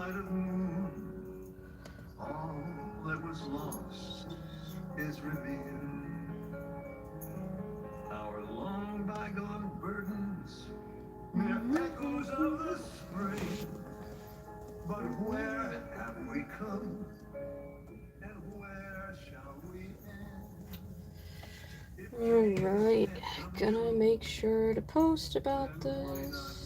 light of moon, all that was lost is revealed. Our long bygone burdens, mere echoes of the spring. But where have we come, and where shall we end? Alright, gonna make sure to post about this.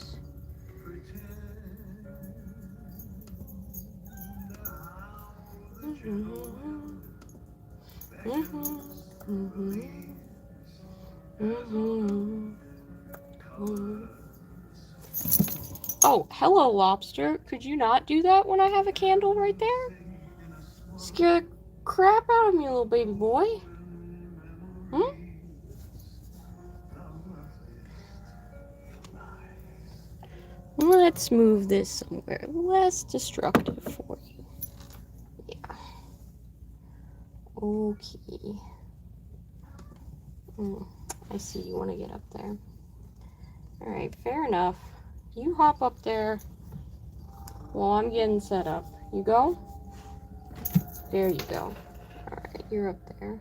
Oh, hello, lobster. Could you not do that when I have a candle right there? Scare the crap out of me, little baby boy. Hmm? Let's move this somewhere less destructive for you. Yeah. Okay. I see you want to get up there. Alright, fair enough. You hop up there while I'm getting set up. You go? There you go. Alright, you're up there.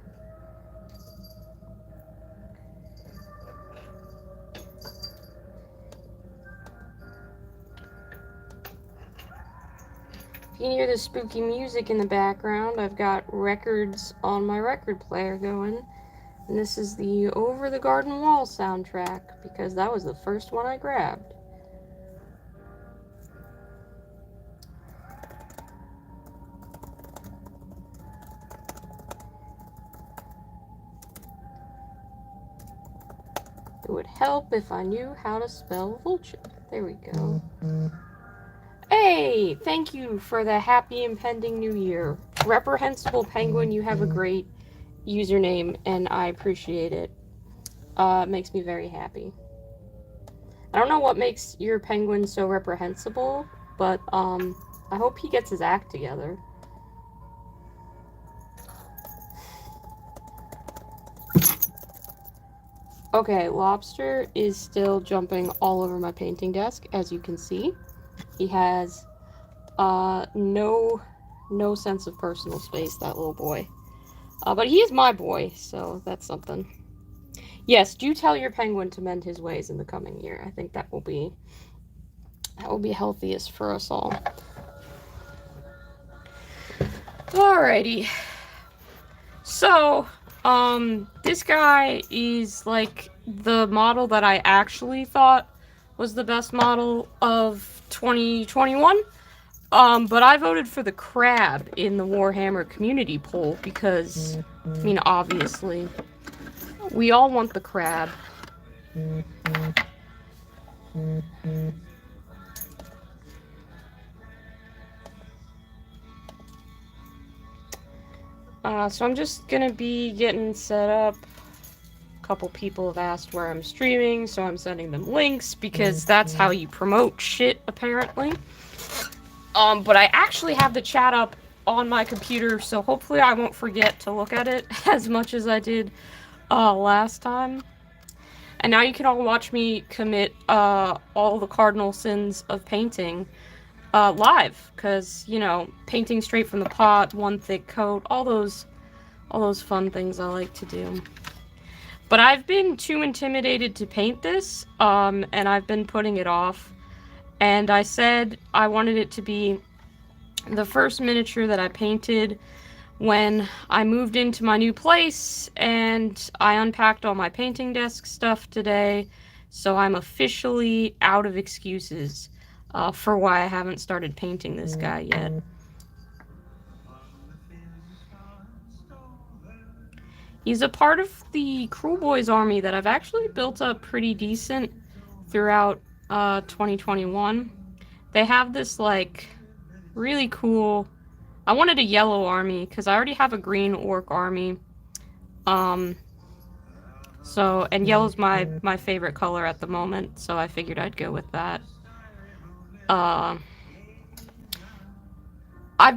If you can hear the spooky music in the background, I've got records on my record player going. And this is the Over the Garden Wall soundtrack, because that was the first one I grabbed. It would help if I knew how to spell Vulture. There we go. Hey, thank you for the happy impending new year. Reprehensible Penguin, you have a great username, and I appreciate it. It makes me very happy. I don't know what makes your penguin so reprehensible, but I hope he gets his act together. Okay, Lobster is still jumping all over my painting desk, as you can see. He has no sense of personal space, that little boy. But he is my boy, so that's something. Yes, do tell your penguin to mend his ways in the coming year. I think that will be healthiest for us all. Alrighty. So, this guy is like the model that I actually thought was the best model of 2021. But I voted for the crab in the Warhammer community poll because, I mean, obviously, we all want the crab. So I'm just gonna be getting set up. A couple people have asked where I'm streaming, so I'm sending them links because that's how you promote shit, apparently. But I actually have the chat up on my computer, so hopefully I won't forget to look at it as much as I did last time. And now you can all watch me commit all the cardinal sins of painting live, because, you know, painting straight from the pot, one thick coat, all those fun things I like to do. But I've been too intimidated to paint this, and I've been putting it off. And I said I wanted it to be the first miniature that I painted when I moved into my new place, and I unpacked all my painting desk stuff today, so I'm officially out of excuses for why I haven't started painting this guy yet. He's a part of the Cruel Boys army that I've actually built up pretty decent throughout 2021. They have this, like, really cool... I wanted a yellow army, because I already have a green orc army. And yellow's my favorite color at the moment, so I figured I'd go with that. I've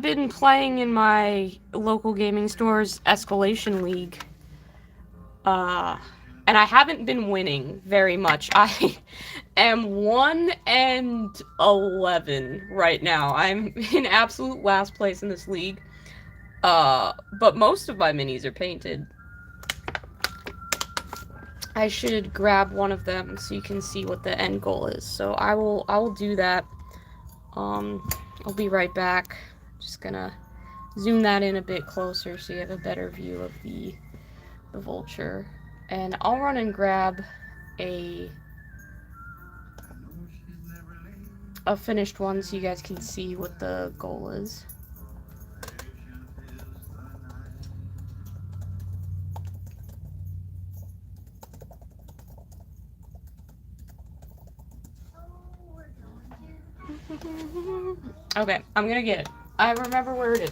been playing in my local gaming store's Escalation League. And I haven't been winning very much. am 1-11 right now. I'm in absolute last place in this league. But most of my minis are painted. I should grab one of them so you can see what the end goal is. So I will do that. I'll be right back. Just gonna zoom that in a bit closer so you have a better view of the Vulture. And I'll run and grab a finished one so you guys can see what the goal is. Okay, I'm gonna get it. I remember where it is.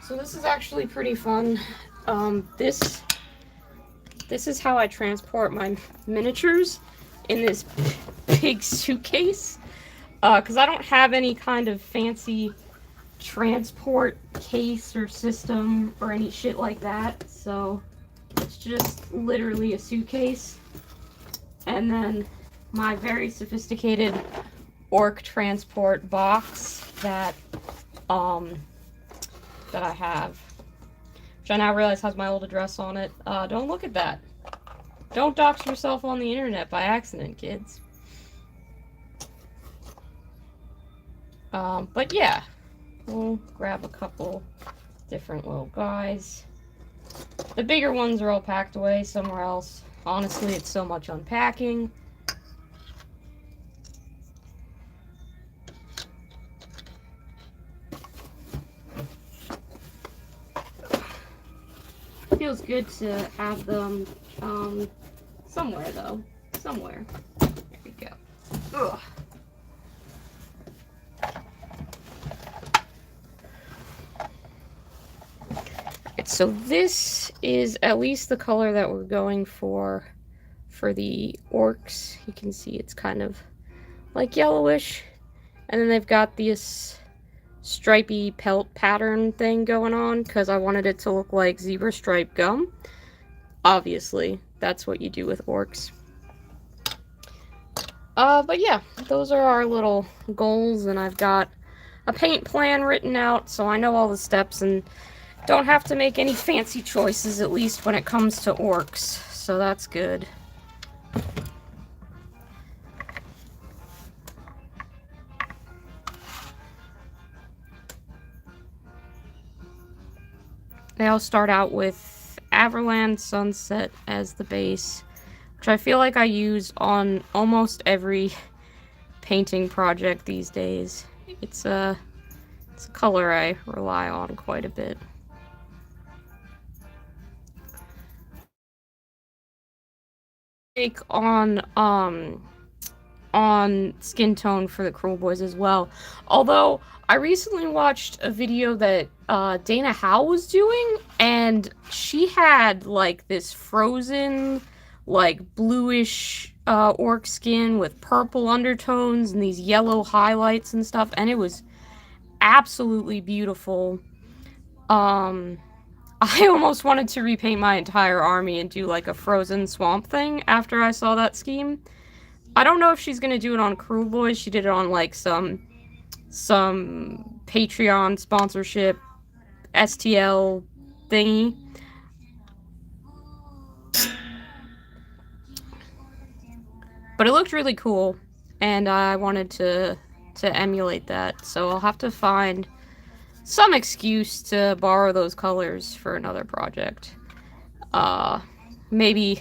So this is actually pretty fun. This is how I transport my miniatures in this big suitcase. Because I don't have any kind of fancy transport case or system or any shit like that. So it's just literally a suitcase. And then my very sophisticated orc transport box that I have, which I now realize has my old address on it. Don't look at that. Don't dox yourself on the internet by accident, kids. But yeah, we'll grab a couple different little guys. The bigger ones are all packed away somewhere else. Honestly, it's so much unpacking. Feels good to have them somewhere, though. Somewhere. There we go. Ugh. So this is at least the color that we're going for the orcs. You can see it's kind of like yellowish. And then they've got this stripy pelt pattern thing going on because I wanted it to look like zebra stripe gum. Obviously, that's what you do with orcs. But yeah, those are our little goals, and I've got a paint plan written out so I know all the steps and don't have to make any fancy choices, at least when it comes to orcs. So that's good. They all start out with Averland Sunset as the base, which I feel like I use on almost every painting project these days. It's a color I rely on quite a bit. Take on skin tone for the Cruel Boys as well. Although I recently watched a video that Dana Howe was doing, and she had like this frozen, like bluish orc skin with purple undertones and these yellow highlights and stuff, and it was absolutely beautiful. I almost wanted to repaint my entire army and do like a frozen swamp thing after I saw that scheme. I don't know if she's gonna do it on Cruel Boys. She did it on like some Patreon sponsorship STL thingy. But it looked really cool, and I wanted to emulate that. So I'll have to find some excuse to borrow those colors for another project. Maybe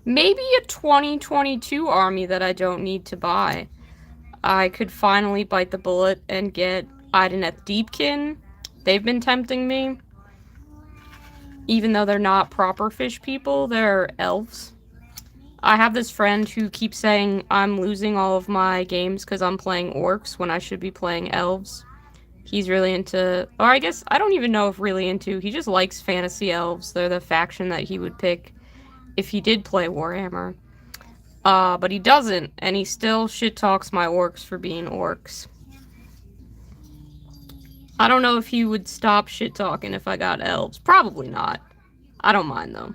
a 2022 army that I don't need to buy. I could finally bite the bullet and get Ideneth Deepkin. They've been tempting me. Even though they're not proper fish people, they're elves. I have this friend who keeps saying I'm losing all of my games because I'm playing orcs when I should be playing elves. He's really into, or I guess, I don't even know if really into, he just likes fantasy elves. They're the faction that he would pick if he did play Warhammer. But he doesn't, and he still shit talks my orcs for being orcs. I don't know if he would stop shit talking if I got elves. Probably not. I don't mind though.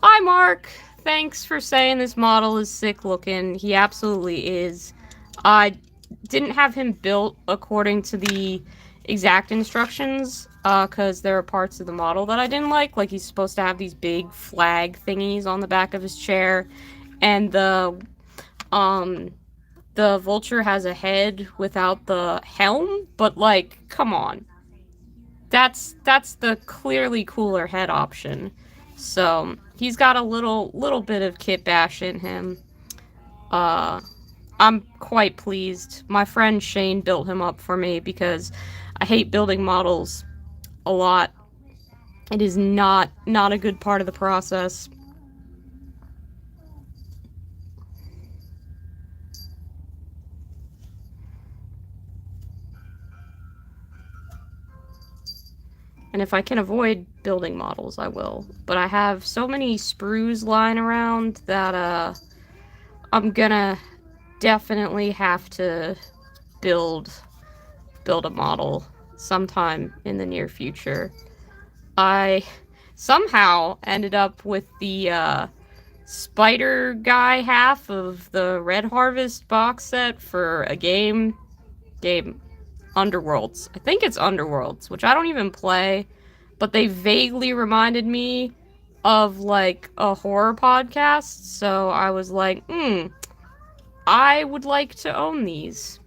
Hi, Mark. Thanks for saying this model is sick looking. He absolutely is. I didn't have him built according to the exact instructions, because there are parts of the model that I didn't like. Like, he's supposed to have these big flag thingies on the back of his chair, and the Vulture has a head without the helm, but, like, come on. That's the clearly cooler head option. So, he's got a little bit of kit bash in him. I'm quite pleased. My friend Shane built him up for me because I hate building models a lot. It is not a good part of the process. And if I can avoid building models, I will. But I have so many sprues lying around that I'm gonna definitely have to build a model sometime in the near future. I somehow ended up with the spider guy half of the Red Harvest box set for a game Underworlds. I think it's Underworlds, which I don't even play, but they vaguely reminded me of like a horror podcast, so I was like, I would like to own these.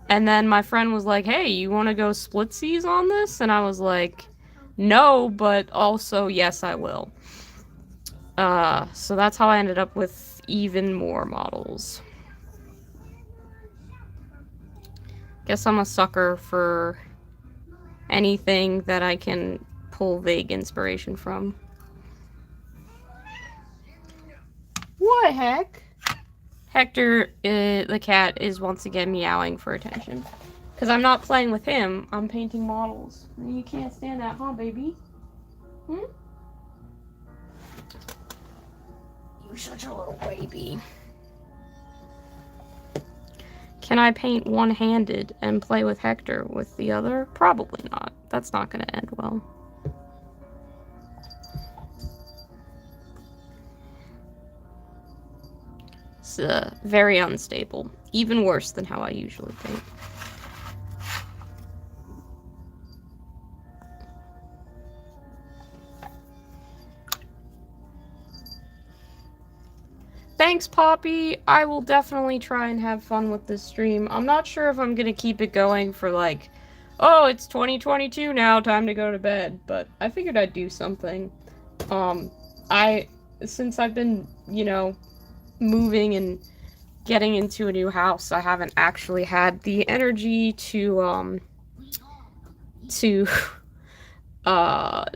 And then my friend was like, hey, you want to go splitsies on this? And I was like, no, but also, yes, I will. So that's how I ended up with even more models. Guess I'm a sucker for anything that I can pull vague inspiration from. What heck? Hector, the cat, is once again meowing for attention. Because I'm not playing with him, I'm painting models. You can't stand that, huh, baby? Hmm? You're such a little baby. Can I paint one-handed and play with Hector with the other? Probably not. That's not going to end well. It's very unstable. Even worse than how I usually paint. Thanks, Poppy. I will definitely try and have fun with this stream. I'm not sure if I'm gonna keep it going for like, oh, it's 2022 now, time to go to bed. But I figured I'd do something. Since I've been, moving and getting into a new house, I haven't actually had the energy to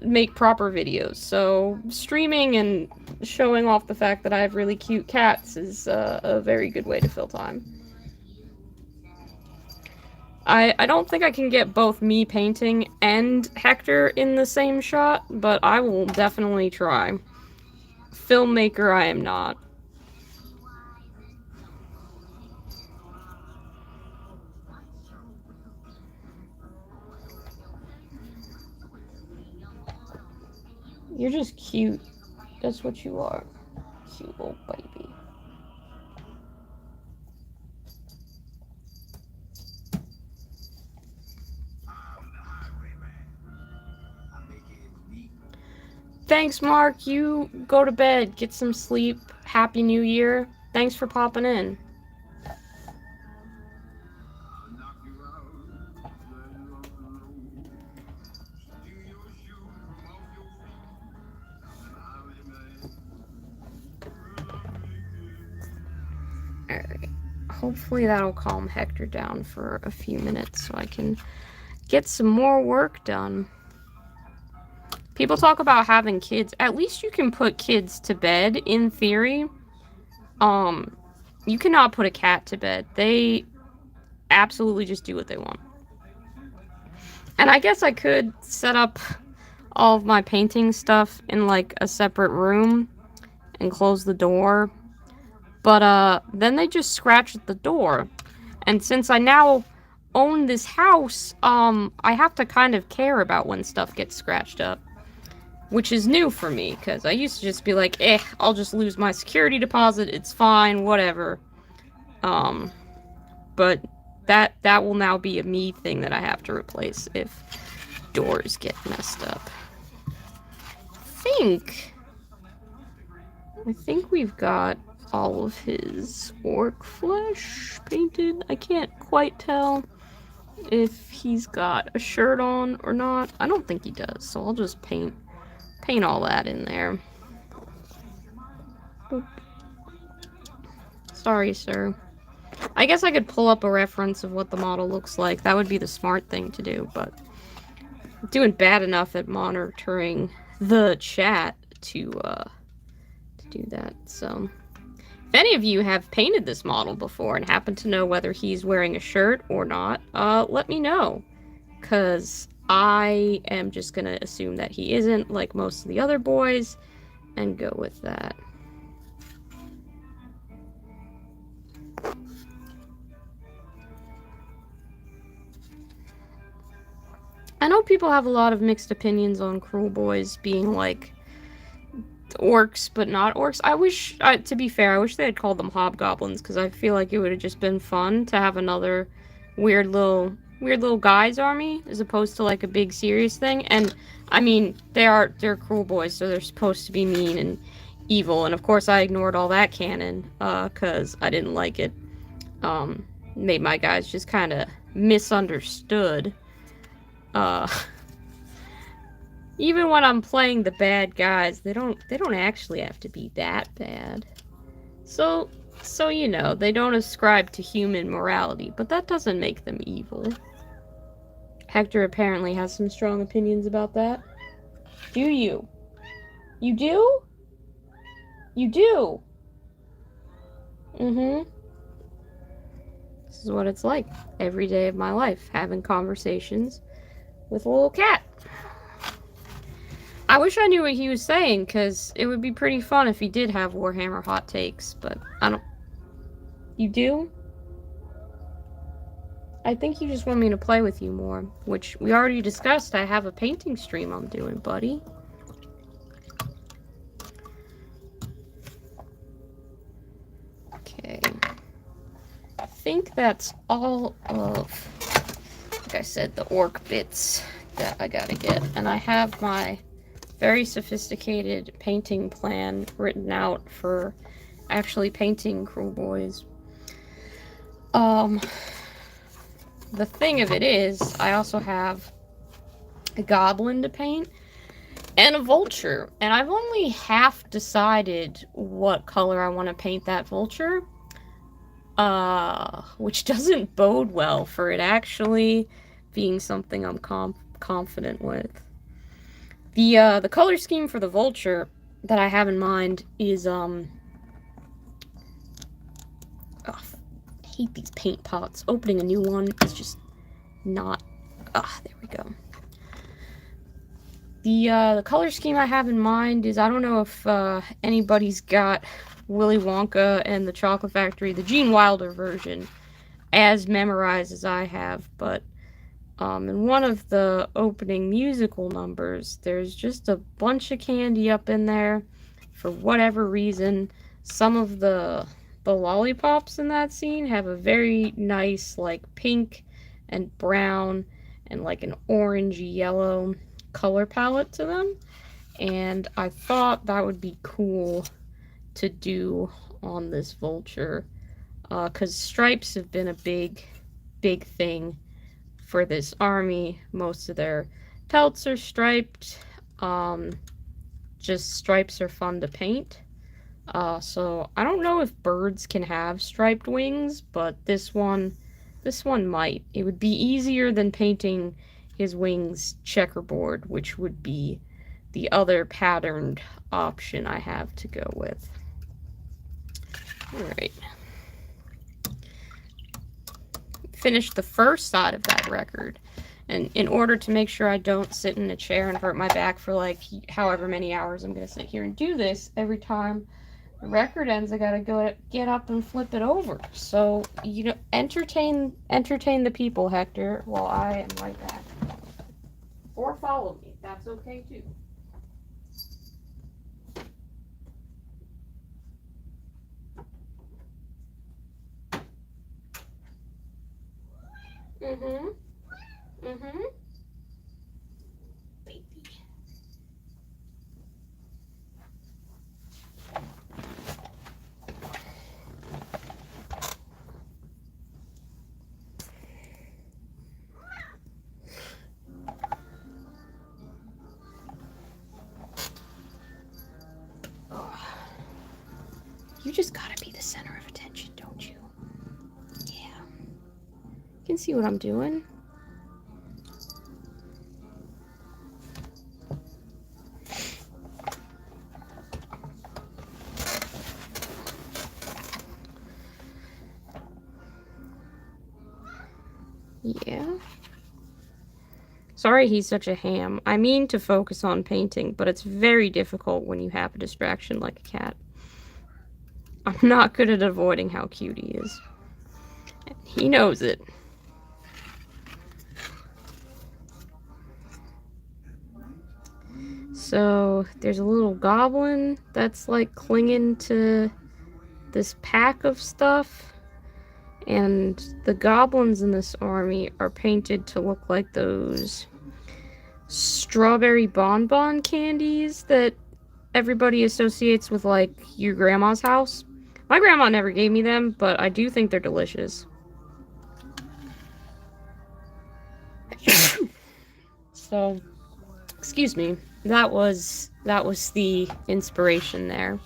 make proper videos. So streaming and showing off the fact that I have really cute cats is a very good way to fill time. I don't think I can get both me painting and Hector in the same shot, but I will definitely try. Filmmaker I am not. You're just cute. That's what you are. Cute little baby. Thanks, Mark. You go to bed. Get some sleep. Happy New Year. Thanks for popping in. Alright. Hopefully that'll calm Hector down for a few minutes so I can get some more work done. People talk about having kids. At least you can put kids to bed, in theory. You cannot put a cat to bed. They absolutely just do what they want. And I guess I could set up all of my painting stuff in, like, a separate room and close the door. But then they just scratched at the door. And since I now own this house, I have to kind of care about when stuff gets scratched up. Which is new for me, because I used to just be like, I'll just lose my security deposit, it's fine, whatever. But that will now be a me thing that I have to replace if doors get messed up. I think we've got all of his orc flesh painted. I can't quite tell if he's got a shirt on or not. I don't think he does, so I'll just paint all that in there. Boop. Sorry, sir. I guess I could pull up a reference of what the model looks like. That would be the smart thing to do, but I'm doing bad enough at monitoring the chat to do that. So, if any of you have painted this model before and happen to know whether he's wearing a shirt or not, let me know. Because I am just going to assume that he isn't, like most of the other boys, and go with that. I know people have a lot of mixed opinions on Cruel Boys being, like, orcs, but not orcs. I wish, to be fair, I wish they had called them hobgoblins, because I feel like it would have just been fun to have another weird little guys army, as opposed to, like, a big serious thing. And, I mean, they're Cruel Boys, so they're supposed to be mean and evil, and of course I ignored all that canon, because I didn't like it. Made my guys just kind of misunderstood. Even when I'm playing the bad guys, they don't actually have to be that bad. So you know, they don't ascribe to human morality, but that doesn't make them evil. Hector apparently has some strong opinions about that. Do you? You do? You do? Mm-hmm. This is what it's like every day of my life, having conversations with a little cat. I wish I knew what he was saying, because it would be pretty fun if he did have Warhammer hot takes, but I don't... You do? I think you just want me to play with you more, which we already discussed. I have a painting stream I'm doing, buddy. Okay. I think that's all of, like I said, the orc bits that I gotta get. And I have my very sophisticated painting plan written out for actually painting Cruel Boys. The thing of it is, I also have a goblin to paint and a vulture, and I've only half decided what color I want to paint that vulture, which doesn't bode well for it actually being something I'm confident with. The color scheme for the vulture that I have in mind is, I hate these paint pots. Opening a new one is just not... there we go. The color scheme I have in mind is, I don't know if anybody's got Willy Wonka and the Chocolate Factory, the Gene Wilder version, as memorized as I have, but in one of the opening musical numbers, there's just a bunch of candy up in there for whatever reason. Some of the lollipops in that scene have a very nice, like, pink and brown and, like, an orangey yellow color palette to them, and I thought that would be cool to do on this vulture, because stripes have been a big thing for this army. Most of their pelts are striped. Just stripes are fun to paint. So I don't know if birds can have striped wings, but this one might. It would be easier than painting his wings checkerboard, which would be the other patterned option I have to go with. Alright. Finished the first side of that record, and in order to make sure I don't sit in a chair and hurt my back for like however many hours I'm gonna sit here and do this every time The record ends, I gotta go get up and flip it over. So, you know, entertain the people, Hector, while I am right back. Or follow me. That's okay too. Mm-hmm. Mm-hmm. Baby. Oh. You just gotta be the center of attention, don't you? Yeah. You can see what I'm doing. Yeah. Sorry he's such a ham. I mean to focus on painting, but it's very difficult when you have a distraction like a cat. I'm not good at avoiding how cute he is. And he knows it. So, there's a little goblin that's like clinging to this pack of stuff. And the goblins in this army are painted to look like those strawberry bonbon candies that everybody associates with, like, your grandma's house. My grandma never gave me them, but I do think they're delicious. So, excuse me. That was the inspiration there.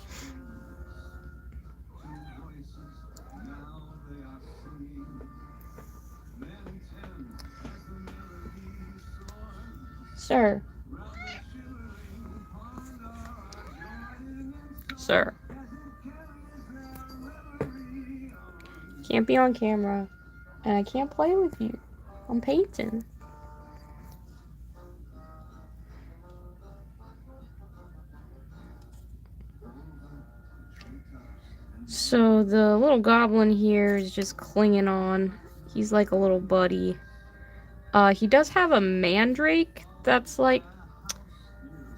Sir. Sir. Can't be on camera. And I can't play with you. I'm painting. So the little goblin here is just clinging on. He's like a little buddy. He does have a mandrake that's like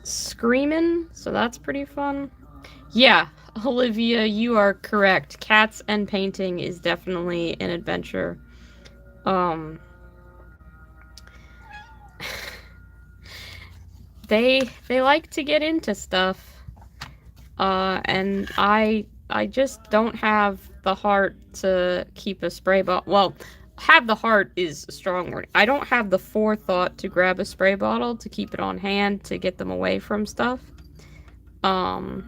screaming, so that's pretty fun. Yeah, Olivia, you are correct. Cats and painting is definitely an adventure. They like to get into stuff. And I just don't have the heart to keep a spray bottle. Well, have the heart is a strong word. I don't have the forethought to grab a spray bottle to keep it on hand to get them away from stuff. So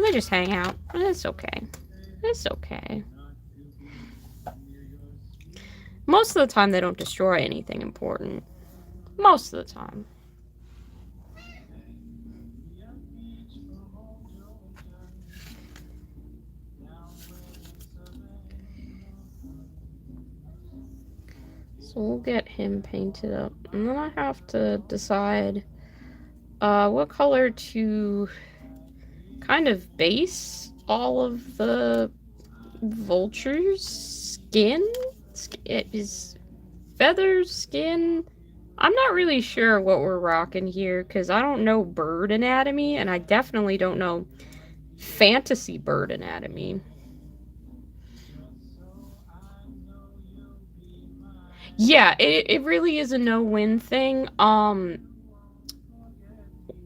they just hang out, and it's okay. It's okay. Most of the time, they don't destroy anything important. Most of the time. So we'll get him painted up. And then I have to decide what color to kind of base all of the Vulture's skin? Is feathers, skin? I'm not really sure what we're rocking here, because I don't know bird anatomy, and I definitely don't know fantasy bird anatomy. Yeah, it really is a no-win thing.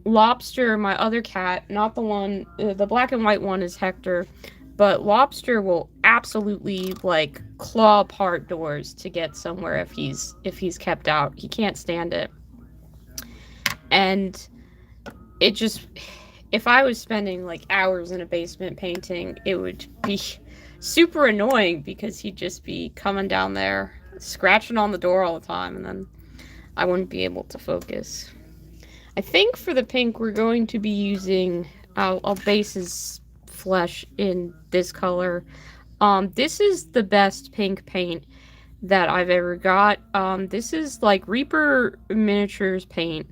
Lobster, my other cat, not the one, the black and white one is Hector, but Lobster will absolutely, like, claw apart doors to get somewhere if he's kept out. He can't stand it. And it just, if I was spending, like, hours in a basement painting, it would be super annoying because he'd just be coming down there, scratching on the door all the time, and then I wouldn't be able to focus. I think for the pink, we're going to be using, I'll base his flesh in this color. This is the best pink paint that I've ever got. This is like Reaper Miniatures paint.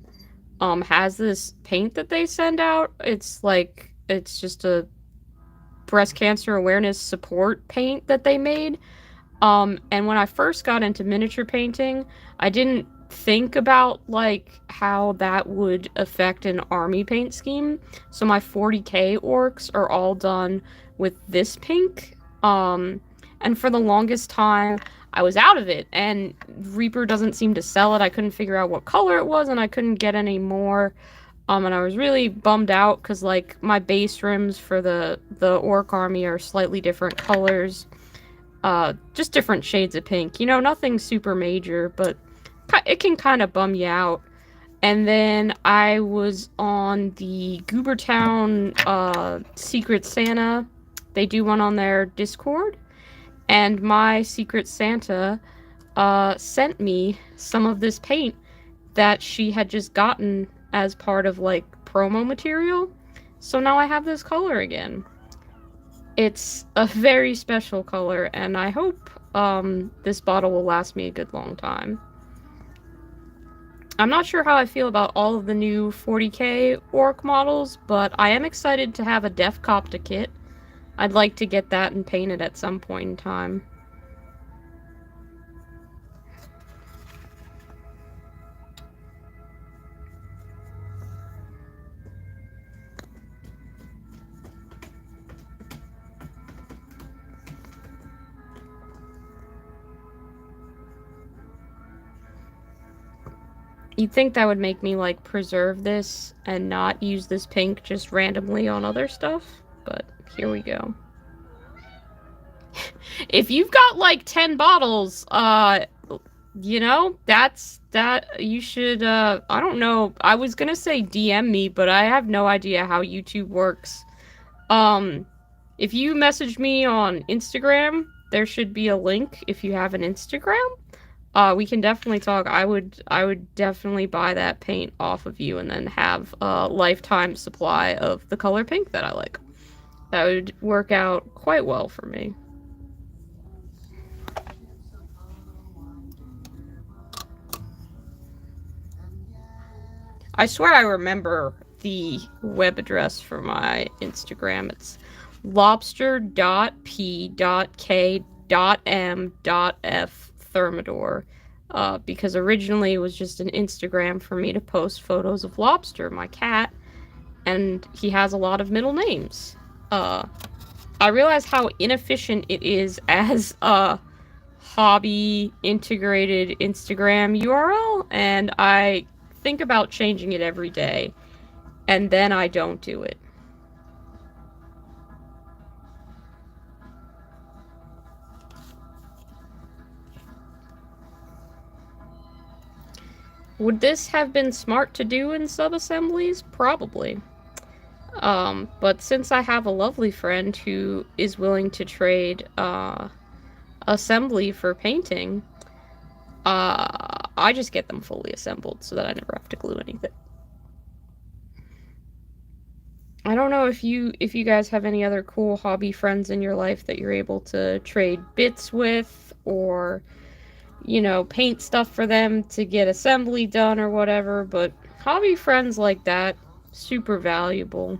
has this paint that they send out. It's like, it's just a breast cancer awareness support paint that they made. And when I first got into miniature painting, I didn't think about like how that would affect an army paint scheme. So my 40k orcs are all done with this pink. And for the longest time, I was out of it, and Reaper doesn't seem to sell it. I couldn't figure out what color it was, and I couldn't get any more. And I was really bummed out because like my base rims for the orc army are slightly different colors. Just different shades of pink. You know, nothing super major, but it can kind of bum you out. And then I was on the Goobertown Secret Santa. They do one on their Discord. And my Secret Santa sent me some of this paint that she had just gotten as part of, like, promo material. So now I have this color again. It's a very special color, and I hope this bottle will last me a good long time. I'm not sure how I feel about all of the new 40k orc models, but I am excited to have a Def Copta kit. I'd like to get that and paint it at some point in time. You'd think that would make me, like, preserve this and not use this pink just randomly on other stuff, but here we go. If you've got, like, 10 bottles, you know, you should, I don't know, I was gonna say DM me, but I have no idea how YouTube works. If you message me on Instagram, there should be a link if you have an Instagram. We can definitely talk. I would definitely buy that paint off of you and then have a lifetime supply of the color pink that I like. That would work out quite well for me. I swear I remember the web address for my Instagram. It's lobster.p.k.m.f Thermidor, because originally it was just an Instagram for me to post photos of Lobster, my cat, and he has a lot of middle names. I realize how inefficient it is as a hobby integrated Instagram URL, and I think about changing it every day, and then I don't do it. Would this have been smart to do in sub-assemblies? Probably. But since I have a lovely friend who is willing to trade, assembly for painting, I just get them fully assembled so that I never have to glue anything. I don't know if you guys have any other cool hobby friends in your life that you're able to trade bits with, or, you know, paint stuff for them to get assembly done or whatever, but hobby friends like that, super valuable.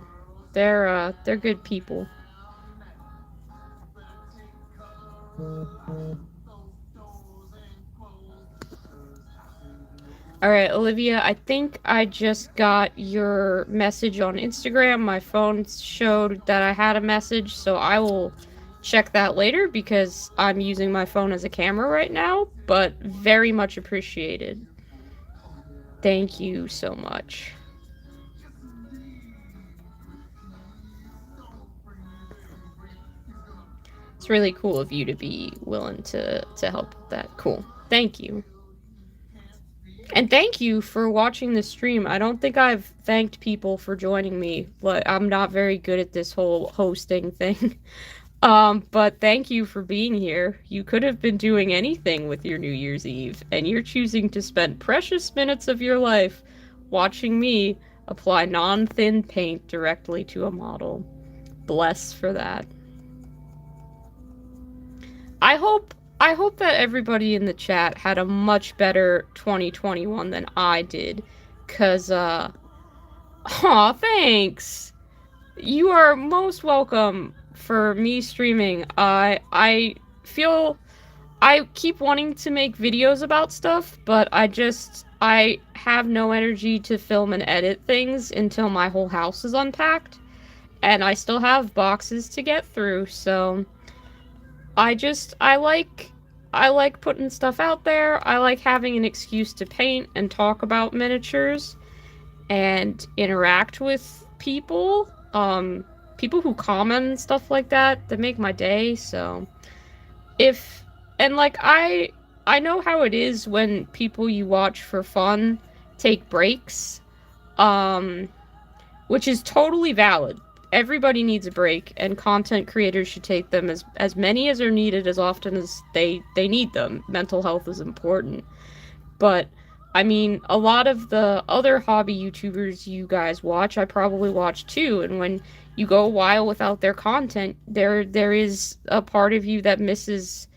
They're good people. Alright, Olivia, I think I just got your message on Instagram. My phone showed that I had a message, so I will check that later because I'm using my phone as a camera right now, but very much appreciated. Thank you so much. It's really cool of you to be willing to help with that. Cool. Thank you. And thank you for watching the stream. I don't think I've thanked people for joining me. I'm not very good at this whole hosting thing. But thank you for being here. You could have been doing anything with your New Year's Eve, and you're choosing to spend precious minutes of your life watching me apply non-thin paint directly to a model. Bless for that. I hope that everybody in the chat had a much better 2021 than I did, 'Cause, aw, thanks! You are most welcome for me streaming. I feel I keep wanting to make videos about stuff, but I have no energy to film and edit things until my whole house is unpacked, and I still have boxes to get through, so I like putting stuff out there. I like having an excuse to paint and talk about miniatures and interact with people. People who comment and stuff like that make my day, so if and like I know how it is when people you watch for fun take breaks, um which is totally valid. Everybody needs a break, and content creators should take them as many as are needed, as often as they need them. Mental health is important. But I mean, a lot of the other hobby YouTubers you guys watch, I probably watch too, and when you go a while without their content, there is a part of you that misses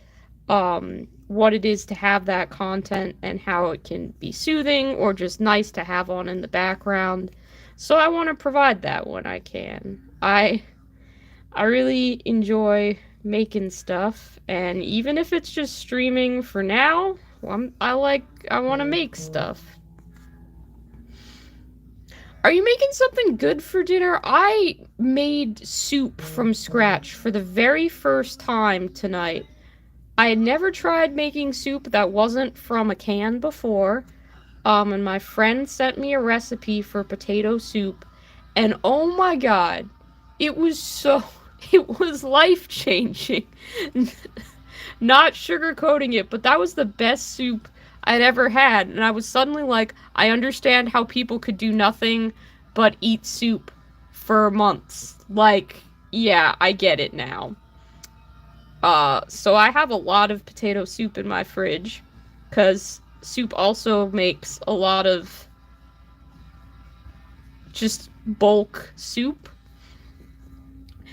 what it is to have that content and how it can be soothing or just nice to have on in the background. So I want to provide that when I can. I really enjoy making stuff, and even if it's just streaming for now, I want to make stuff. Are you making something good for dinner? I made soup from scratch for the very first time tonight. I had never tried making soup that wasn't from a can before. And my friend sent me a recipe for potato soup, and oh my god, it was life-changing. Not sugarcoating it, but that was the best soup I'd ever had, and I was suddenly like, I understand how people could do nothing but eat soup for months. Like, yeah, I get it now. So I have a lot of potato soup in my fridge, because soup also makes a lot of just bulk soup.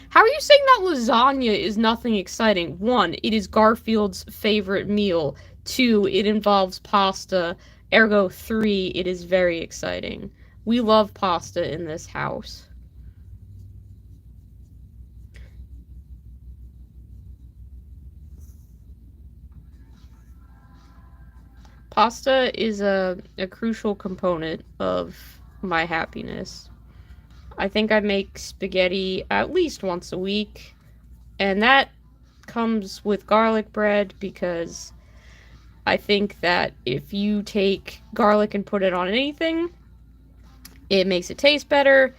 How are you saying that lasagna is nothing exciting? 1, it is Garfield's favorite meal. 2, it involves pasta. Ergo 3, it is very exciting. We love pasta in this house. Pasta is a crucial component of my happiness. I think I make spaghetti at least once a week, and that comes with garlic bread because I think that if you take garlic and put it on anything, it makes it taste better.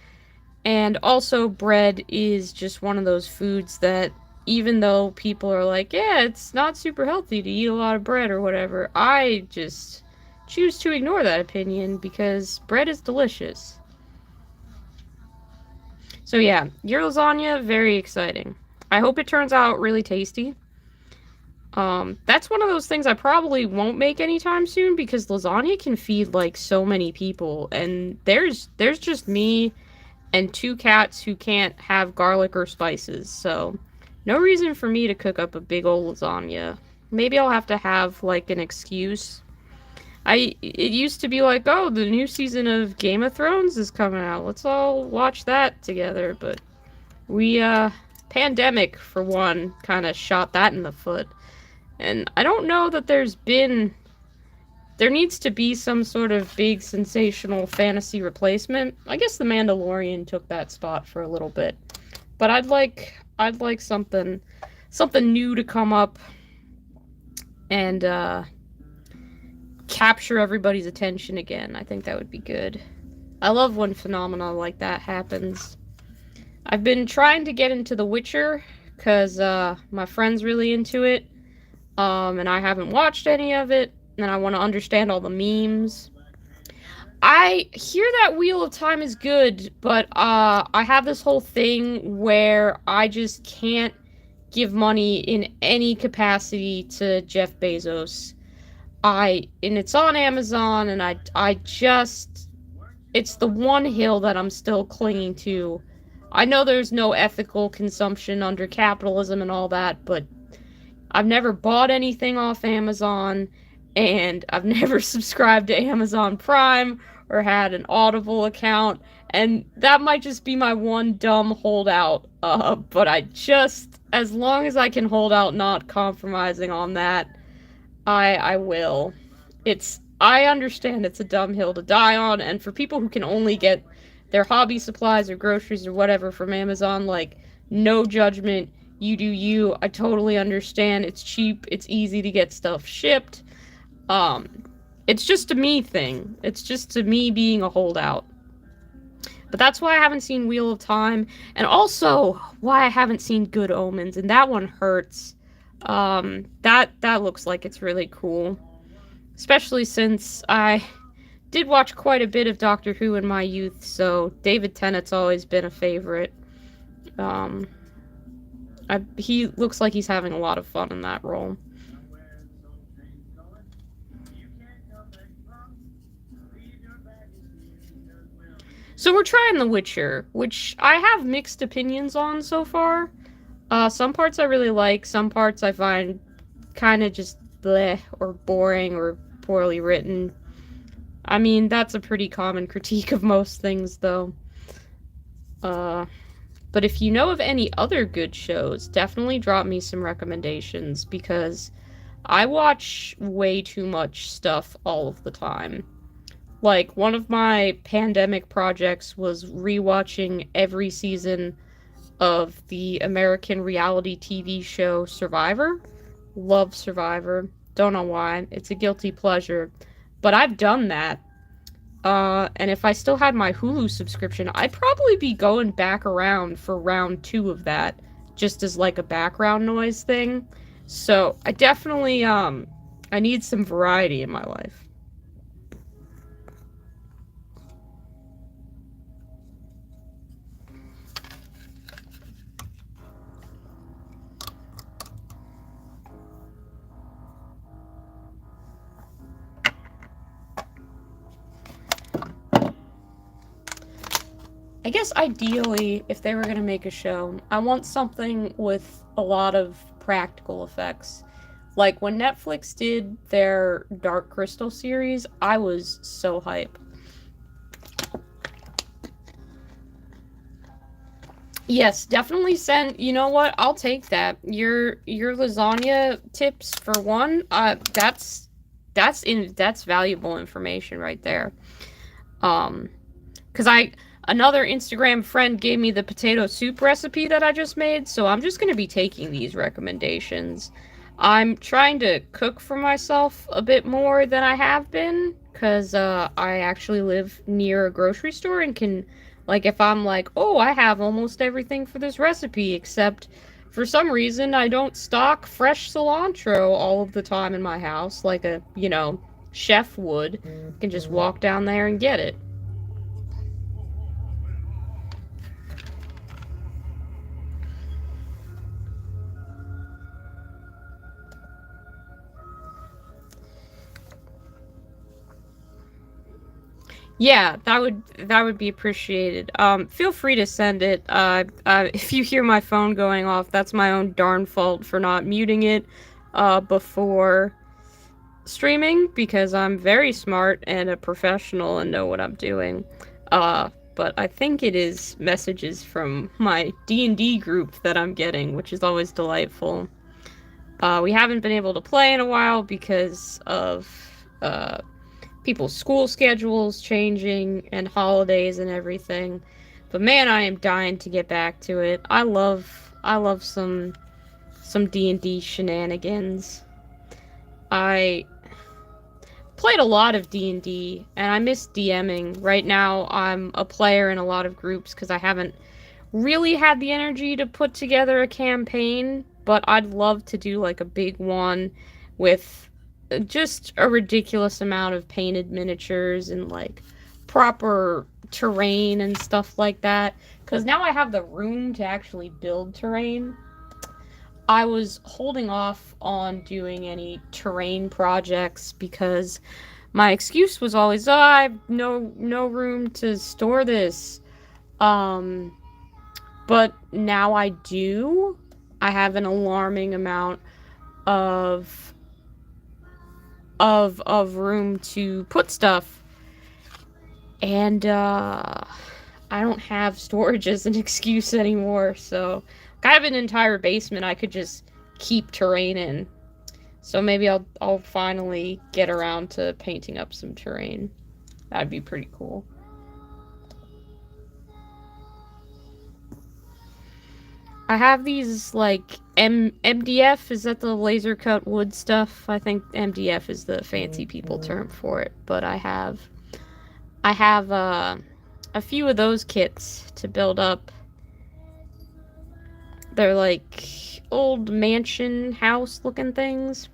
And also, bread is just one of those foods that, even though people are like, yeah, it's not super healthy to eat a lot of bread or whatever, I just choose to ignore that opinion because bread is delicious. So yeah, your lasagna, very exciting. I hope it turns out really tasty. That's one of those things I probably won't make anytime soon because lasagna can feed like so many people, and there's just me and 2 cats who can't have garlic or spices, so no reason for me to cook up a big old lasagna. Maybe I'll have to have like an excuse. It used to be like, oh, the new season of Game of Thrones is coming out. Let's all watch that together, but pandemic for one kind of shot that in the foot. And I don't know that there needs to be some sort of big sensational fantasy replacement. I guess The Mandalorian took that spot for a little bit. But I'd like something new to come up and capture everybody's attention again. I think that would be good. I love when phenomena like that happens. I've been trying to get into The Witcher because my friend's really into it. And I haven't watched any of it, and I want to understand all the memes. I hear that Wheel of Time is good, but I have this whole thing where I just can't give money in any capacity to Jeff Bezos. And it's on Amazon, and it's the one hill that I'm still clinging to. I know there's no ethical consumption under capitalism and all that, but I've never bought anything off Amazon, and I've never subscribed to Amazon Prime or had an Audible account, and that might just be my one dumb holdout. But as long as I can hold out not compromising on that, I will. I understand it's a dumb hill to die on, and for people who can only get their hobby supplies or groceries or whatever from Amazon, like, no judgment, you do you. I totally understand. It's cheap, it's easy to get stuff shipped. Um, it's just a me thing. It's just a me being a holdout. But that's why I haven't seen Wheel of Time, and also why I haven't seen Good Omens, and that one hurts. That looks like it's really cool. Especially since I did watch quite a bit of Doctor Who in my youth, so David Tennant's always been a favorite. He looks like he's having a lot of fun in that role. So we're trying The Witcher, which I have mixed opinions on so far. Some parts I really like, some parts I find kind of just bleh, or boring, or poorly written. I mean, that's a pretty common critique of most things, though. But if you know of any other good shows, definitely drop me some recommendations, because I watch way too much stuff all of the time. Like, one of my pandemic projects was rewatching every season of the American reality TV show Survivor. Love Survivor. Don't know why. It's a guilty pleasure. But I've done that. And if I still had my Hulu subscription, I'd probably be going back around for round 2 of that, just as like a background noise thing. So I definitely, I need some variety in my life. I guess ideally, if they were going to make a show, I want something with a lot of practical effects. Like, when Netflix did their Dark Crystal series, I was so hype. Yes, definitely send. You know what? I'll take that. Your lasagna tips for one. That's valuable information right there. Because another Instagram friend gave me the potato soup recipe that I just made, so I'm just gonna be taking these recommendations. I'm trying to cook for myself a bit more than I have been, because I actually live near a grocery store and can, like, if I'm like, oh, I have almost everything for this recipe, except for some reason I don't stock fresh cilantro all of the time in my house, like a, chef would, can just walk down there and get it. Yeah, that would be appreciated. Feel free to send it. If you hear my phone going off, that's my own darn fault for not muting it before streaming, because I'm very smart and a professional and know what I'm doing. But I think it is messages from my D&D group that I'm getting, which is always delightful. We haven't been able to play in a while because of people's school schedules changing and holidays and everything. But man, I am dying to get back to it. I love some D&D shenanigans. I played a lot of D&D and I miss DMing. Right now I'm a player in a lot of groups because I haven't really had the energy to put together a campaign, but I'd love to do like a big one with just a ridiculous amount of painted miniatures and like proper terrain and stuff like that, because now I have the room to actually build terrain. I was holding off on doing any terrain projects because my excuse was always, oh, I have no room to store this. But now I do. I have an alarming amount of room to put stuff. And I don't have storage as an excuse anymore, so I have an entire basement I could just keep terrain in. So maybe I'll finally get around to painting up some terrain. That'd be pretty cool. I have these like MDF. Is that the laser cut wood stuff? I think MDF is the fancy people term for it. But I have a few of those kits to build up. They're like old mansion house looking things.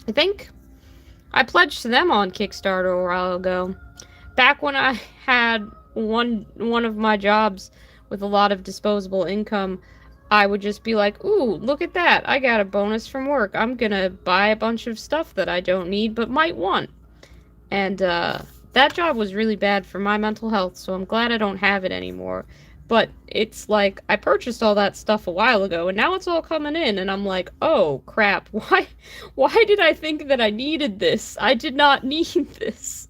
I think I pledged to them on Kickstarter a while ago. Back when I had one of my jobs with a lot of disposable income, I would just be like, ooh, look at that. I got a bonus from work. I'm gonna buy a bunch of stuff that I don't need but might want. And that job was really bad for my mental health, so I'm glad I don't have it anymore. But it's like, I purchased all that stuff a while ago, and now it's all coming in, and I'm like, oh, crap, why did I think that I needed this? I did not need this.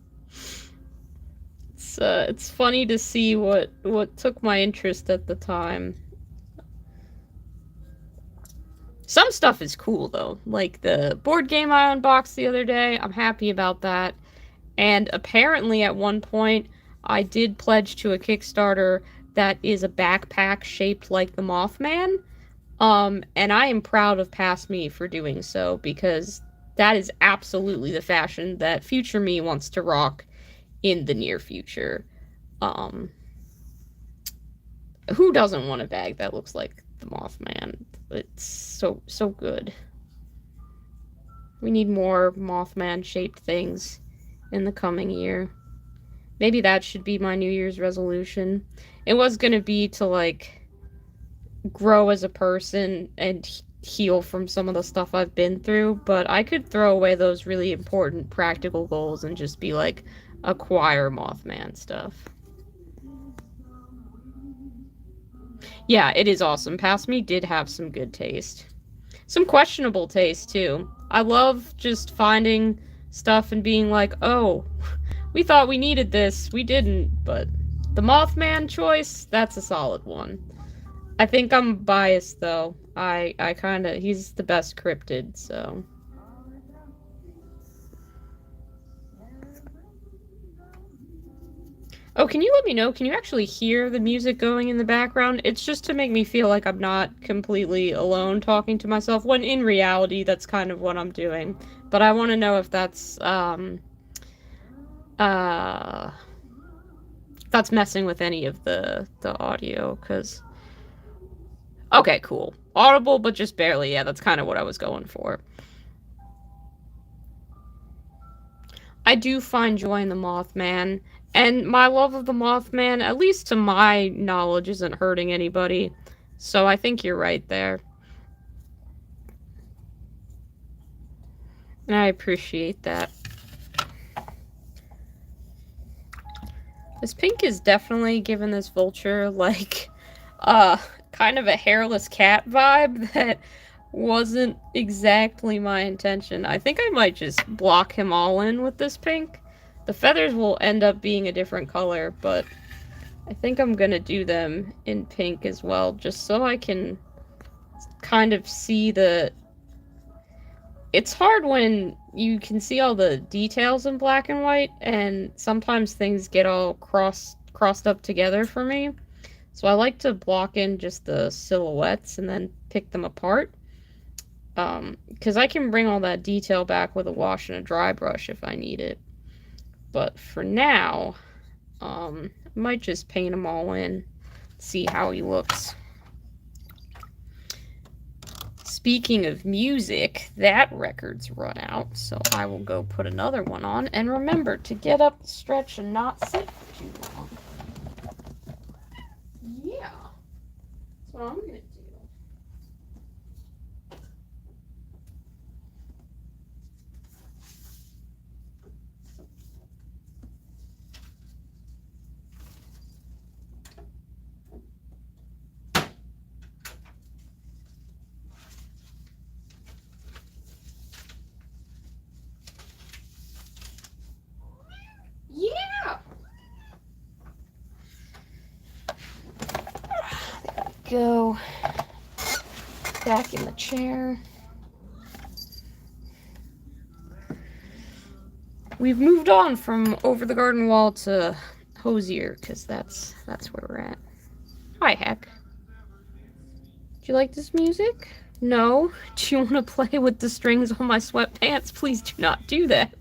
It's funny to see what took my interest at the time. Some stuff is cool, though. Like the board game I unboxed the other day, I'm happy about that. And apparently at one point, I did pledge to a Kickstarter that is a backpack shaped like the Mothman. And I am proud of past me for doing so, because that is absolutely the fashion that future me wants to rock in the near future. Who doesn't want a bag that looks like the Mothman? It's so good. We need more Mothman shaped things in the coming year. Maybe that should be my New Year's resolution. It was gonna be to like grow as a person and heal from some of the stuff I've been through, but I could throw away those really important practical goals and just be like, acquire Mothman stuff. Yeah, it is awesome. Past me did have some good taste. Some questionable taste, too. I love just finding stuff and being like, oh, we thought we needed this. We didn't, but the Mothman choice, that's a solid one. I think I'm biased, though. I kinda... He's the best cryptid, so... Oh, can you let me know? Can you actually hear the music going in the background? It's just to make me feel like I'm not completely alone talking to myself, when in reality, that's kind of what I'm doing. But I want to know if that's messing with any of the audio, because... Okay, cool. Audible, but just barely. Yeah, that's kind of what I was going for. I do find joy in the Mothman, and my love of the Mothman, at least to my knowledge, isn't hurting anybody. So I think you're right there. And I appreciate that. This pink is definitely giving this Vulture, like, kind of a hairless cat vibe that wasn't exactly my intention. I think I might just block him all in with this pink. The feathers will end up being a different color, but I think I'm gonna do them in pink as well, just so I can kind of see the... It's hard when you can see all the details in black and white, and sometimes things get all crossed up together for me. So I like to block in just the silhouettes and then pick them apart. Because I can bring all that detail back with a wash and a dry brush if I need it. But for now, I might just paint them all in, see how he looks. Speaking of music, that record's run out, so I will go put another one on. And remember to get up, stretch, and not sit for too long. Yeah, that's what I'm gonna do. Yeah! go back in the chair. We've moved on from over the garden wall to Hosier, because that's where we're at. Hi, Heck. Do you like this music? No? Do you want to play with the strings on my sweatpants? Please do not do that.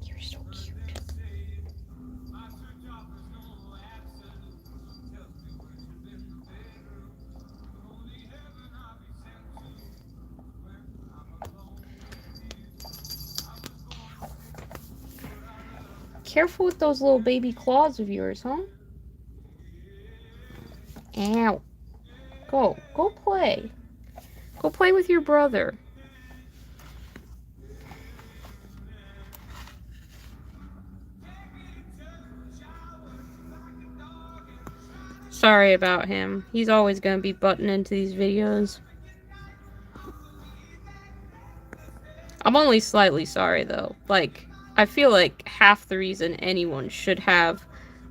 You're so cute. Careful with those little baby claws of yours, huh? Ow. Go play. Go play with your brother. Sorry about him. He's always gonna be butting into these videos. I'm only slightly sorry, though. Like, I feel like half the reason anyone should have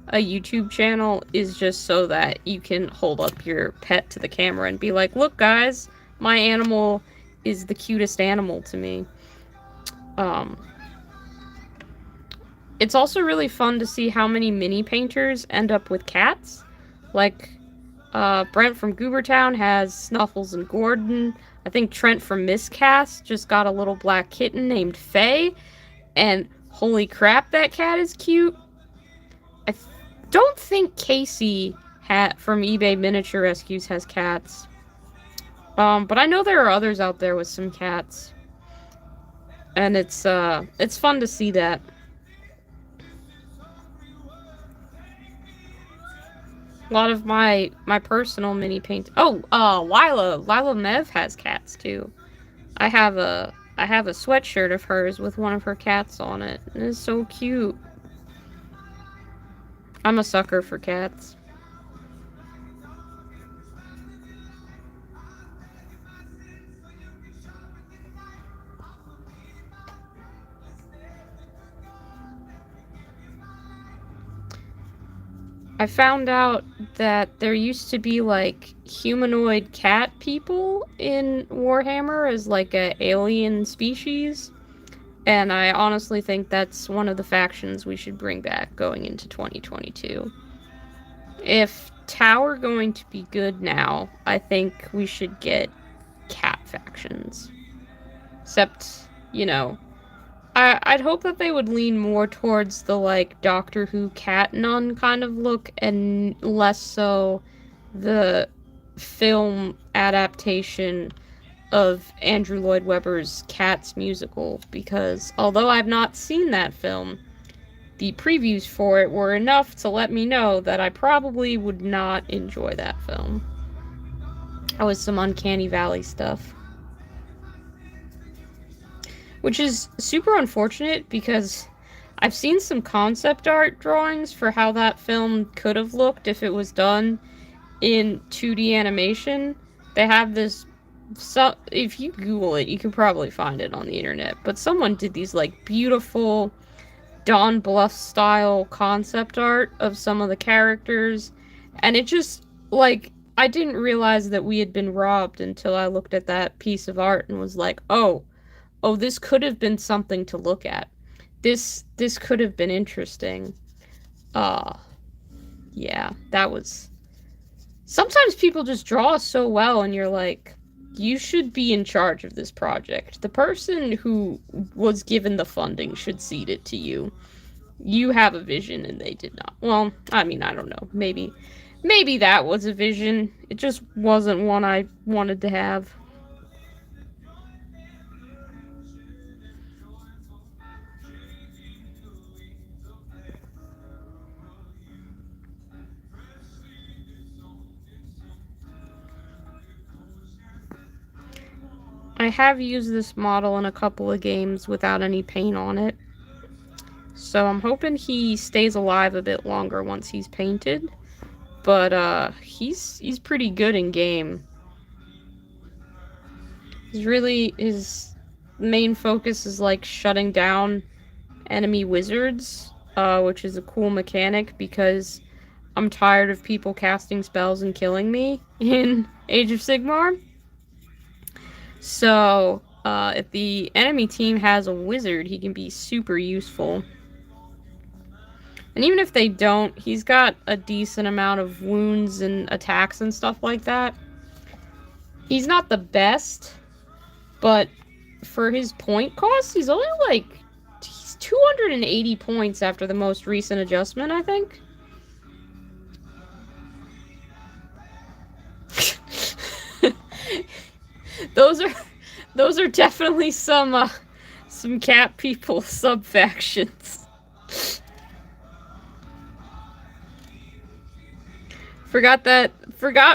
a YouTube channel is just so that you can hold up your pet to the camera and be like, look, guys, my animal is the cutest animal to me. It's also really fun to see how many mini painters end up with cats. Like, Brent from Goobertown has Snuffles and Gordon. I think Trent from Miscast just got a little black kitten named Faye. And holy crap, that cat is cute. I don't think Casey from eBay Miniature Rescues has cats. But I know there are others out there with some cats. And it's fun to see that. A lot of my personal mini paint. Oh, Lila Mev has cats too. I have a sweatshirt of hers with one of her cats on it. It is so cute. I'm a sucker for cats. I found out that there used to be, like, humanoid cat people in Warhammer as, like, a alien species. And I honestly think that's one of the factions we should bring back going into 2022. If Tau are going to be good now, I think we should get cat factions. Except, you know, I'd hope that they would lean more towards the, like, Doctor Who cat nun kind of look, and less so the film adaptation of Andrew Lloyd Webber's Cats musical, because although I've not seen that film, the previews for it were enough to let me know that I probably would not enjoy that film. That was some Uncanny Valley stuff. Which is super unfortunate, because I've seen some concept art drawings for how that film could have looked if it was done in 2D animation. They have this, so if you Google it, you can probably find it on the internet, but someone did these, like, beautiful Don Bluth style concept art of some of the characters, and it just, like, I didn't realize that we had been robbed until I looked at that piece of art and was like, oh, this could have been something to look at. This could have been interesting. Yeah, that was... Sometimes people just draw so well and you're like, you should be in charge of this project. The person who was given the funding should cede it to you. You have a vision and they did not. Well, I mean, I don't know. Maybe that was a vision. It just wasn't one I wanted to have. I have used this model in a couple of games without any paint on it. So I'm hoping he stays alive a bit longer once he's painted. But he's pretty good in game. His main focus is, like, shutting down enemy wizards. which is a cool mechanic because I'm tired of people casting spells and killing me in Age of Sigmar. So, if the enemy team has a wizard, he can be super useful. And even if they don't, he's got a decent amount of wounds and attacks and stuff like that. He's not the best, but for his point cost, he's only like... He's 280 points after the most recent adjustment, I think. Those are definitely some cat people sub factions. Forgot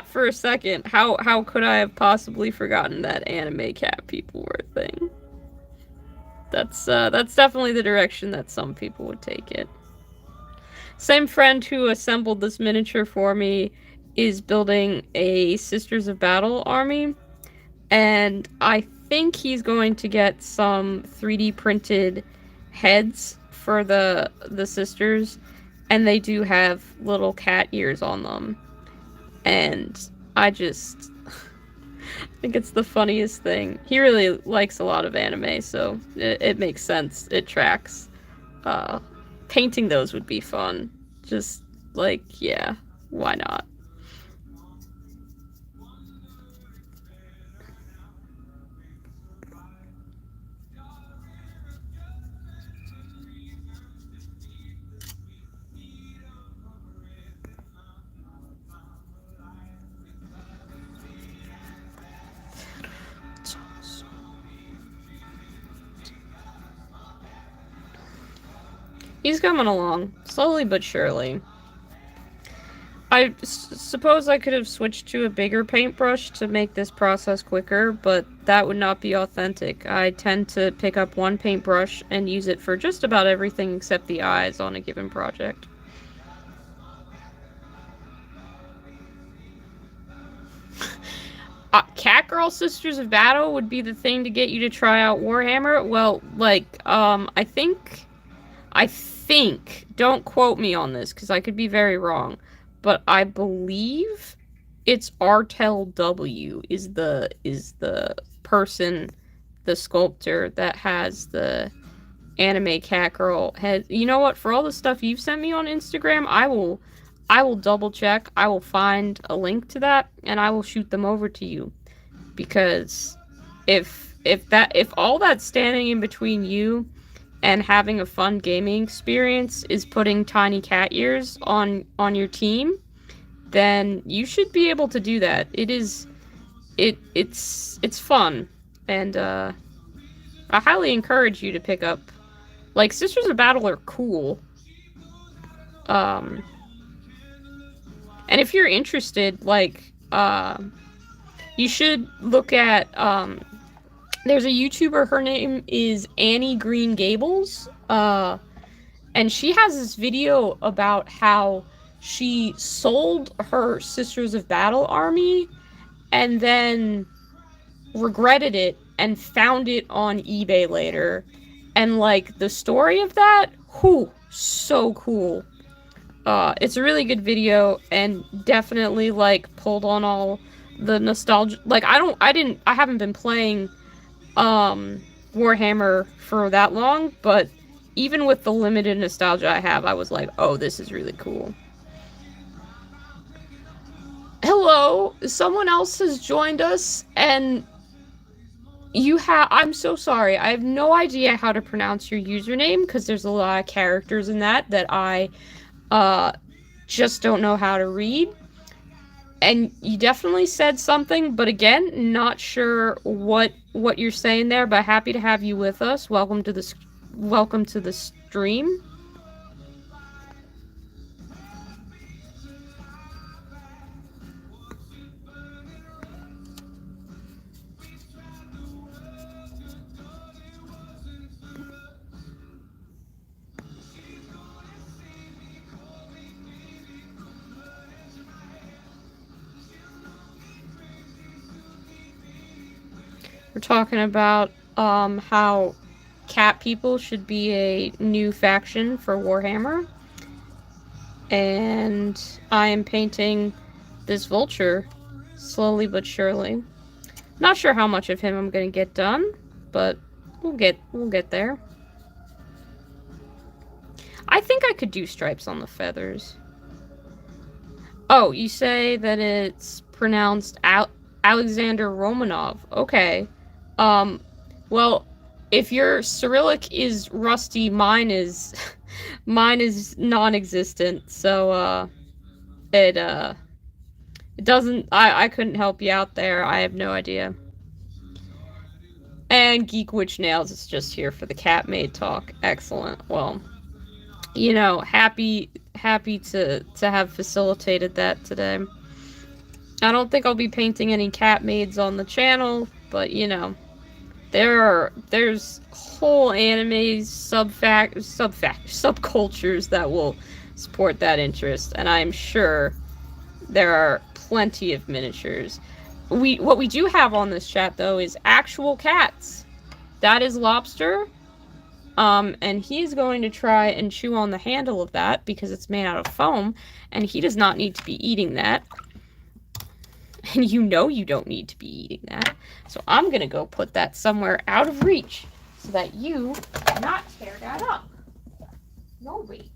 for a second. How could I have possibly forgotten that anime cat people were a thing? That's definitely the direction that some people would take it. Same friend who assembled this miniature for me is building a Sisters of Battle army, and I think he's going to get some 3D printed heads for the sisters, and they do have little cat ears on them. And I just think it's the funniest thing. He really likes a lot of anime, so it makes sense. It tracks. Painting those would be fun. Just, like, yeah, why not? He's coming along, slowly but surely. I suppose I could have switched to a bigger paintbrush to make this process quicker, but that would not be authentic. I tend to pick up one paintbrush and use it for just about everything except the eyes on a given project. Catgirl Sisters of Battle would be the thing to get you to try out Warhammer. Well, like, I think, don't quote me on this, because I could be very wrong, but I believe it's Artel W is the person, the sculptor that has the anime Catgirl head. You know what? For all the stuff you've sent me on Instagram, I will double check. I will find a link to that, and I will shoot them over to you. Because if all that's standing in between you and having a fun gaming experience is putting tiny cat ears on your team, then you should be able to do that. It's fun, and I highly encourage you to pick up. Like, Sisters of Battle are cool. And if you're interested, like, you should look at, there's a YouTuber, her name is Annie Green Gables, and she has this video about how she sold her Sisters of Battle army and then regretted it and found it on eBay later. And, like, the story of that, whew, so cool. It's a really good video, and definitely, like, pulled on all the nostalgia. Like, I haven't been playing, Warhammer for that long, but even with the limited nostalgia I have, I was like, oh, this is really cool. Hello, someone else has joined us, and I'm so sorry, I have no idea how to pronounce your username, because there's a lot of characters in that I, just don't know how to read. And you definitely said something, but again, not sure what you're saying there, but happy to have you with us. Welcome to the stream. We're talking about how cat people should be a new faction for Warhammer. And I am painting this Vulture slowly but surely. Not sure how much of him I'm gonna get done, but we'll get there. I think I could do stripes on the feathers. Oh, you say that it's pronounced Alexander Romanov. Okay. Well, if your Cyrillic is rusty, mine is mine is non-existent. So it doesn't I couldn't help you out there. I have no idea. And Geek Witch Nails is just here for the cat maid talk. Excellent. Well, you know, happy to have facilitated that today. I don't think I'll be painting any cat maids on the channel, but you know, there's whole anime subcultures that will support that interest, and I'm sure there are plenty of miniatures. What we do have on this chat though is actual cats. That is Lobster. And he's going to try and chew on the handle of that because it's made out of foam, and he does not need to be eating that. And you know you don't need to be eating that. So I'm gonna go put that somewhere out of reach so that you cannot tear that up. No, baby.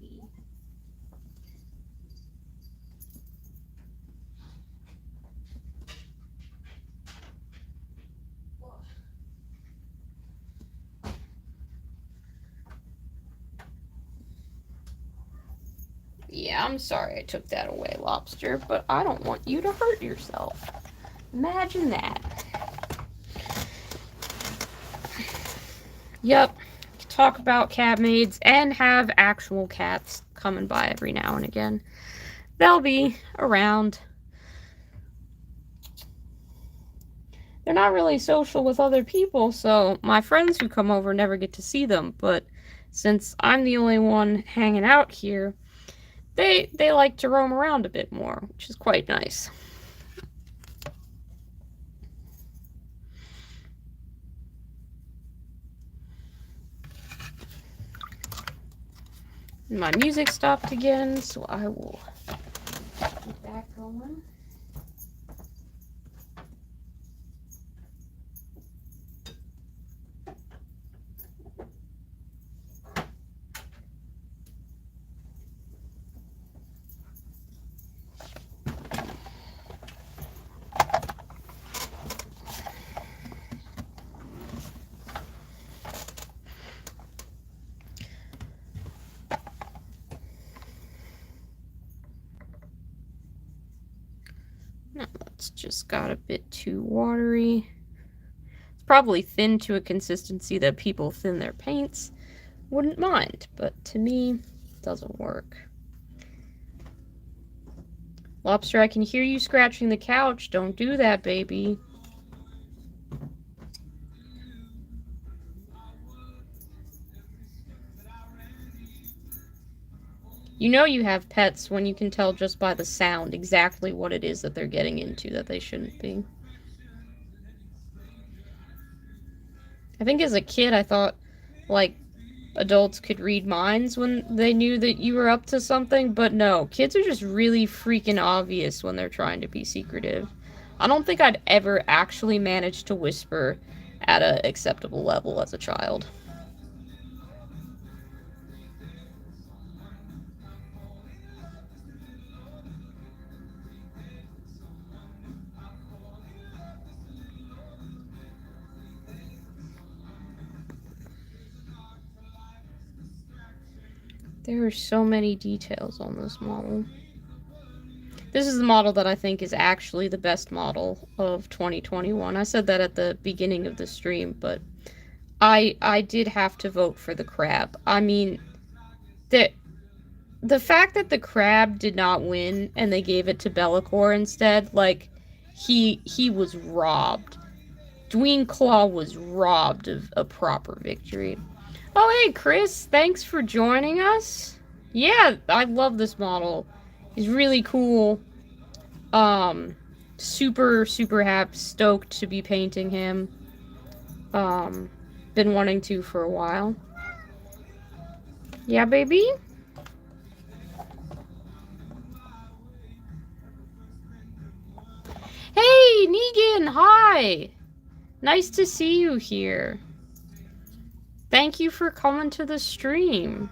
Yeah, I'm sorry I took that away, Lobster, but I don't want you to hurt yourself. Imagine that. Yep, talk about cat maids and have actual cats coming by every now and again. They'll be around. They're not really social with other people, so my friends who come over never get to see them, but since I'm the only one hanging out here, they like to roam around a bit more, which is quite nice. My music stopped again, so I will get that going. No, that's just got a bit too watery. It's probably thin to a consistency that people thin their paints wouldn't mind, but to me, it doesn't work. Lobster, I can hear you scratching the couch. Don't do that, baby. You know you have pets when you can tell just by the sound exactly what it is that they're getting into that they shouldn't be. I think as a kid I thought, like, adults could read minds when they knew that you were up to something, but no, kids are just really freaking obvious when they're trying to be secretive. I don't think I'd ever actually manage to whisper at an acceptable level as a child. There are so many details on this model. This is the model that I think is actually the best model of 2021. I said that at the beginning of the stream, but I did have to vote for the crab. I mean, the fact that the crab did not win and they gave it to Bellicor instead, like, he was robbed. Dween Claw was robbed of a proper victory. Oh, hey, Chris, thanks for joining us. Yeah, I love this model. He's really cool. Super happy, stoked to be painting him. been wanting to for a while. Yeah, baby? Hey, Negan! Hi! Nice to see you here. Thank you for coming to the stream.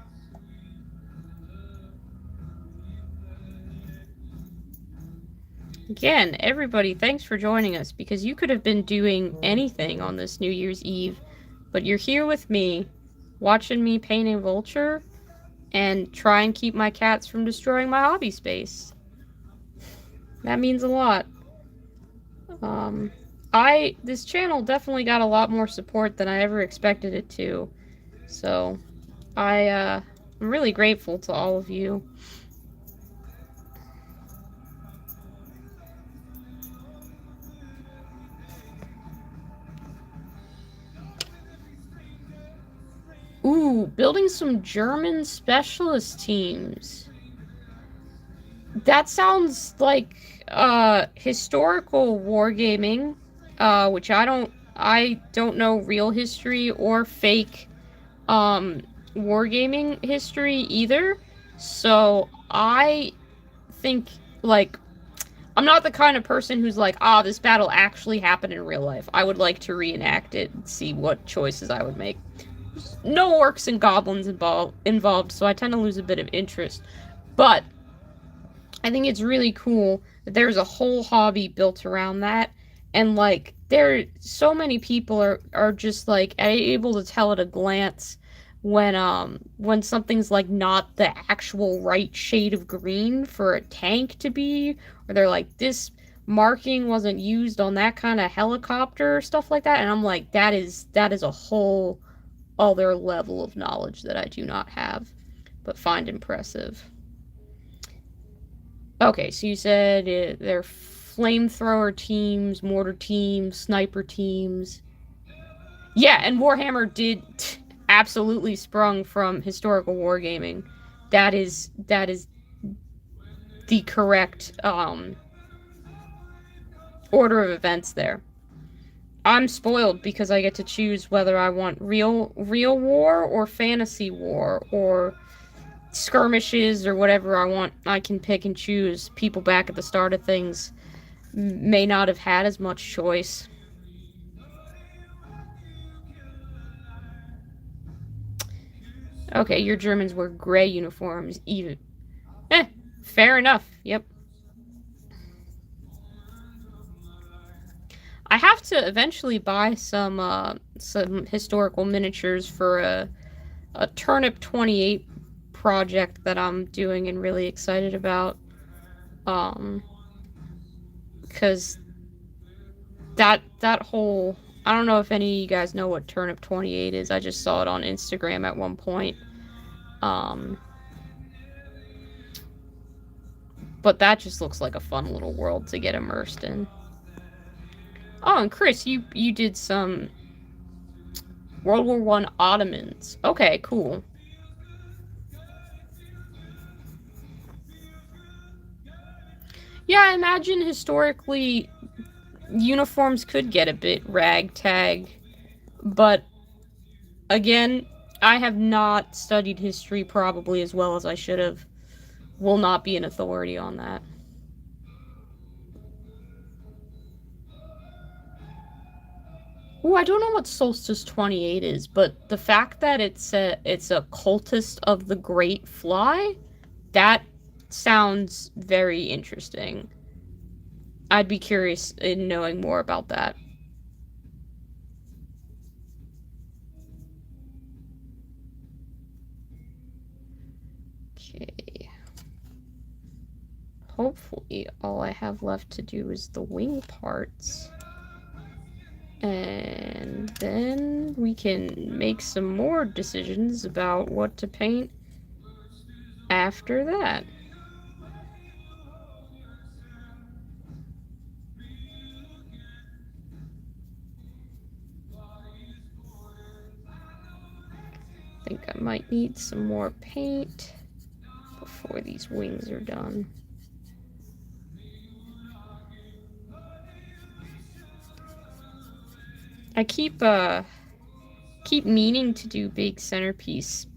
Again, everybody, thanks for joining us, because you could have been doing anything on this New Year's Eve, but you're here with me, watching me paint a vulture, and try and keep my cats from destroying my hobby space. That means a lot. This channel definitely got a lot more support than I ever expected it to, so I'm really grateful to all of you. Ooh, building some German specialist teams. That sounds like historical wargaming, which I don't know real history or fake wargaming history either. So I think, like, I'm not the kind of person who's like, this battle actually happened in real life. I would like to reenact it and see what choices I would make. There's no orcs and goblins involved, so I tend to lose a bit of interest. But I think it's really cool that there's a whole hobby built around that, and like so many people are just like able to tell at a glance when something's like not the actual right shade of green for a tank to be, or they're like, this marking wasn't used on that kind of helicopter or stuff like that, and I'm like, that is a whole other level of knowledge that I do not have, but find impressive. Okay, so you said they're flamethrower teams, mortar teams, sniper teams. Yeah, and Warhammer did absolutely sprung from historical wargaming. That is the correct order of events there. I'm spoiled because I get to choose whether I want real war or fantasy war or skirmishes or whatever I want. I can pick and choose. People back at the start of things may not have had as much choice. Okay, your Germans wear gray uniforms, even. Fair enough. Yep. I have to eventually buy some historical miniatures for a Turnip 28 project that I'm doing and really excited about. Because that whole, I don't know if any of you guys know what Turnip 28 is. I just saw it on Instagram at one point. But that just looks like a fun little world to get immersed in. Oh, and Chris, you did some World War I Ottomans. Okay, cool. Yeah, I imagine historically uniforms could get a bit ragtag, but again, I have not studied history probably as well as I should have. Will not be an authority on that. Ooh, I don't know what Solstice 28 is, but the fact that it's a cultist of the Great Fly, that sounds very interesting. I'd be curious in knowing more about that. Okay. Hopefully, all I have left to do is the wing parts. And then we can make some more decisions about what to paint after that. I think I might need some more paint before these wings are done. I keep keep meaning to do big centerpiece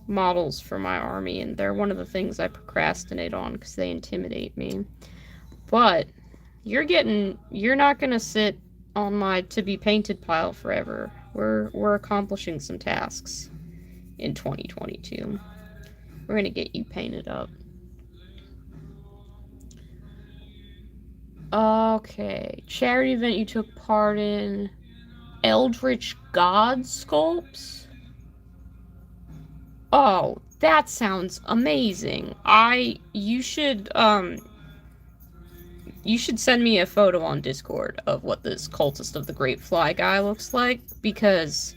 models for my army, and they're one of the things I procrastinate on because they intimidate me. But you're not gonna sit on my to be painted pile forever. We're accomplishing some tasks in 2022. We're gonna get you painted up. Okay, charity event you took part in. Eldritch God sculpts? Oh, that sounds amazing. You should send me a photo on Discord of what this Cultist of the Great Fly guy looks like, because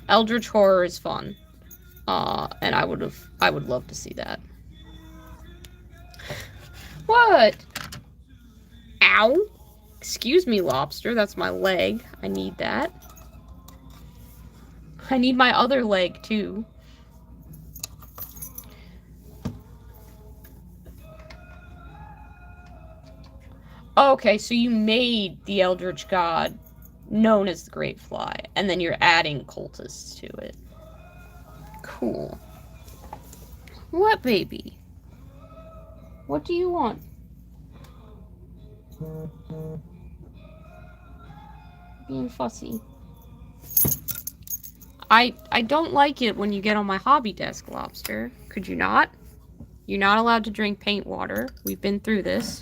Eldritch Horror is fun. And I would love to see that. What? Ow! Excuse me, lobster, that's my leg. I need that. I need my other leg, too. Okay, so you made the Eldritch God known as the Great Fly, and then you're adding cultists to it. Cool. What, baby? What do you want? Being fussy. I don't like it when you get on my hobby desk, lobster. Could you not? You're not allowed to drink paint water. We've been through this.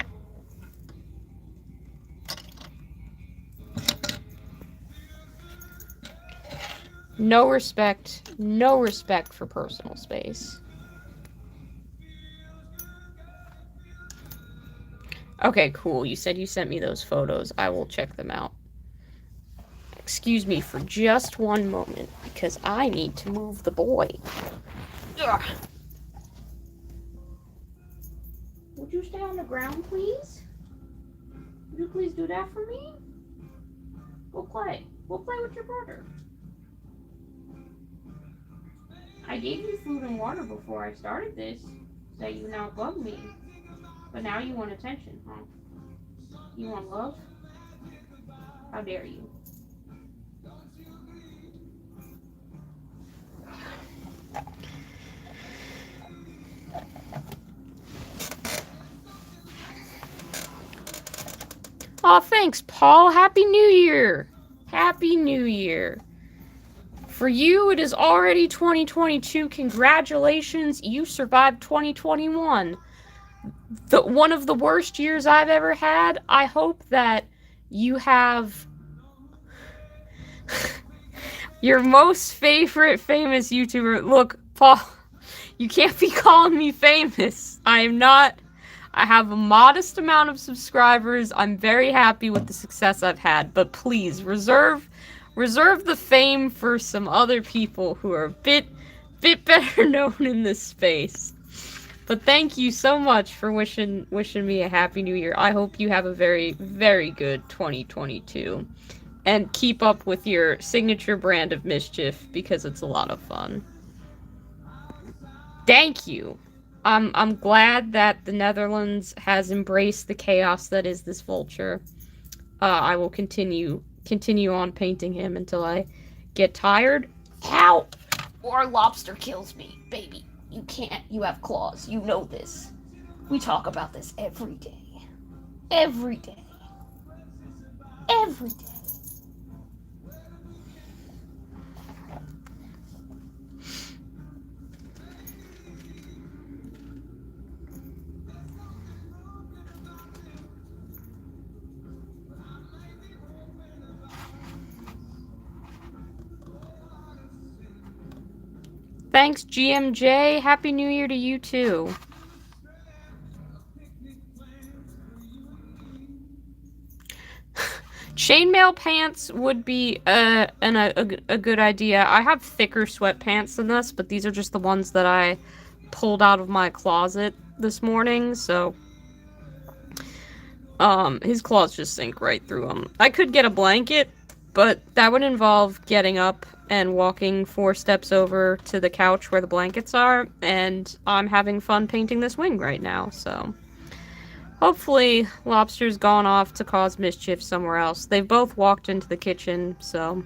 No respect for personal space. Okay, cool. You said you sent me those photos. I will check them out. Excuse me for just one moment, because I need to move the boy. Ugh. Would you stay on the ground, please? Would you please do that for me? Go play. Go play with your brother. I gave you food and water before I started this, so you now bug me. But now you want attention, huh? You want love? How dare you? Aw, thanks, Paul. Happy New Year. Happy New Year. For you, it is already 2022. Congratulations, you survived 2021. One of the worst years I've ever had. I hope that you have your most favorite famous YouTuber. Look, Paul, you can't be calling me famous. I am not. I have a modest amount of subscribers. I'm very happy with the success I've had, but please reserve the fame for some other people who are a bit better known in this space. But thank you so much for wishing me a happy new year. I hope you have a very, very good 2022. And keep up with your signature brand of mischief, because it's a lot of fun. Thank you. I'm glad that the Netherlands has embraced the chaos that is this Vulture. I will continue on painting him until I get tired. Ow! Or lobster kills me, baby. You can't. You have claws. You know this. We talk about this every day. Every day. Every day. Thanks, GMJ. Happy New Year to you, too. Chainmail pants would be a good idea. I have thicker sweatpants than this, but these are just the ones that I pulled out of my closet this morning, so... his claws just sink right through them. I could get a blanket, but that would involve getting up and walking 4 steps over to the couch where the blankets are, and I'm having fun painting this wing right now, so... Hopefully, Lobster's gone off to cause mischief somewhere else. They've both walked into the kitchen, so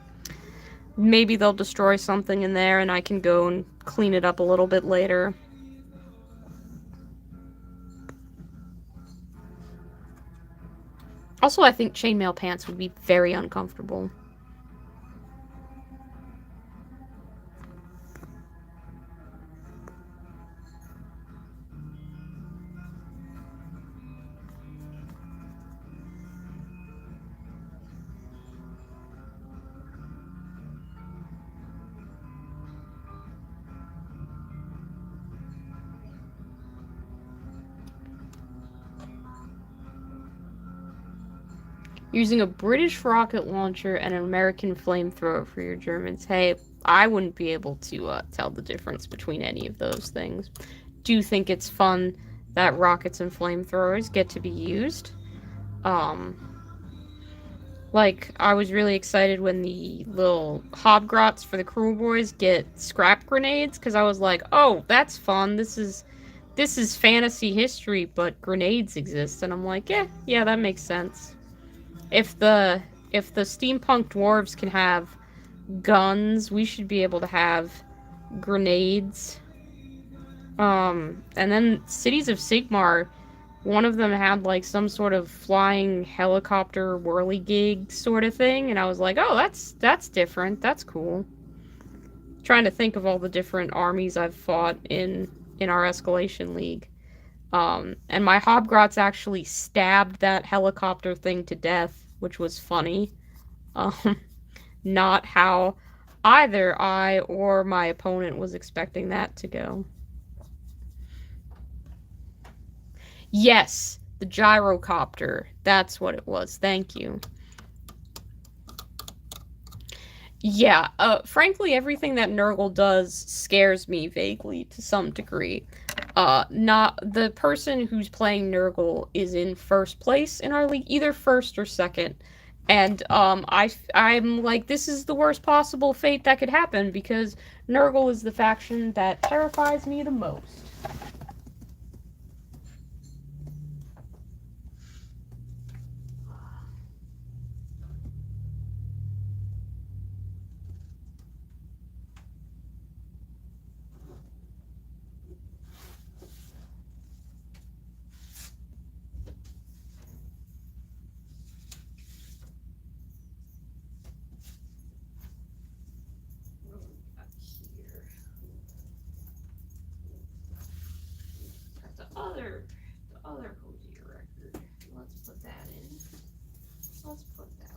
maybe they'll destroy something in there and I can go and clean it up a little bit later. Also, I think chainmail pants would be very uncomfortable. Using a British rocket launcher and an American flamethrower for your Germans. Hey, I wouldn't be able to tell the difference between any of those things. Do think it's fun that rockets and flamethrowers get to be used. Like, I was really excited when the little hobgrots for the crew boys get scrap grenades, because I was like, oh, that's fun, this is fantasy history, but grenades exist, and I'm like, yeah, that makes sense. If the steampunk dwarves can have guns, we should be able to have grenades. And then Cities of Sigmar, one of them had like some sort of flying helicopter whirligig sort of thing, and I was like, oh, that's different, that's cool. Trying to think of all the different armies I've fought in our Escalation League. And my Hobgrots actually stabbed that helicopter thing to death, which was funny. Not how either I or my opponent was expecting that to go. Yes, the gyrocopter. That's what it was. Thank you. Yeah, frankly, everything that Nurgle does scares me vaguely to some degree. Not the person who's playing Nurgle is in first place in our league, either first or second. And I'm like, this is the worst possible fate that could happen because Nurgle is the faction that terrifies me the most. The other Hosier record. Let's put that in. Let's put that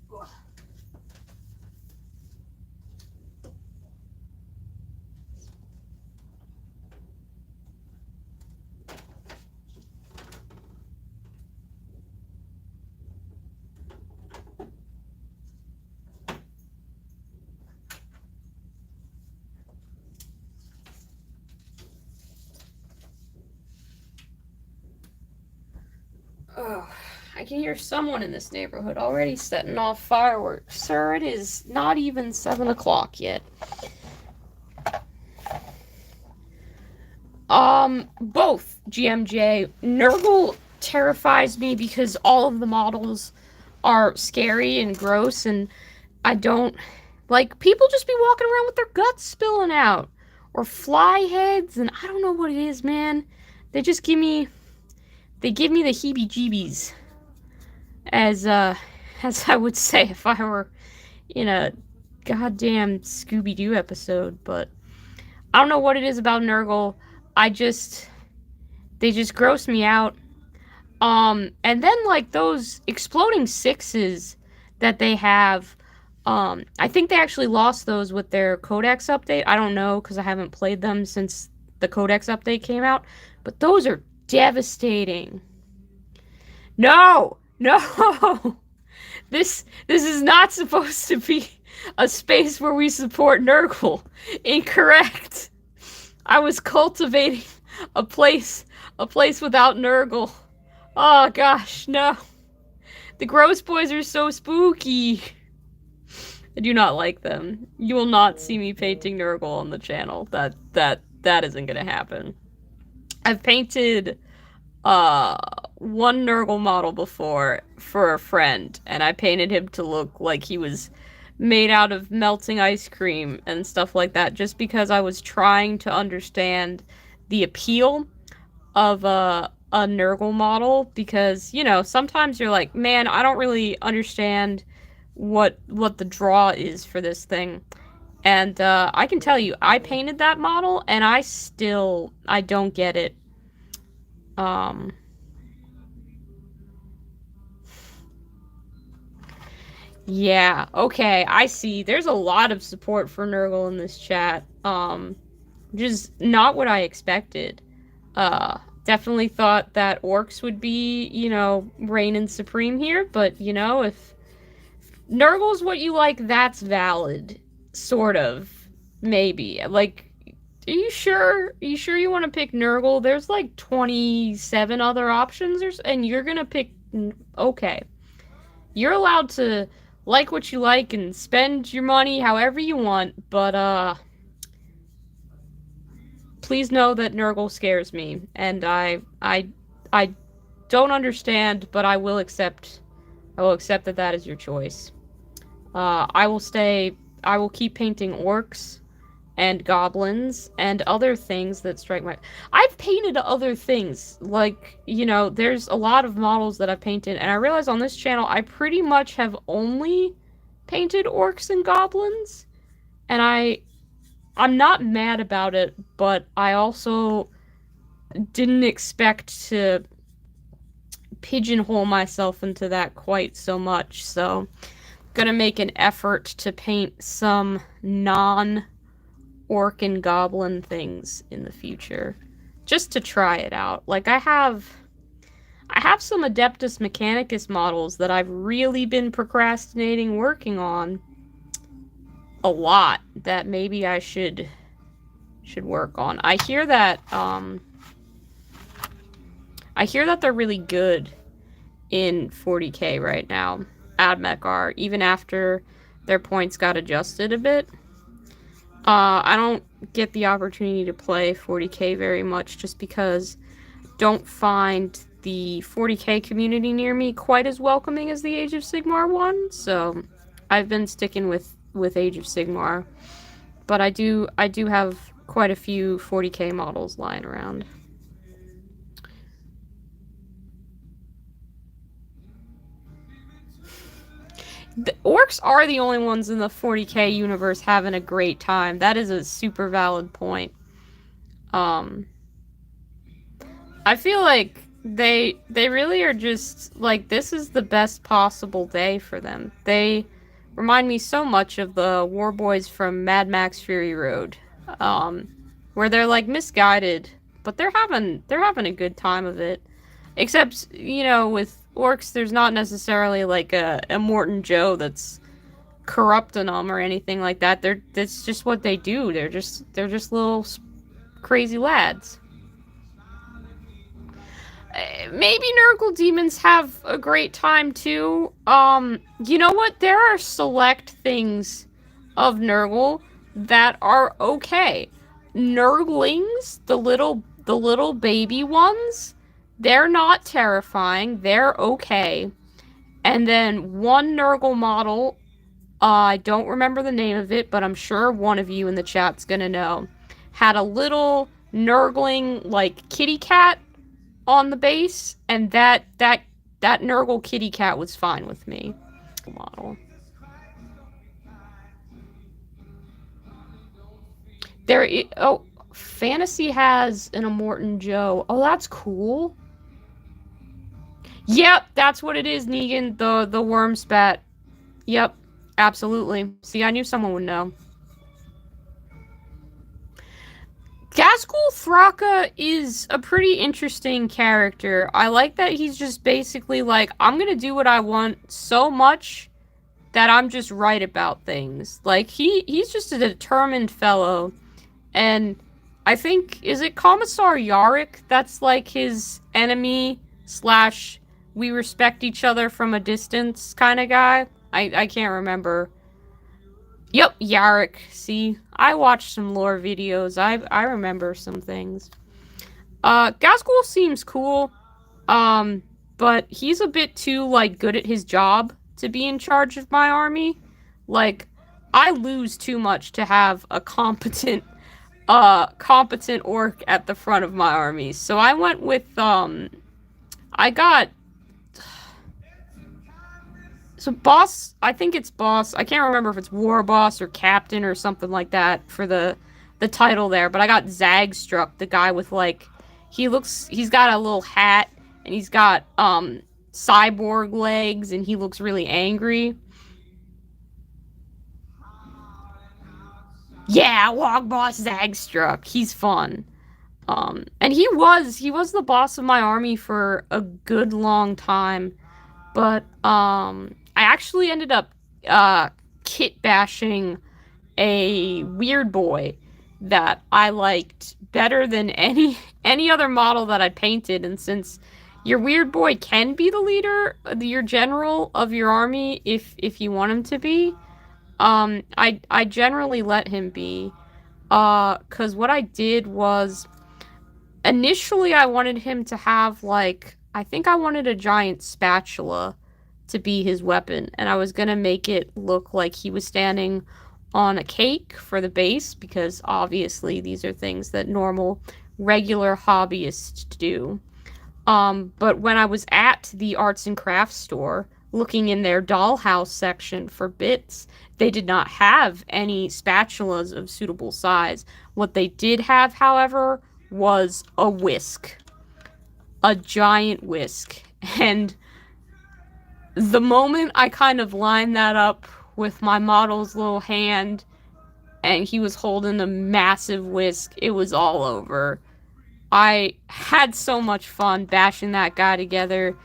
one. Ugh. Oh, I can hear someone in this neighborhood already setting off fireworks. Sir, it is not even 7 o'clock yet. Both, GMJ. Nurgle terrifies me because all of the models are scary and gross, and I don't... Like, people just be walking around with their guts spilling out. Or fly heads, and I don't know what it is, man. They just give me... They give me the heebie-jeebies, as I would say if I were in a goddamn Scooby-Doo episode, but I don't know what it is about Nurgle. They just gross me out. And then, like, those exploding sixes that they have, I think they actually lost those with their Codex update. I don't know, because I haven't played them since the Codex update came out, but those are devastating. No! This is not supposed to be a space where we support Nurgle. Incorrect. I was cultivating a place without Nurgle. Oh gosh, no. The Gross Boys are so spooky. I do not like them. You will not see me painting Nurgle on the channel. That that isn't gonna happen. I've painted one Nurgle model before for a friend, and I painted him to look like he was made out of melting ice cream and stuff like that, just because I was trying to understand the appeal of a Nurgle model, because, you know, sometimes you're like, man, I don't really understand what the draw is for this thing. And I can tell you, I painted that model, and I don't get it. Yeah, okay, I see. There's a lot of support for Nurgle in this chat. Just not what I expected. Definitely thought that orcs would be, you know, reigning supreme here, but, you know, if Nurgle's what you like, that's valid. Sort of. Maybe. Like, are you sure? Are you sure you want to pick Nurgle? There's like 27 other options, and you're gonna pick... Okay. You're allowed to like what you like and spend your money however you want, but, please know that Nurgle scares me, and I don't understand, but I will accept that that is your choice. I will keep painting orcs and goblins and other things that strike my... I've painted other things, like, you know, there's a lot of models that I've painted, and I realize on this channel I pretty much have only painted orcs and goblins, and I'm not mad about it, but I also didn't expect to pigeonhole myself into that quite so much, so gonna make an effort to paint some non-orc and goblin things in the future, just to try it out. Like, I have some Adeptus Mechanicus models that I've really been procrastinating working on a lot, that maybe I should work on. I hear that they're really good in 40k right now. AdMech are, even after their points got adjusted a bit. I don't get the opportunity to play 40k very much, just because don't find the 40k community near me quite as welcoming as the Age of Sigmar one, so I've been sticking with Age of Sigmar. But I do have quite a few 40k models lying around. The orcs are the only ones in the 40k universe having a great time. That is a super valid point. I feel like they really are just, like, this is the best possible day for them. They remind me so much of the war boys from Mad Max Fury Road, where they're, like, misguided, but they're having a good time of it. Except, you know, with orcs, there's not necessarily, like, a Morton Joe that's corrupting them or anything like that. That's just what they do. They're just little crazy lads. Maybe Nurgle demons have a great time too. You know what? There are select things of Nurgle that are okay. Nurglings, the little baby ones, they're not terrifying. They're okay. And then one Nurgle model, I don't remember the name of it, but I'm sure one of you in the chat's gonna know, had a little Nurgling, like, kitty cat on the base, and that Nurgle kitty cat was fine with me. Model. Oh, Fantasy has an Immortan Joe. Oh, that's cool. Yep, that's what it is, Negan. The worm spat. Yep, absolutely. See, I knew someone would know. Ghazghkull Thraka is a pretty interesting character. I like that he's just basically like, I'm gonna do what I want so much that I'm just right about things. Like, he's just a determined fellow. And I think, is it Commissar Yarick that's like his enemy slash we respect each other from a distance kind of guy? I can't remember. Yep, Yarrick. See, I watched some lore videos. I remember some things. Gazgul seems cool. Um, but he's a bit too, like, good at his job to be in charge of my army. Like, I lose too much to have a competent orc at the front of my army. So I went with, I got, so boss, I think it's boss. I can't remember if it's war boss or captain or something like that for the title there, but I got Zagstruck, the guy with, like, he's got a little hat and he's got cyborg legs and he looks really angry. Yeah, Log Boss Zagstruck. He's fun. And he was the boss of my army for a good long time. But I actually ended up kit bashing a weird boy that I liked better than any other model that I painted. And since your weird boy can be the leader, your general of your army, if you want him to be, I generally let him be. Cause what I did was initially I wanted him to have, like, I think I wanted a giant spatula to be his weapon, and I was gonna make it look like he was standing on a cake for the base, because obviously these are things that normal, regular hobbyists do. But when I was at the arts and crafts store, looking in their dollhouse section for bits, they did not have any spatulas of suitable size. What they did have, however, was a whisk. A giant whisk. And the moment I kind of lined that up with my model's little hand and he was holding a massive whisk, it was all over. I had so much fun bashing that guy together.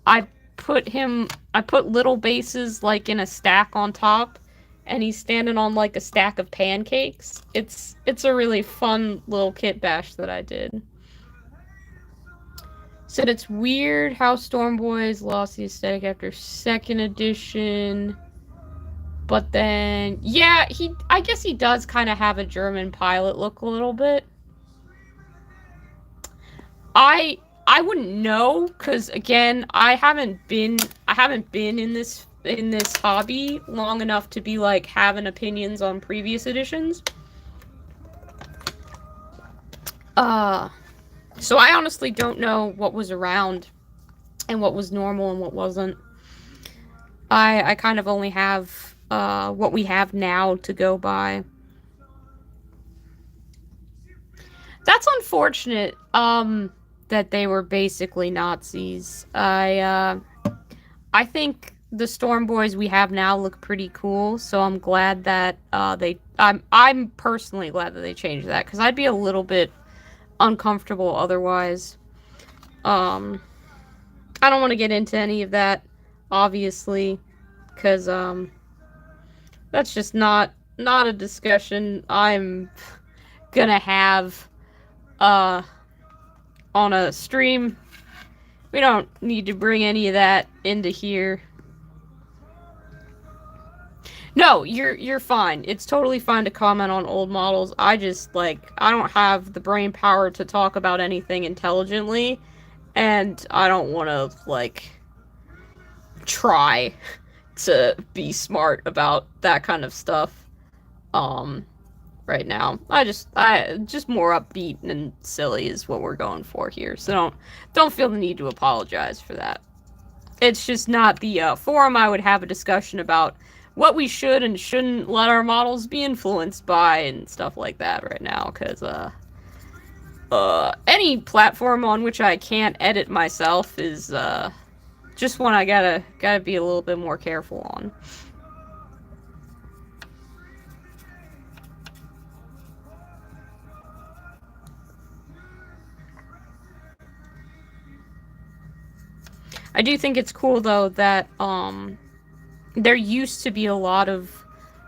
I I put little bases, like, in a stack on top, and he's standing on, like, a stack of pancakes. It's a really fun little kit bash that I did. Said it's weird how Storm Boys lost the aesthetic after second edition. But then, yeah, I guess he does kind of have a German pilot look a little bit. I wouldn't know, because again, I haven't been in this hobby long enough to be, like, having opinions on previous editions. So I honestly don't know what was around and what was normal and what wasn't. I kind of only have what we have now to go by. That's unfortunate. That they were basically Nazis. I think the Storm Boys we have now look pretty cool, so I'm glad that I'm personally glad that they changed that, because I'd be a little bit uncomfortable otherwise. I don't want to get into any of that, obviously, because that's just not a discussion I'm gonna have on a stream. We don't need to bring any of that into here. No, you're fine. It's totally fine to comment on old models. I just, like, I don't have the brain power to talk about anything intelligently, and I don't want to, like, try to be smart about that kind of stuff right now. I just more upbeat and silly is what we're going for here. So don't feel the need to apologize for that. It's just not the forum I would have a discussion about what we should and shouldn't let our models be influenced by and stuff like that right now, because any platform on which I can't edit myself is just one I gotta be a little bit more careful on. I do think it's cool, though, that there used to be a lot of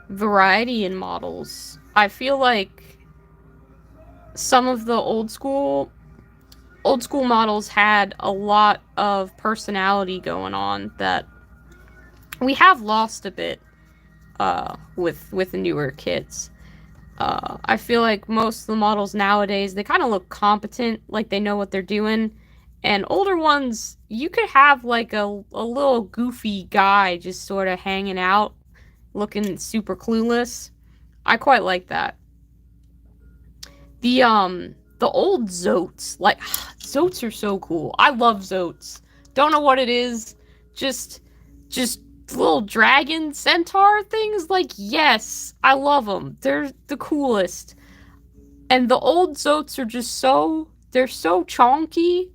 variety in models. I feel like some of the old school models had a lot of personality going on that we have lost a bit. with the newer kits. I feel like most of the models nowadays, they kind of look competent, like they know what they're doing. And older ones, you could have like a little goofy guy just sort of hanging out, looking super clueless. I quite like that. The old Zotes, like Zotes are so cool. I love Zotes. Don't know what it is. Just little dragon centaur things. Like yes, I love them. They're the coolest. And the old Zotes are just they're so chonky.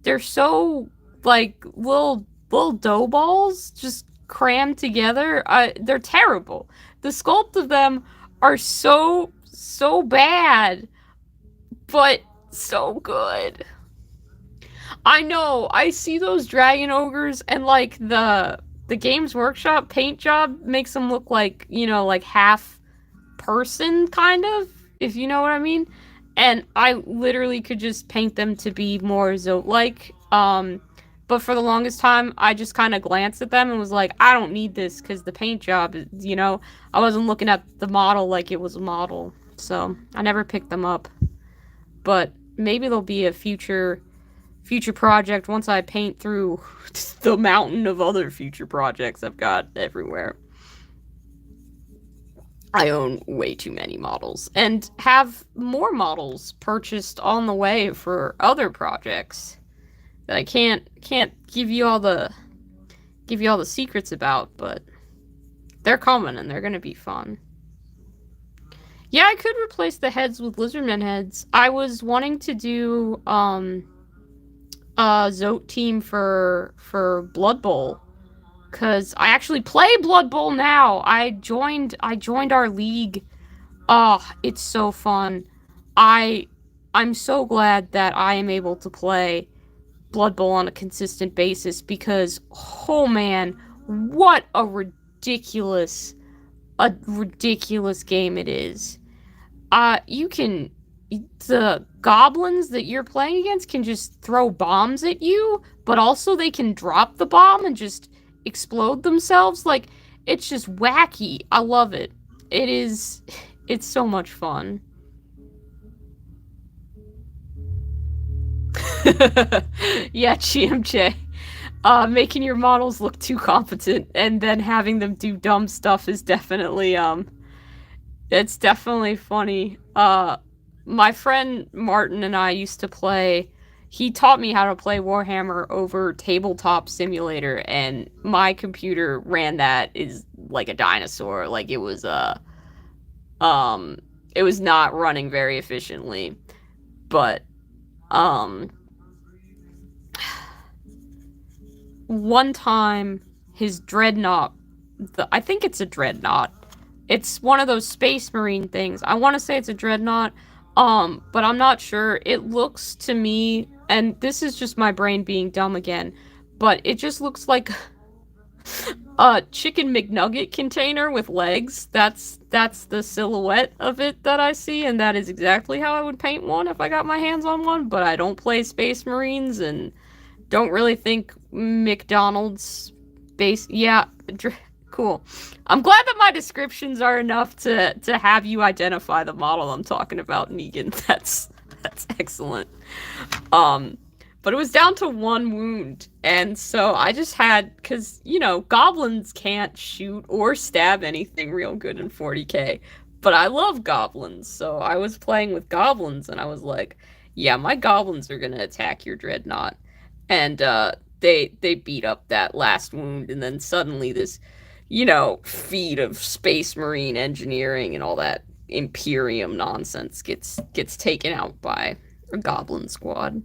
They're so like little dough balls just crammed together. They're terrible. The sculpt of them are so bad, but so good. I know. I see those dragon ogres and like the Games Workshop paint job makes them look like, like half person kind of, if you know what I mean. And I literally could just paint them to be more Zote like. But for the longest time, I just kind of glanced at them and was like, I don't need this because the paint job, I wasn't looking at the model like it was a model. So I never picked them up. But maybe there'll be a future project once I paint through the mountain of other future projects I've got everywhere. I own way too many models and have more models purchased on the way for other projects that I can't give you all the secrets about, but they're coming and they're gonna be fun. Yeah, I could replace the heads with lizardmen heads. I was wanting to do Zote team for Blood Bowl, cause I actually play Blood Bowl now. I joined our league. Oh, it's so fun. I'm so glad that I am able to play Blood Bowl on a consistent basis because, oh man, what a ridiculous game it is. The goblins that you're playing against can just throw bombs at you, but also they can drop the bomb and just explode themselves. Like, it's just wacky. I love it. It's so much fun. Yeah, GMJ. Making your models look too competent and then having them do dumb stuff is definitely, it's definitely funny. My friend Martin and I used to play. He taught me how to play Warhammer over Tabletop Simulator, and my computer ran that is like a dinosaur. Like it was not running very efficiently. But one time his dreadnought, I think it's a dreadnought. It's one of those space marine things. I want to say it's a dreadnought, but I'm not sure. It looks to me, and this is just my brain being dumb again, but it just looks like a chicken McNugget container with legs. That's the silhouette of it that I see, and that is exactly how I would paint one if I got my hands on one, but I don't play Space Marines and don't really think McDonald's base. Yeah, cool. I'm glad that my descriptions are enough to have you identify the model I'm talking about, Negan. That's excellent. But it was down to one wound, and so I just had, because, goblins can't shoot or stab anything real good in 40k, but I love goblins, so I was playing with goblins, and I was like, yeah, my goblins are gonna attack your dreadnought, and they beat up that last wound, and then suddenly this, feat of space marine engineering and all that Imperium nonsense gets taken out by a goblin squad.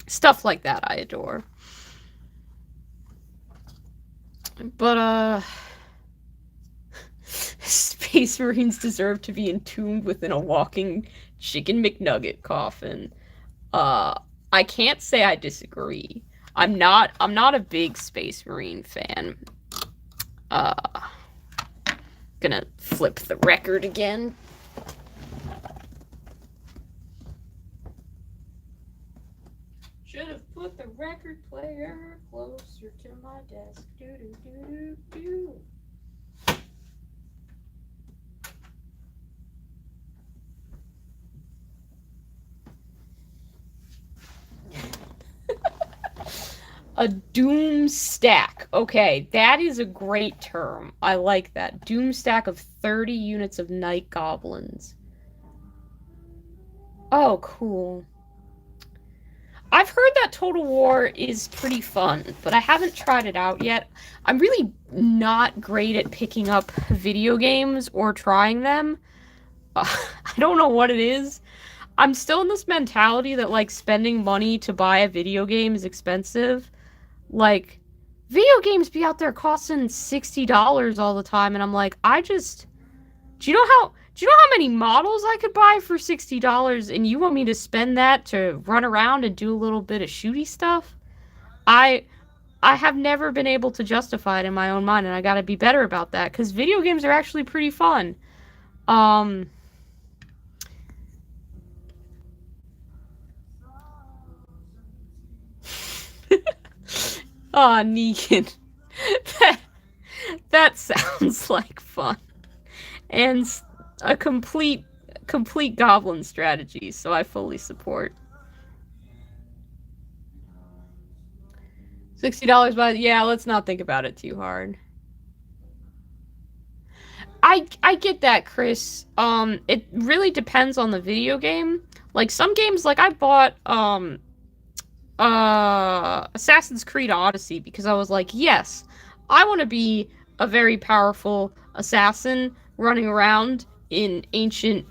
Stuff like that I adore. But, Space Marines deserve to be entombed within a walking chicken McNugget coffin. I can't say I disagree. I'm not a big Space Marine fan. Gonna flip the record again. Should have put the record player closer to my desk. Do do do do do. A doom stack. Okay, that is a great term. I like that. Doom stack of 30 units of night goblins. Oh, cool. I've heard that Total War is pretty fun, but I haven't tried it out yet. I'm really not great at picking up video games or trying them. I don't know what it is. I'm still in this mentality that, like, spending money to buy a video game is expensive. Like, video games be out there costing $60 all the time, and I'm like, do you know how many models I could buy for $60 and you want me to spend that to run around and do a little bit of shooty stuff? I I have never been able to justify it in my own mind, and I got to be better about that cuz video games are actually pretty fun. Um Oh, Negan. that, that sounds like fun. And a complete goblin strategy, so I fully support. $60, but yeah, let's not think about it too hard. I get that, Chris. It really depends on the video game. Like some games, like I bought Assassin's Creed Odyssey because I was like, yes, I want to be a very powerful assassin running around in ancient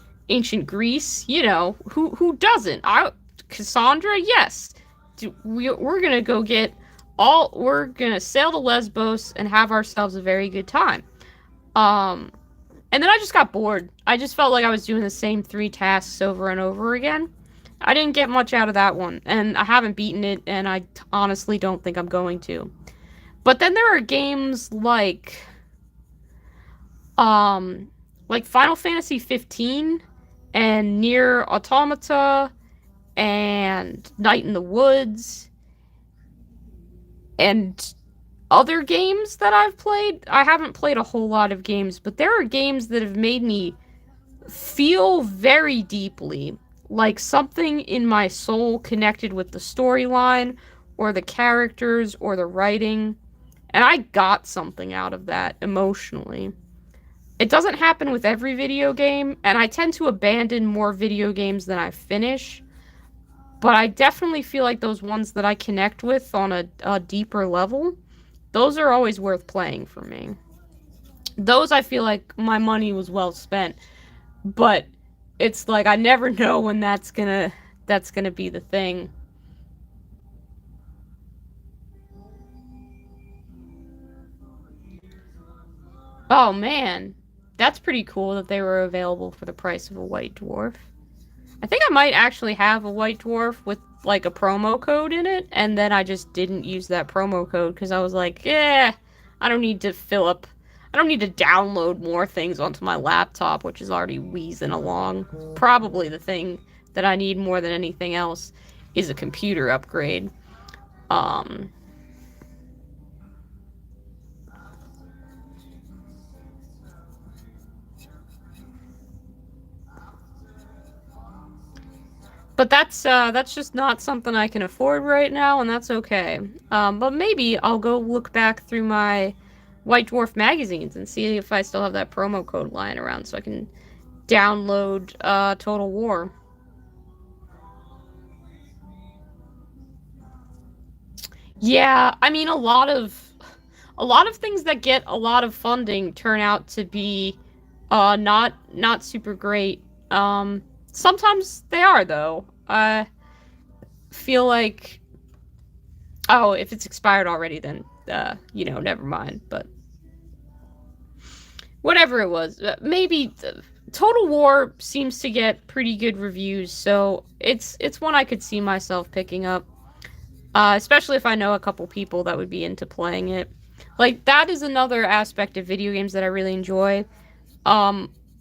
Greece. You know, who doesn't? Cassandra, yes. We're gonna go get we're gonna sail to Lesbos and have ourselves a very good time. Um, and then I just got bored. I just felt like I was doing the same 3 tasks over and over again. I didn't get much out of that one, and I haven't beaten it, and I honestly don't think I'm going to. But then there are games like Final Fantasy 15 and Nier Automata and Night in the Woods and other games that I've played. I haven't played a whole lot of games, but there are games that have made me feel very deeply, like something in my soul connected with the storyline or the characters or the writing, and I got something out of that emotionally. It doesn't happen with every video game, and I tend to abandon more video games than I finish, but I definitely feel like those ones that I connect with on a deeper level, those are always worth playing for me. Those I feel like my money was well spent, but it's like I never know when that's gonna be the thing. Oh man, that's pretty cool that they were available for the price of a white dwarf. I think I might actually have a white dwarf with like a promo code in it, and then I just didn't use that promo code because I was like, yeah, I don't need to fill up. I don't need to download more things onto my laptop, which is already wheezing along. Probably the thing that I need more than anything else is a computer upgrade. Um, but that's just not something I can afford right now, and that's okay. But maybe I'll go look back through my White Dwarf magazines and see if I still have that promo code lying around so I can download Total War. Yeah, I mean a lot of things that get a lot of funding turn out to be not super great. Sometimes they are though. I feel like oh, if it's expired already then never mind, but whatever it was, maybe Total War seems to get pretty good reviews, so it's one I could see myself picking up. Especially if I know a couple people that would be into playing it. Like, that is another aspect of video games that I really enjoy.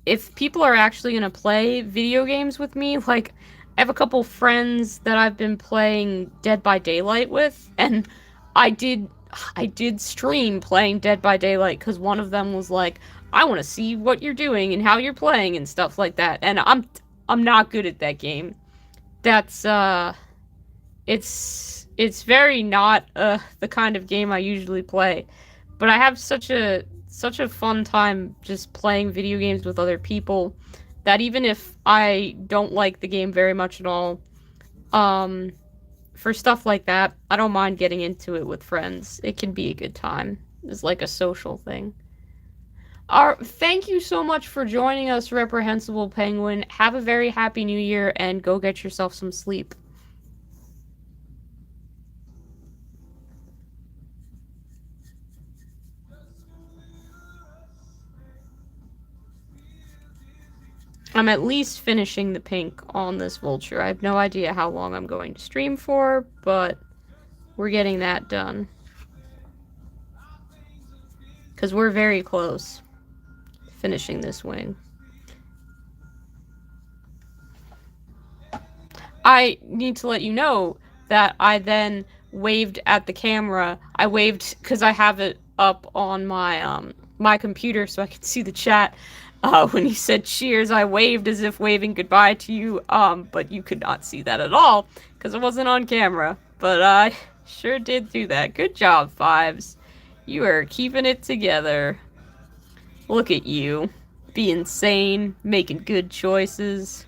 If people are actually going to play video games with me, like, I have a couple friends that I've been playing Dead by Daylight with, and I did stream playing Dead by Daylight because one of them was like, I want to see what you're doing and how you're playing and stuff like that. And I'm not good at that game. That's it's very not the kind of game I usually play, but I have such a fun time just playing video games with other people that even if I don't like the game very much at all, um, for stuff like that, I don't mind getting into it with friends. It can be a good time. It's like a social thing. Thank you so much for joining us, Reprehensible Penguin. Have a very happy new year and go get yourself some sleep. I'm at least finishing the pink on this Vulture. I have no idea how long I'm going to stream for, but we're getting that done. Because we're very close to finishing this wing. I need to let you know that I then waved at the camera. I waved because I have it up on my my computer so I could see the chat. When he said cheers, I waved as if waving goodbye to you, but you could not see that at all because it wasn't on camera. But I sure did do that. Good job, Fives. You are keeping it together. Look at you. Being sane, making good choices.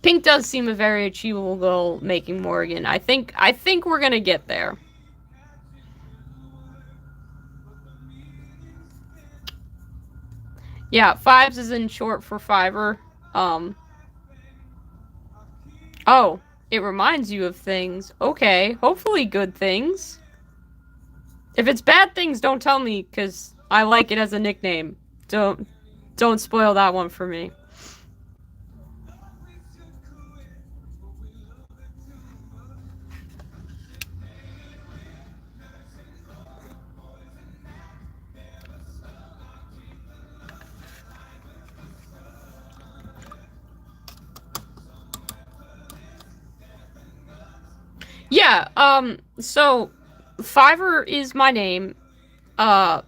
Pink does seem a very achievable goal, making Morgan. I think we're gonna get there. Yeah, Fives is in short for Fiver. Oh, it reminds you of things. Okay, hopefully good things. If it's bad things, don't tell me, because I like it as a nickname. Don't spoil that one for me. Yeah, so Fiverr is my name, and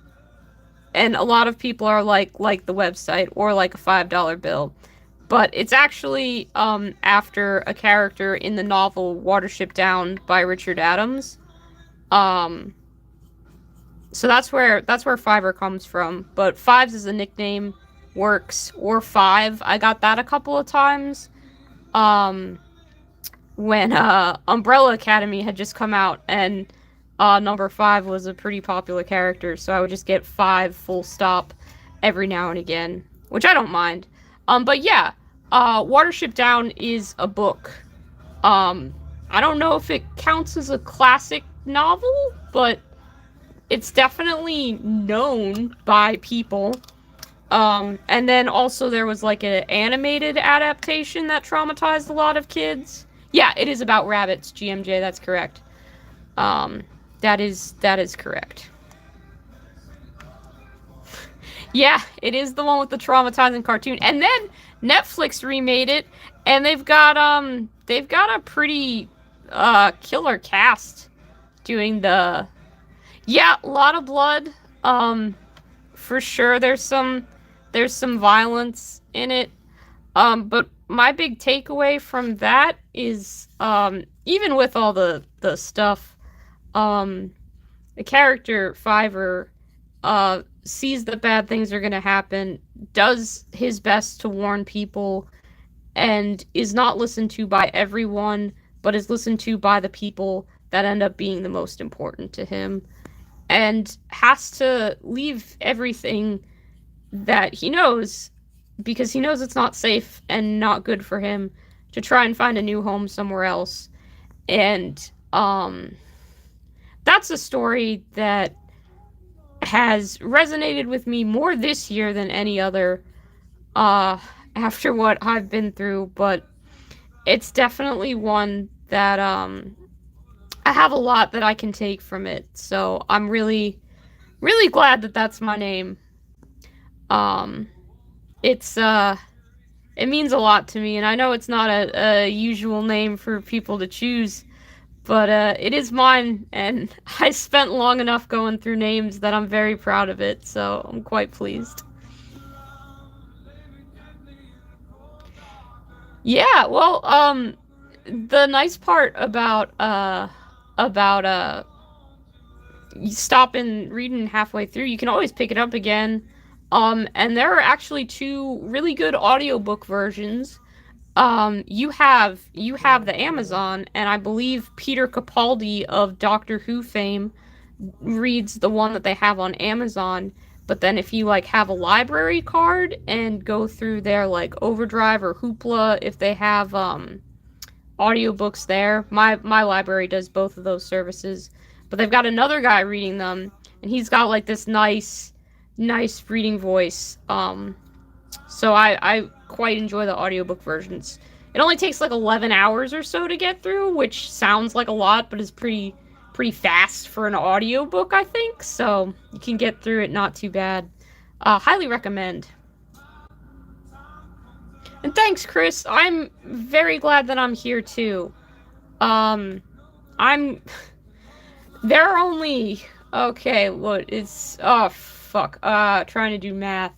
a lot of people are like the website or like a $5 bill, but it's actually after a character in the novel Watership Down by Richard Adams. So that's where Fiverr comes from. But Fives is a nickname, works, or Five. I got that a couple of times. When Umbrella Academy had just come out, and number 5 was a pretty popular character, so I would just get 5 full stop every now and again, which I don't mind. But yeah, Watership Down is a book. I don't know if it counts as a classic novel, but it's definitely known by people. And then also there was like an animated adaptation that traumatized a lot of kids. Yeah, it is about rabbits, GMJ, that's correct. That is correct. Yeah, it is the one with the traumatizing cartoon. And then Netflix remade it, and they've got a pretty killer cast doing the... Yeah, a lot of blood. For sure there's some violence in it. But my big takeaway from that is, even with all the stuff, the character, Fiverr, sees that bad things are gonna happen, does his best to warn people, and is not listened to by everyone, but is listened to by the people that end up being the most important to him, and has to leave everything that he knows, because he knows it's not safe and not good for him, to try and find a new home somewhere else. And that's a story that has resonated with me more this year than any other, after what I've been through, but it's definitely one that I have a lot that I can take from it, so I'm really glad that that's my name. It means a lot to me, and I know it's not a usual name for people to choose, but it is mine, and I spent long enough going through names that I'm very proud of it, so I'm quite pleased. Yeah, well, the nice part about stopping reading halfway through, you can always pick it up again. And there are actually two really good audiobook versions. You have the Amazon, and I believe Peter Capaldi of Doctor Who fame reads the one that they have on Amazon. But then if you like have a library card and go through their like Overdrive or Hoopla, if they have audiobooks there, my library does both of those services. But they've got another guy reading them, and he's got like this nice reading voice. So I quite enjoy the audiobook versions. It only takes like 11 hours or so to get through, which sounds like a lot, but is pretty fast for an audiobook, I think. So you can get through it not too bad. Highly recommend. And thanks, Chris. I'm very glad that I'm here too. I'm there are only okay, what it's oh fuck. Trying to do math.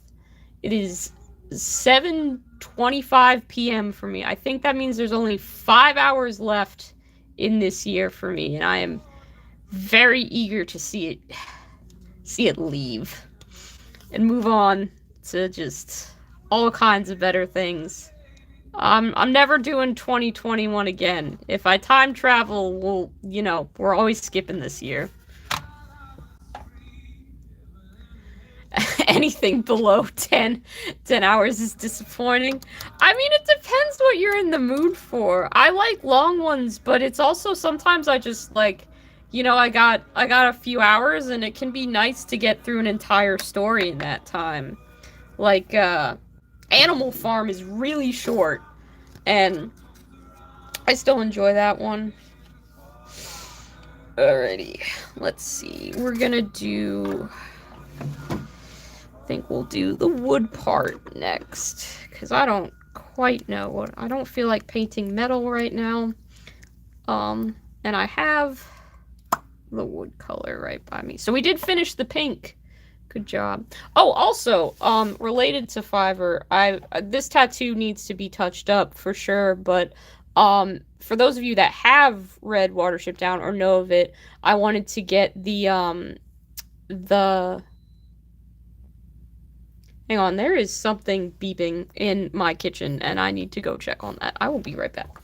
It is 7:25 p.m. for me. I think that means there's only 5 hours left in this year for me, and I am very eager to see it leave and move on to just all kinds of better things. I'm never doing 2021 again. If I time travel, we're always skipping this year. Anything below 10 hours is disappointing. I mean, it depends what you're in the mood for. I like long ones, but it's also sometimes I just like, I got a few hours, and it can be nice to get through an entire story in that time. Like, Animal Farm is really short, and I still enjoy that one. Alrighty, let's see. We're gonna do... I think we'll do the wood part next, because I don't quite know what... I don't feel like painting metal right now. And I have the wood color right by me. So we did finish the pink. Good job. Oh, also, related to Fiverr, this tattoo needs to be touched up for sure, but for those of you that have read Watership Down or know of it, I wanted to get the hang on, there is something beeping in my kitchen, and I need to go check on that. I will be right back.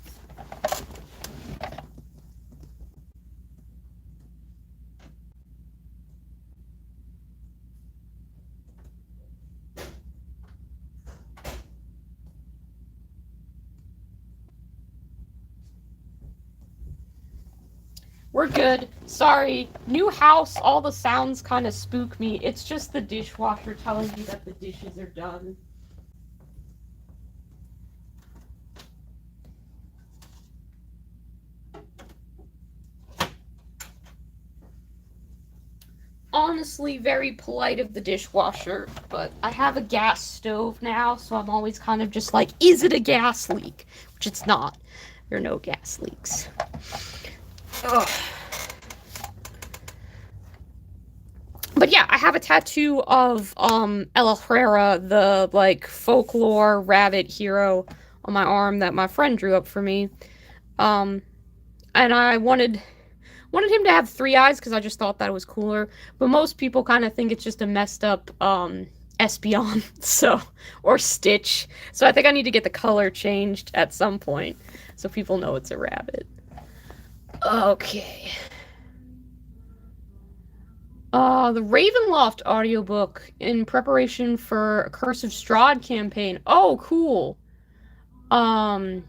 We're good. Sorry. New house, all the sounds kind of spook me. It's just the dishwasher telling me that the dishes are done. Honestly, very polite of the dishwasher, but I have a gas stove now, so I'm always kind of just like, is it a gas leak? Which it's not. There are no gas leaks. Ugh. But yeah, I have a tattoo of El Herrera, the like folklore rabbit hero, on my arm that my friend drew up for me. And I wanted him to have 3 eyes because I just thought that was cooler. But most people kind of think it's just a messed up Espeon, or Stitch. So I think I need to get the color changed at some point so people know it's a rabbit. Okay. The Ravenloft audiobook in preparation for a Curse of Strahd campaign. Oh, cool. I've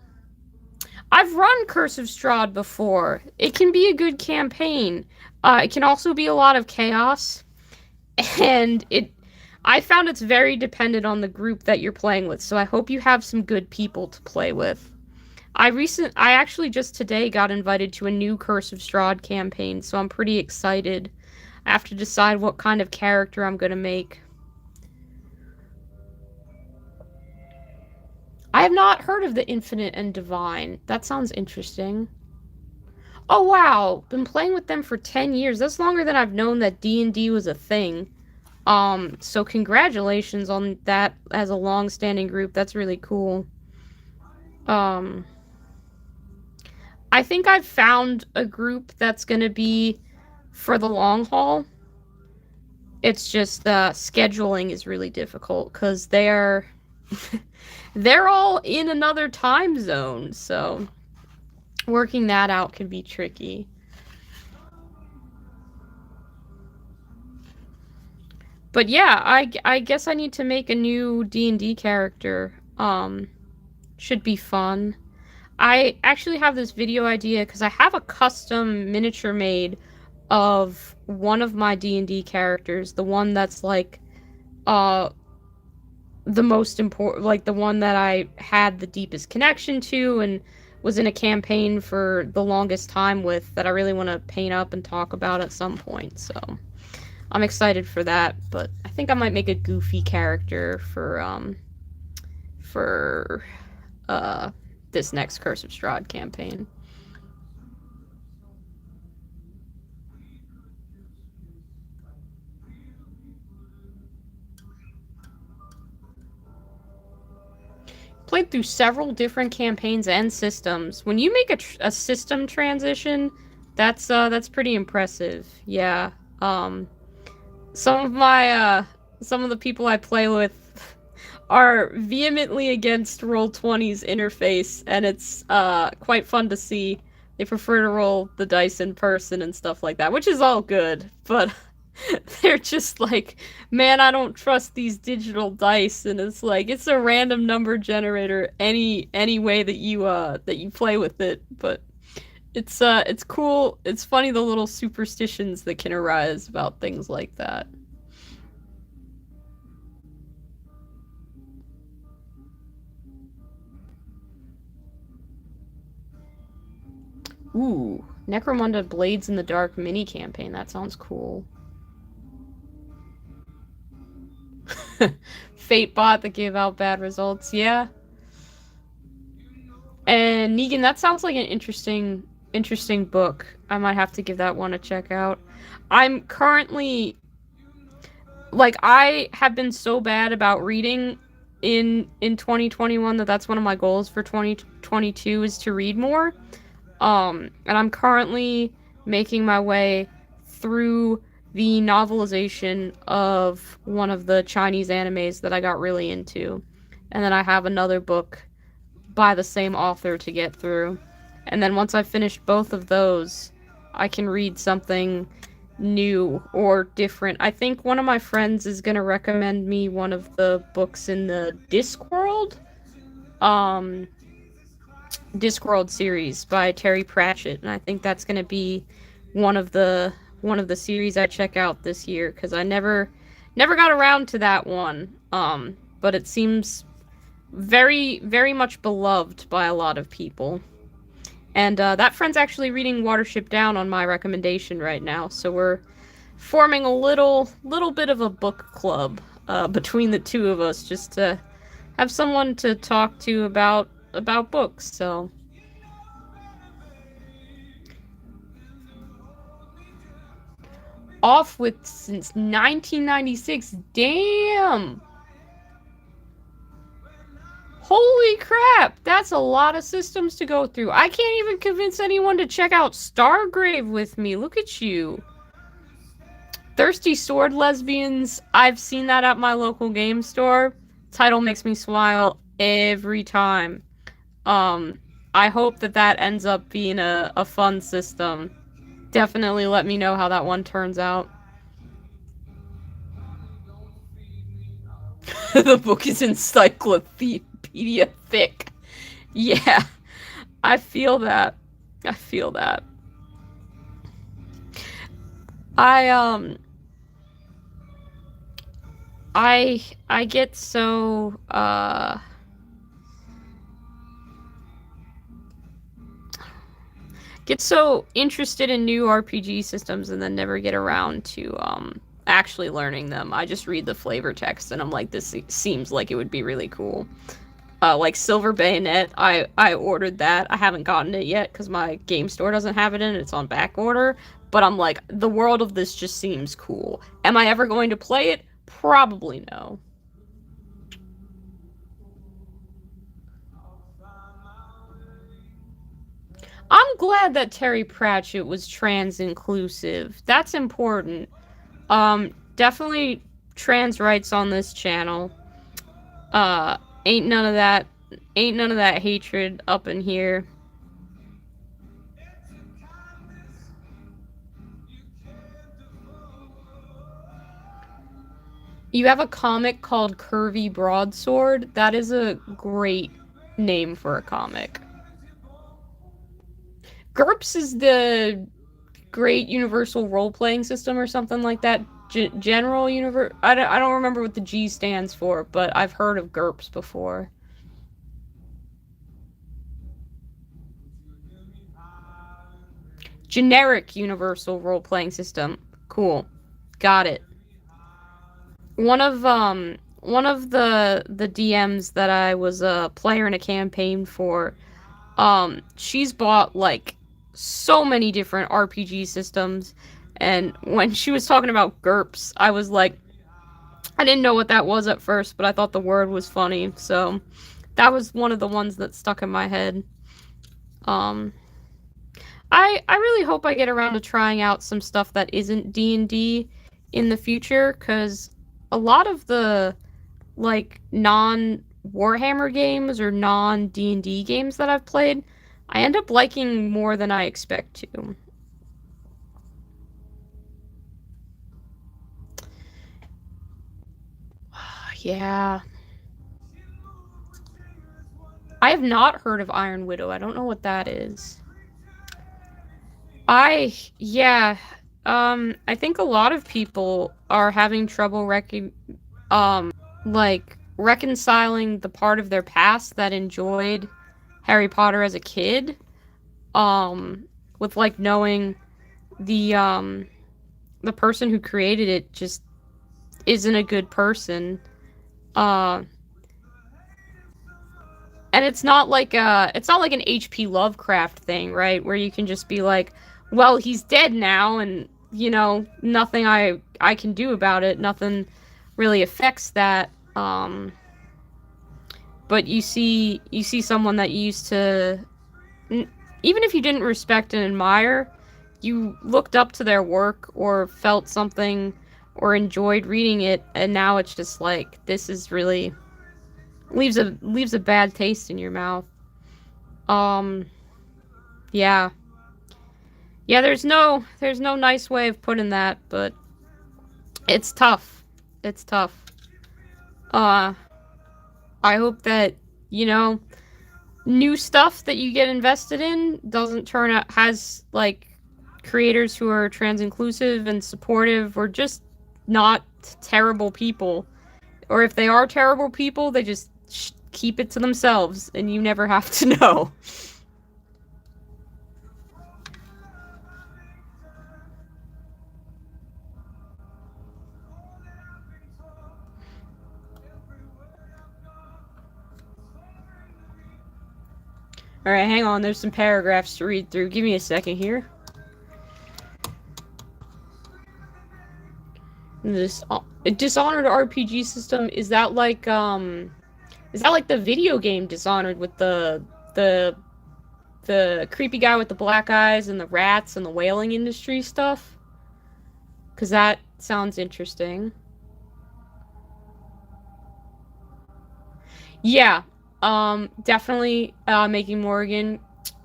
run Curse of Strahd before. It can be a good campaign. It can also be a lot of chaos. And I found it's very dependent on the group that you're playing with, so I hope you have some good people to play with. I actually just today got invited to a new Curse of Strahd campaign, so I'm pretty excited. I have to decide what kind of character I'm gonna make. I have not heard of the Infinite and Divine. That sounds interesting. Oh wow, been playing with them for 10 years. That's longer than I've known that D&D was a thing. So congratulations on that as a long-standing group. That's really cool. I think I've found a group that's gonna be for the long haul. It's just scheduling is really difficult because they're all in another time zone, so working that out can be tricky. But yeah, I guess I need to make a new D&D character. Should be fun. I actually have this video idea because I have a custom miniature made of one of my D&D characters, the one that's like uh the most important, like the one that I had the deepest connection to and was in a campaign for the longest time with, that I really want to paint up and talk about at some point. So I'm excited for that, but I think I might make a goofy character for this next Curse of Strahd campaign. Played through several different campaigns and systems. When you make a system transition, that's pretty impressive. Yeah. Some of my some of the people I play with are vehemently against Roll20's interface, and it's quite fun to see. They prefer to roll the dice in person and stuff like that, which is all good, but they're just like, man, I don't trust these digital dice, and it's like it's a random number generator any way that you play with it, but it's cool. It's funny the little superstitions that can arise about things like that. Ooh, Necromunda Blades in the Dark mini campaign. That sounds cool. Fate bot that gave out bad results. Yeah. And Negan, that sounds like an interesting book. I might have to give that one a check out. I'm currently like, I have been so bad about reading in 2021 that's one of my goals for 2022 is to read more. And I'm currently making my way through the novelization of one of the Chinese animes that I got really into. And then I have another book by the same author to get through. And then once I've finished both of those, I can read something new or different. I think one of my friends is going to recommend me one of the books in the Discworld series by Terry Pratchett, and I think that's going to be one of the series I check out this year because I never got around to that one. But it seems very much beloved by a lot of people. And that friend's actually reading Watership Down on my recommendation right now, so we're forming a little bit of a book club between the two of us, just to have someone to talk to about books. So off with since 1996. Damn. Holy crap, that's a lot of systems to go through. I can't even convince anyone to check out Stargrave with me. Look at you. Thirsty Sword Lesbians, I've seen that at my local game store. Title makes me smile every time. I hope that ends up being a fun system. Definitely let me know how that one turns out. The book is encyclopedia thick. Yeah, I feel that. I feel that. I get so interested in new RPG systems and then never get around to actually learning them. I just read the flavor text and I'm like, this seems like it would be really cool. Like Silver Bayonet, I ordered that. I haven't gotten it yet because my game store doesn't have it in. It's on back order. But I'm like, the world of this just seems cool. Am I ever going to play it? Probably no. I'm glad that Terry Pratchett was trans inclusive. That's important. Definitely trans rights on this channel. Uh, ain't none of that. Ain't none of that hatred up in here. You have a comic called Curvy Broadsword? That is a great name for a comic. GURPS is the Great Universal Role-Playing System or something like that. General Universe... I don't remember what the G stands for, but I've heard of GURPS before. Generic Universal Role-Playing System. Cool. Got it. One of the DMs that I was a player in a campaign for, she's bought like so many different RPG systems, and when she was talking about GURPS, I was like, I didn't know what that was at first, but I thought the word was funny, so that was one of the ones that stuck in my head. I really hope I get around to trying out some stuff that isn't D&D in the future, because a lot of the, like, non-Warhammer games or non-D&D games that I've played, I end up liking more than I expect to. Yeah. I have not heard of Iron Widow. I don't know what that is. Yeah. I think a lot of people are having trouble reconciling the part of their past that enjoyed Harry Potter as a kid, with, like, knowing the person who created it just isn't a good person. And it's not like an H.P. Lovecraft thing, right? Where you can just be like, well, he's dead now, and, you know, nothing I can do about it. Nothing really affects that. But you see someone that you used to, even if you didn't respect and admire, you looked up to their work or felt something or enjoyed reading it, and now it's just like, this is really leaves a bad taste in your mouth. Yeah. Yeah, there's no nice way of putting that, but it's tough. It's tough. I hope that, you know, new stuff that you get invested in doesn't turn out, has, like, creators who are trans inclusive and supportive, or just not terrible people. Or if they are terrible people, they just keep it to themselves, and you never have to know. Alright, hang on, there's some paragraphs to read through. Give me a second here. This Dishonored RPG system, is that like the video game Dishonored with the creepy guy with the black eyes and the rats and the whaling industry stuff? Because that sounds interesting. Yeah, definitely making Morgan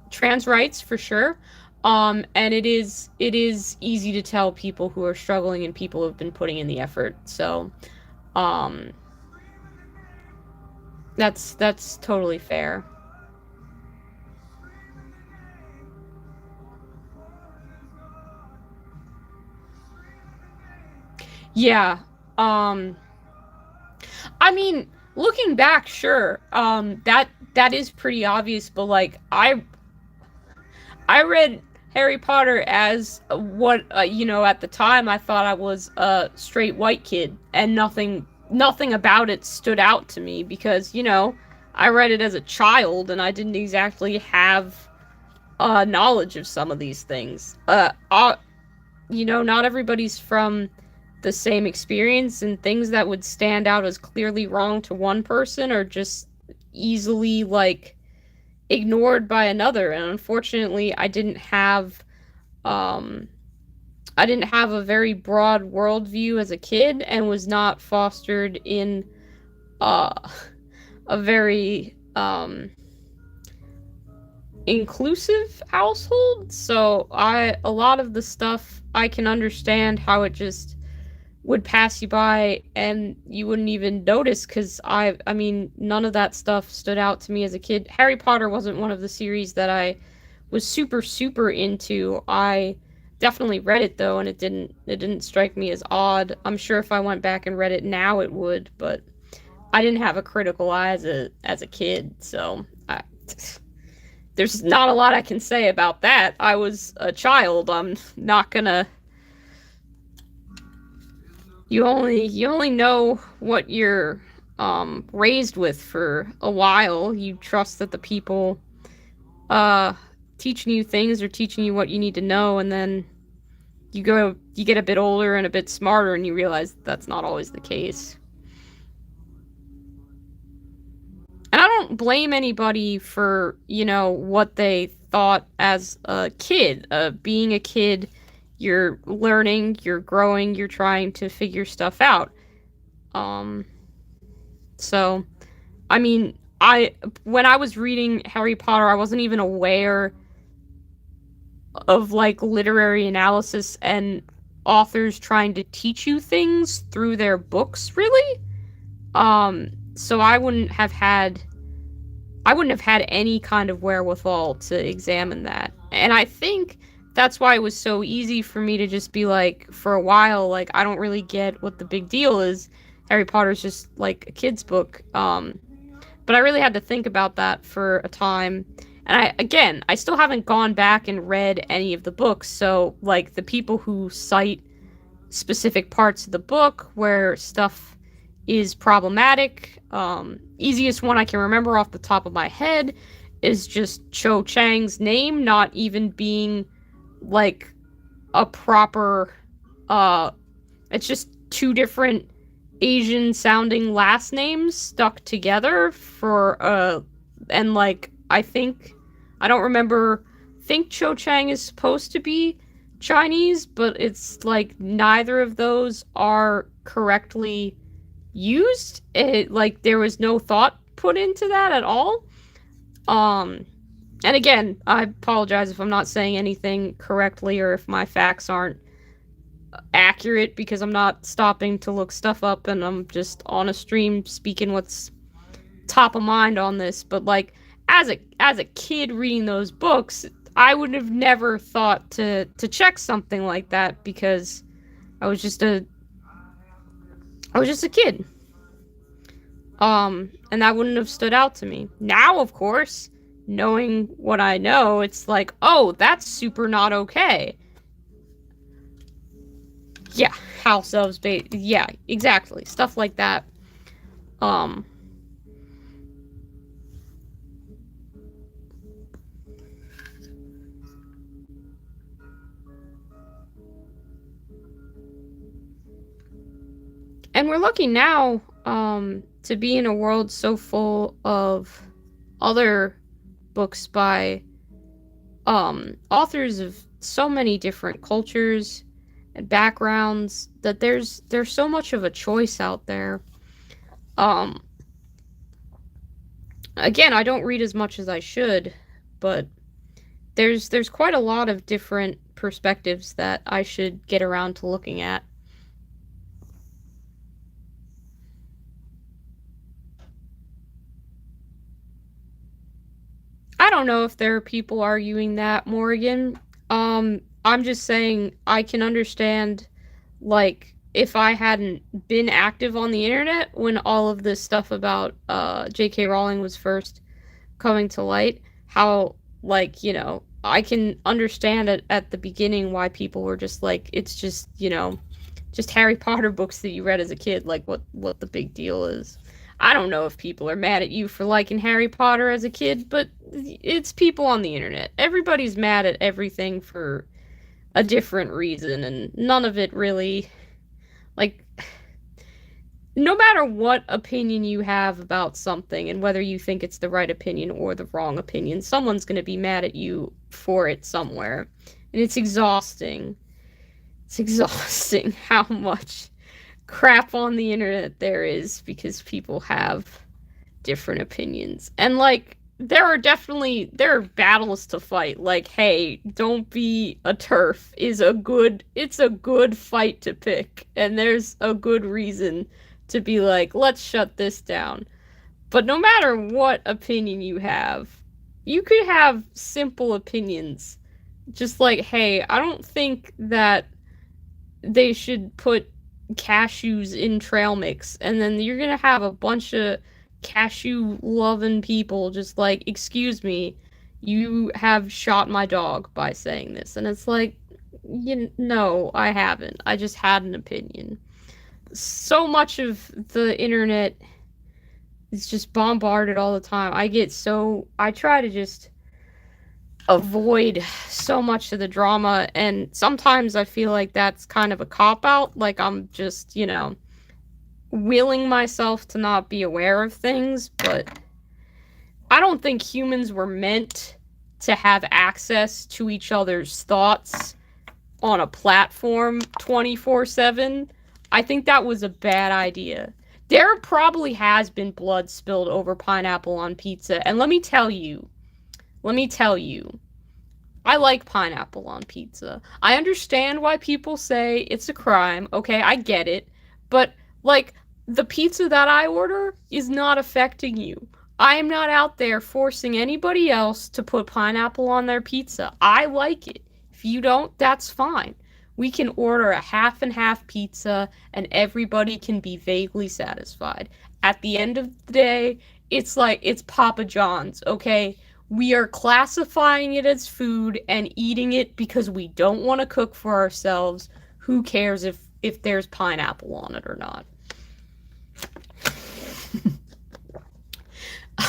trans rights for sure. And it is easy to tell people who are struggling and people who have been putting in the effort. So, that's totally fair. Yeah. I mean, looking back, sure. That is pretty obvious, but, like, I read Harry Potter as what, you know, at the time I thought I was a straight white kid, and nothing about it stood out to me, because, you know, I read it as a child and I didn't exactly have knowledge of some of these things. You know, not everybody's from the same experience, and things that would stand out as clearly wrong to one person are just easily, like, ignored by another, and unfortunately um I didn't have a very broad worldview as a kid, and was not fostered in uh a very inclusive household. So a lot of the stuff I can understand how it just would pass you by and you wouldn't even notice, because I mean, none of that stuff stood out to me as a kid. Harry Potter wasn't one of the series that I was super into. I definitely read it though, and it didn't strike me as odd. I'm sure if I went back and read it now it would, but I didn't have a critical eye as a kid, so there's not a lot I can say about that. I was a child. I'm not gonna. You only know what you're raised with for a while. You trust that the people uh teaching you things are teaching you what you need to know, and then you get a bit older and a bit smarter, and you realize that's not always the case. And I don't blame anybody for, what they thought as a kid. Being a kid, you're learning, you're growing, you're trying to figure stuff out. Um, so, I mean, when I was reading Harry Potter, I wasn't even aware of like literary analysis and authors trying to teach you things through their books, really. So I wouldn't have had any kind of wherewithal to examine that. And I think that's why it was so easy for me to just be like, for a while, like, I don't really get what the big deal is. Harry Potter's just like a kid's book. But I really had to think about that for a time. And I still haven't gone back and read any of the books. So, like, the people who cite specific parts of the book where stuff is problematic. Easiest one I can remember off the top of my head is just Cho Chang's name not even being like a proper it's just two different Asian sounding last names stuck together for and like I don't remember, think Cho Chang is supposed to be Chinese, but it's like neither of those are correctly used. Like, there was no thought put into that at all. And again, I apologize if I'm not saying anything correctly or if my facts aren't accurate, because I'm not stopping to look stuff up and I'm just on a stream speaking what's top of mind on this. But like, as a kid reading those books, I would have never thought to check something like that, because I was just a kid. And that wouldn't have stood out to me. Now, of course, knowing what I know, it's like, oh, that's super not okay. Yeah, house elves, yeah, exactly. Stuff like that. And we're lucky now, to be in a world so full of other books by authors of so many different cultures and backgrounds, that there's so much of a choice out there. Um, Again, I don't read as much as I should, but there's quite a lot of different perspectives that I should get around to looking at. I don't know if there are people arguing that, Morgan. I'm just saying I can understand, like, if I hadn't been active on the internet when all of this stuff about J.K. Rowling was first coming to light, how, like, I can understand at the beginning why people were just like, it's just, just Harry Potter books that you read as a kid, like, what the big deal is. I don't know if people are mad at you for liking Harry Potter as a kid, but it's people on the internet. Everybody's mad at everything for a different reason, and none of it really, like, no matter what opinion you have about something and whether you think it's the right opinion or the wrong opinion, someone's going to be mad at you for it somewhere. And it's exhausting. It's exhausting how much crap on the internet there is because people have different opinions. And like there are battles to fight. Like, hey, don't be a turf is a good it's a good fight to pick. And there's a good reason to be like, let's shut this down. But no matter what opinion you could have simple opinions. Just like, hey, I don't think that they should put cashews in trail mix, and then you're gonna have a bunch of cashew loving people just like, excuse me, you have shot my dog by saying this. And it's like, no, I haven't. I just had an opinion. So much of the internet is just bombarded all the time. I try to just avoid so much of the drama, and sometimes I feel like that's kind of a cop out. Like I'm just, willing myself to not be aware of things, but I don't think humans were meant to have access to each other's thoughts on a platform 24/7. I think that was a bad idea. There probably has been blood spilled over pineapple on pizza, and let me tell you, I like pineapple on pizza. I understand why people say it's a crime. Okay, I get it. But, like, the pizza that I order is not affecting you. I am not out there forcing anybody else to put pineapple on their pizza. I like it. If you don't, that's fine. We can order a half and half pizza and everybody can be vaguely satisfied. At the end of the day, it's Papa John's, okay? We are classifying it as food and eating it because we don't want to cook for ourselves. Who cares if there's pineapple on it or not?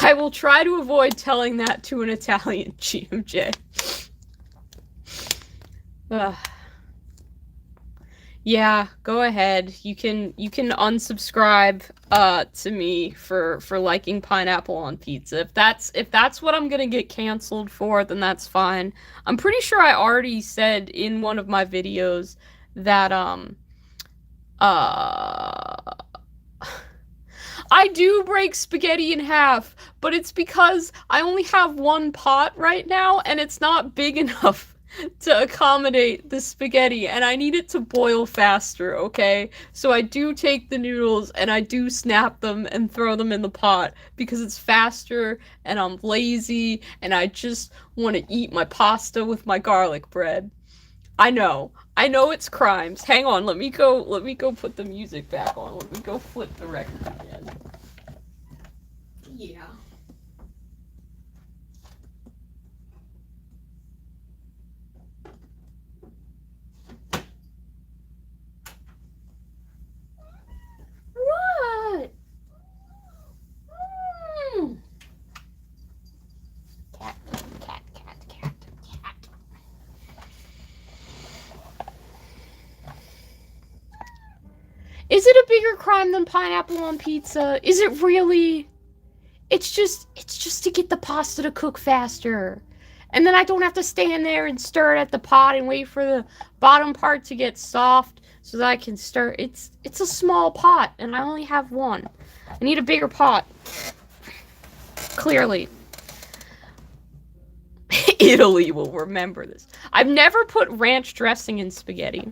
I will try to avoid telling that to an Italian GMJ. Yeah, go ahead. You can unsubscribe to me for liking pineapple on pizza. If that's what I'm gonna get canceled for, then that's fine. I'm pretty sure I already said in one of my videos that uh I do break spaghetti in half, but it's because I only have one pot right now and it's not big enough to accommodate the spaghetti, and I need it to boil faster, okay? So I do take the noodles and I do snap them and throw them in the pot because it's faster and I'm lazy and I just want to eat my pasta with my garlic bread. I know it's crimes. Hang on, let me go put the music back on. Let me go flip the record again. Yeah. What? Cat, cat, cat, cat, cat. Is it a bigger crime than pineapple on pizza? Is it really? It's just to get the pasta to cook faster. And then I don't have to stand there and stir it at the pot and wait for the bottom part to get soft so that I can stir. It's a small pot and I only have one. I need a bigger pot. Clearly. Italy will remember this. I've never put ranch dressing in spaghetti.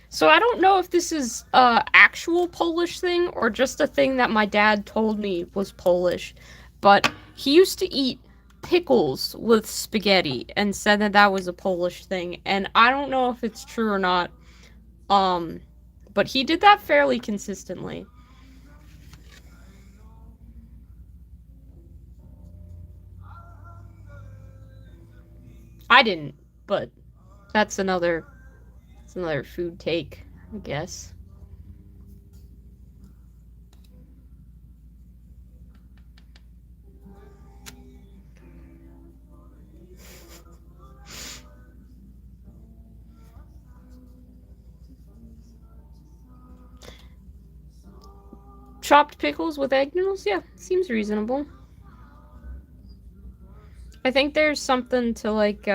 So I don't know if this is a actual Polish thing or just a thing that my dad told me was Polish, but he used to eat pickles with spaghetti and said that that was a Polish thing, and I don't know if it's true or not. But he did that fairly consistently. I didn't, but that's another food take, I guess. chopped pickles with egg noodles? Yeah, seems reasonable. I think there's something to like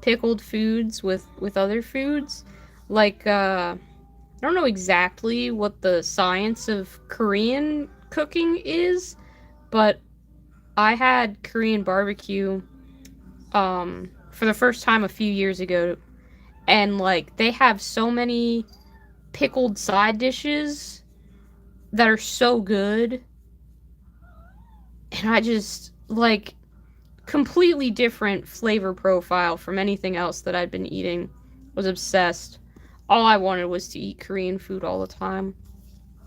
pickled foods with other foods. Like I don't know exactly what the science of Korean cooking is, but I had Korean barbecue for the first time a few years ago, and like they have so many pickled side dishes that are so good, and I just like completely different flavor profile from anything else that I'd been eating. Was obsessed. All I wanted was to eat Korean food all the time.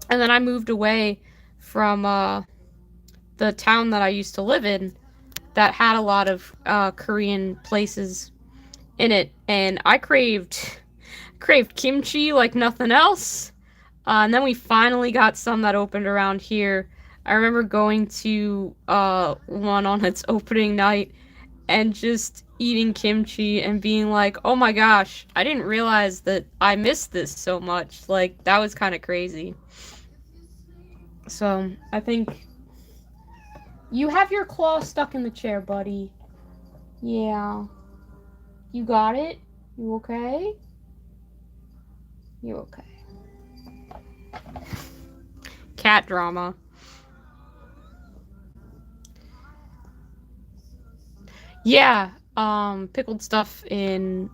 And then I moved away from the town that I used to live in that had a lot of Korean places in it, and I craved kimchi like nothing else. And then we finally got some that opened around here. I remember going to one on its opening night and just eating kimchi and being like, oh my gosh, I didn't realize that I missed this so much. Like, that was kind of crazy. So, I think you have your claw stuck in the chair, buddy. Yeah. You got it? You okay? You okay? Cat drama. Yeah, pickled stuff in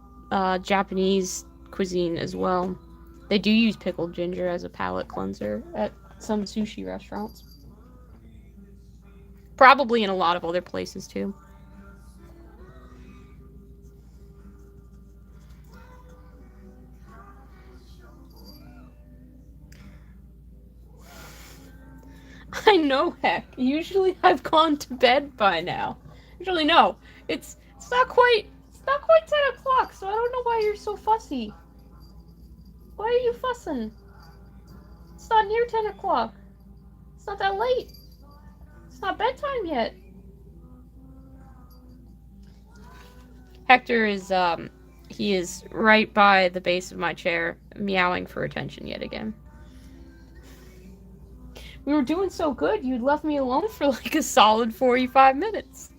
Japanese cuisine as well. They do use pickled ginger as a palate cleanser at some sushi restaurants. Probably in a lot of other places too. I know, heck. Usually I've gone to bed by now. Usually no. It's not quite 10 o'clock, so I don't know why you're so fussy. Why are you fussing? It's not near 10 o'clock. It's not that late. It's not bedtime yet. Hector is he is right by the base of my chair, meowing for attention yet again. We were doing so good, you'd left me alone for like a solid 45 minutes.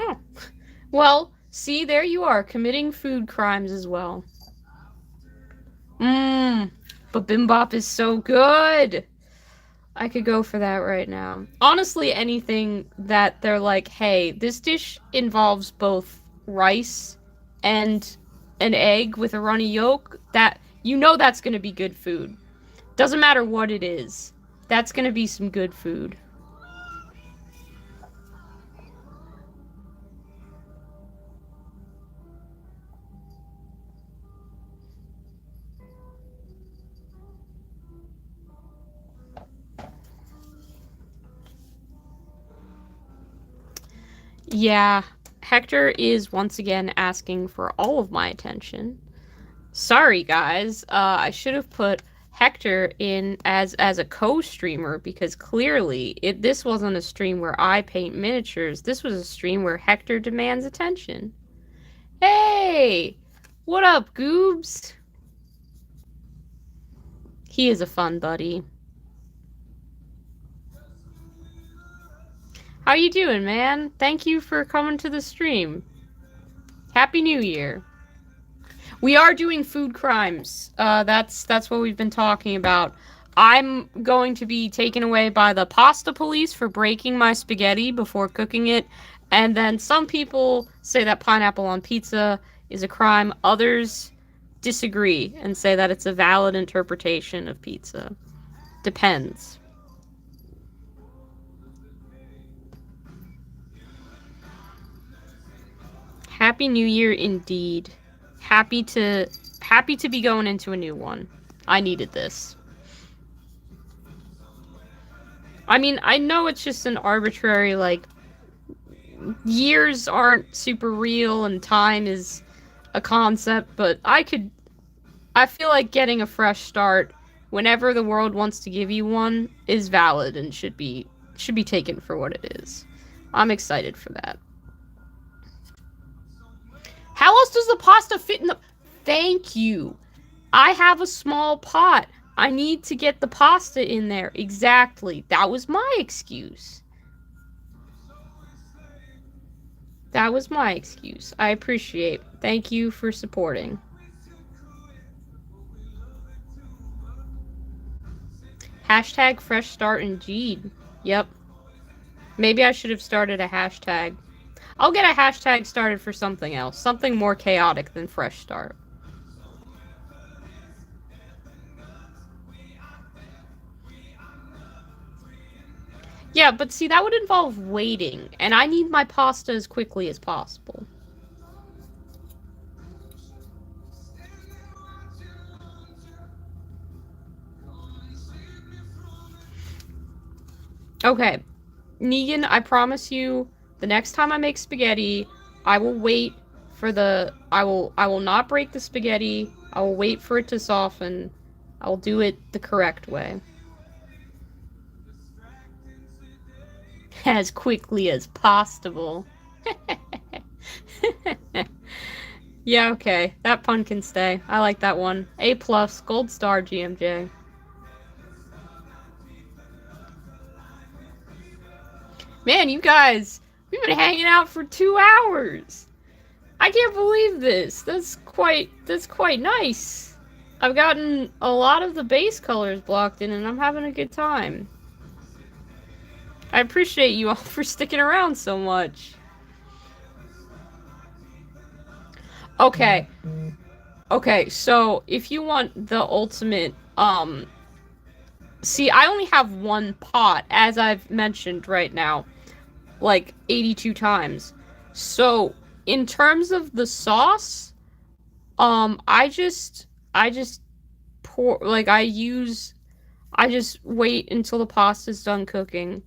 Oh. Well, see, there you are, committing food crimes as well. But bimbop is so good! I could go for that right now. Honestly, anything that they're like, hey, this dish involves both rice and an egg with a runny yolk, that, you know that's gonna be good food. Doesn't matter what it is. That's gonna be some good food. Yeah, Hector is once again asking for all of my attention. Sorry, guys. I should have put Hector in as a co-streamer, because clearly this wasn't a stream where I paint miniatures. This was a stream where Hector demands attention. Hey! What up, Goobs? He is a fun buddy. How you doing, man? Thank you for coming to the stream. Happy New Year. We are doing food crimes. That's what we've been talking about. I'm going to be taken away by the pasta police for breaking my spaghetti before cooking it. And then some people say that pineapple on pizza is a crime. Others disagree and say that it's a valid interpretation of pizza. Depends. Happy New Year indeed. Happy to be going into a new one. I needed this. I mean, I know it's just an arbitrary, like, years aren't super real and time is a concept, but I feel like getting a fresh start whenever the world wants to give you one, is valid and should be taken for what it is. I'm excited for that. How else does the pasta fit in the... Thank you. I have a small pot. I need to get the pasta in there. Exactly. That was my excuse. That was my excuse. I appreciate. Thank you for supporting. Hashtag fresh start indeed. Yep. Maybe I should have started a hashtag. I'll get a hashtag started for something else. Something more chaotic than fresh start. Yeah, but see, that would involve waiting, and I need my pasta as quickly as possible. Okay, Negan, I promise you, the next time I make spaghetti, I will wait for the... I will not break the spaghetti. I will wait for it to soften. I will do it the correct way. As quickly as possible. Yeah, okay. That pun can stay. I like that one. A+, gold star, GMJ. Man, you guys, we've been hanging out for 2 hours. I can't believe this. That's quite nice. I've gotten a lot of the base colors blocked in, and I'm having a good time. I appreciate you all for sticking around so much. Okay. Okay, so if you want the ultimate, see, I only have one pot, as I've mentioned right now, like 82 times. So, in terms of the sauce, I just pour, like, I just wait until the pasta's done cooking.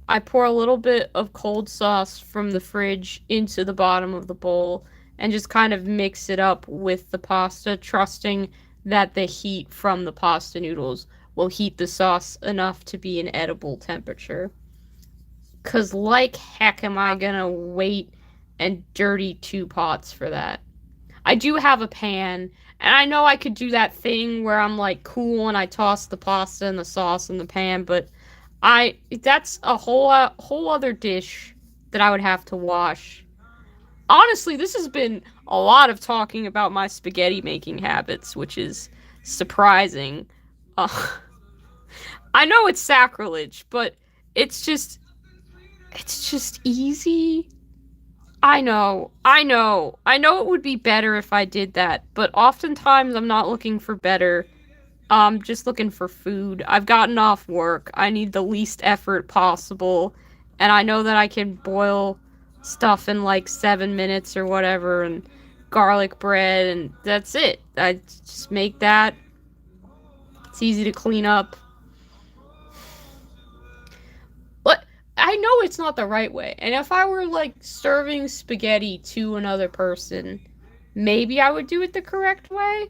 I pour a little bit of cold sauce from the fridge into the bottom of the bowl and just kind of mix it up with the pasta, trusting that the heat from the pasta noodles will heat the sauce enough to be an edible temperature. 'Cause like heck am I gonna wait and dirty 2 pots for that. I do have a pan, and I know I could do that thing where I'm like cool and I toss the pasta and the sauce in the pan, but that's a whole other dish that I would have to wash. Honestly, this has been a lot of talking about my spaghetti making habits, which is surprising. I know it's sacrilege, but it's just easy. I know it would be better if I did that, but oftentimes I'm not looking for better. I'm just looking for food. I've gotten off work. I need the least effort possible, and I know that I can boil stuff in like 7 minutes or whatever, and garlic bread, and that's it. I just make that. It's easy to clean up. But I know it's not the right way, and if I were like serving spaghetti to another person, maybe I would do it the correct way,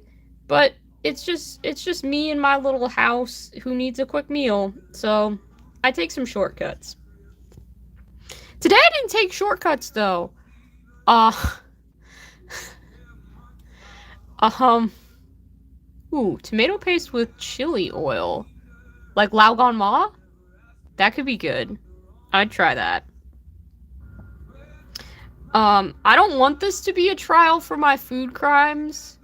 but it's just me in my little house who needs a quick meal, so I take some shortcuts. Today I didn't take shortcuts though. Ooh, tomato paste with chili oil. Like Lao Gan Ma? That could be good. I'd try that. I don't want this to be a trial for my food crimes,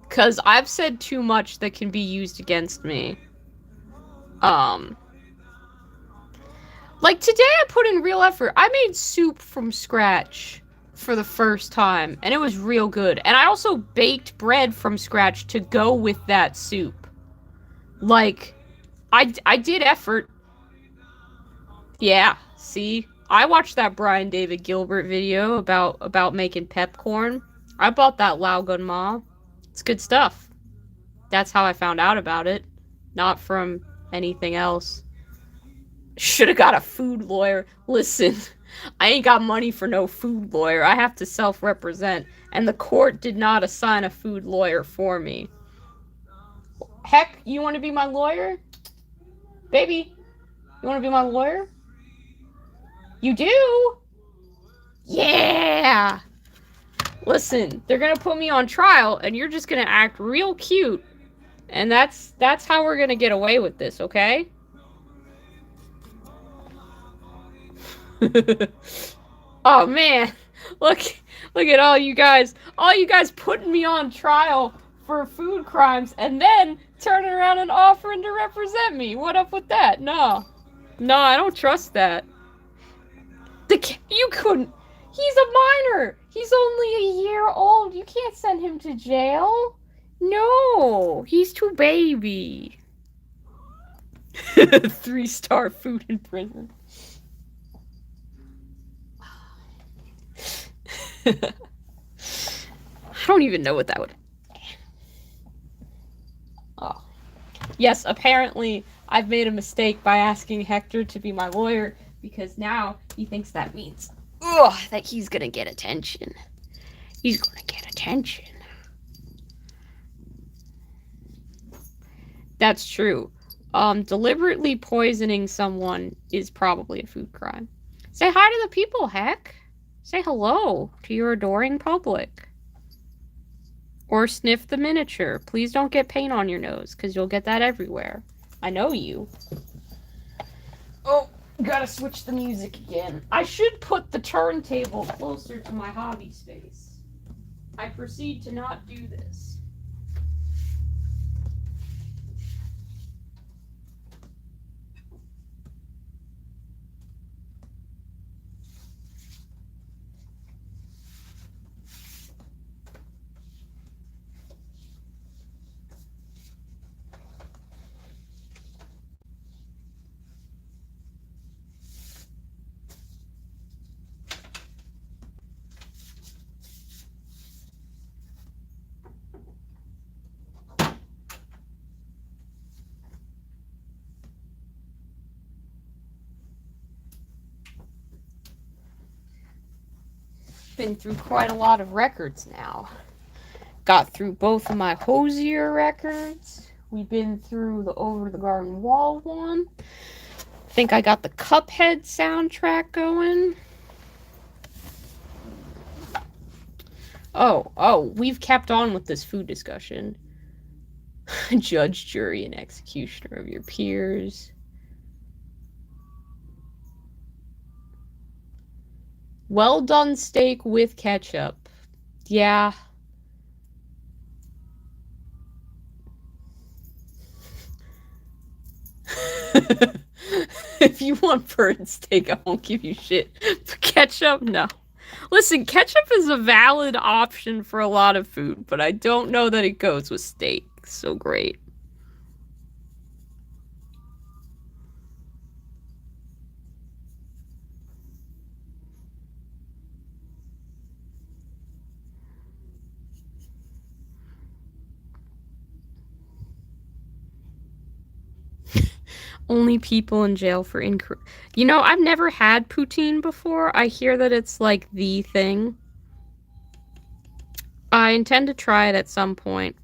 because I've said too much that can be used against me. Like today I put in real effort. I made soup from scratch for the first time, and it was real good. And I also baked bread from scratch to go with that soup. Like, I did effort. Yeah, see? I watched that Brian David Gilbert video about making pepcorn. I bought that Lao Gan Ma. It's good stuff. That's how I found out about it. Not from anything else. Should've got a food lawyer. Listen, I ain't got money for no food lawyer. I have to self-represent. And the court did not assign a food lawyer for me. Heck, you want to be my lawyer? Baby, you want to be my lawyer? You do? Yeah! Listen, they're gonna put me on trial, and you're just gonna act real cute. And that's how we're gonna get away with this, okay? Oh man, look at all you guys putting me on trial for food crimes, and then turning around and offering to represent me. What up with that? No, I don't trust that. You couldn't. He's a minor. He's only a year old. You can't send him to jail. No, he's too baby. 3-star food in prison. I don't even know what that would. Oh. Yes, apparently I've made a mistake by asking Hector to be my lawyer, because now he thinks that means that he's gonna get attention. He's gonna get attention. That's true. Deliberately poisoning someone is probably a food crime. Say hi to the people, Heck. Say hello to your adoring public. Or sniff the miniature. Please don't get paint on your nose, because you'll get that everywhere. I know you. Oh, gotta switch the music again. I should put the turntable closer to my hobby space. I proceed to not do this. Been through quite a lot of records now. Got through both of my Hosier records. We've been through the Over the Garden Wall one. Think I got the Cuphead soundtrack going. Oh, we've kept on with this food discussion. Judge, jury, and executioner of your peers. Well done steak with ketchup. Yeah. If you want bird steak, I won't give you shit. But ketchup, no. Listen, ketchup is a valid option for a lot of food, but I don't know that it goes with steak so great. Only people in jail for incorrect. You know, I've never had poutine before. I hear that it's like the thing. I intend to try it at some point.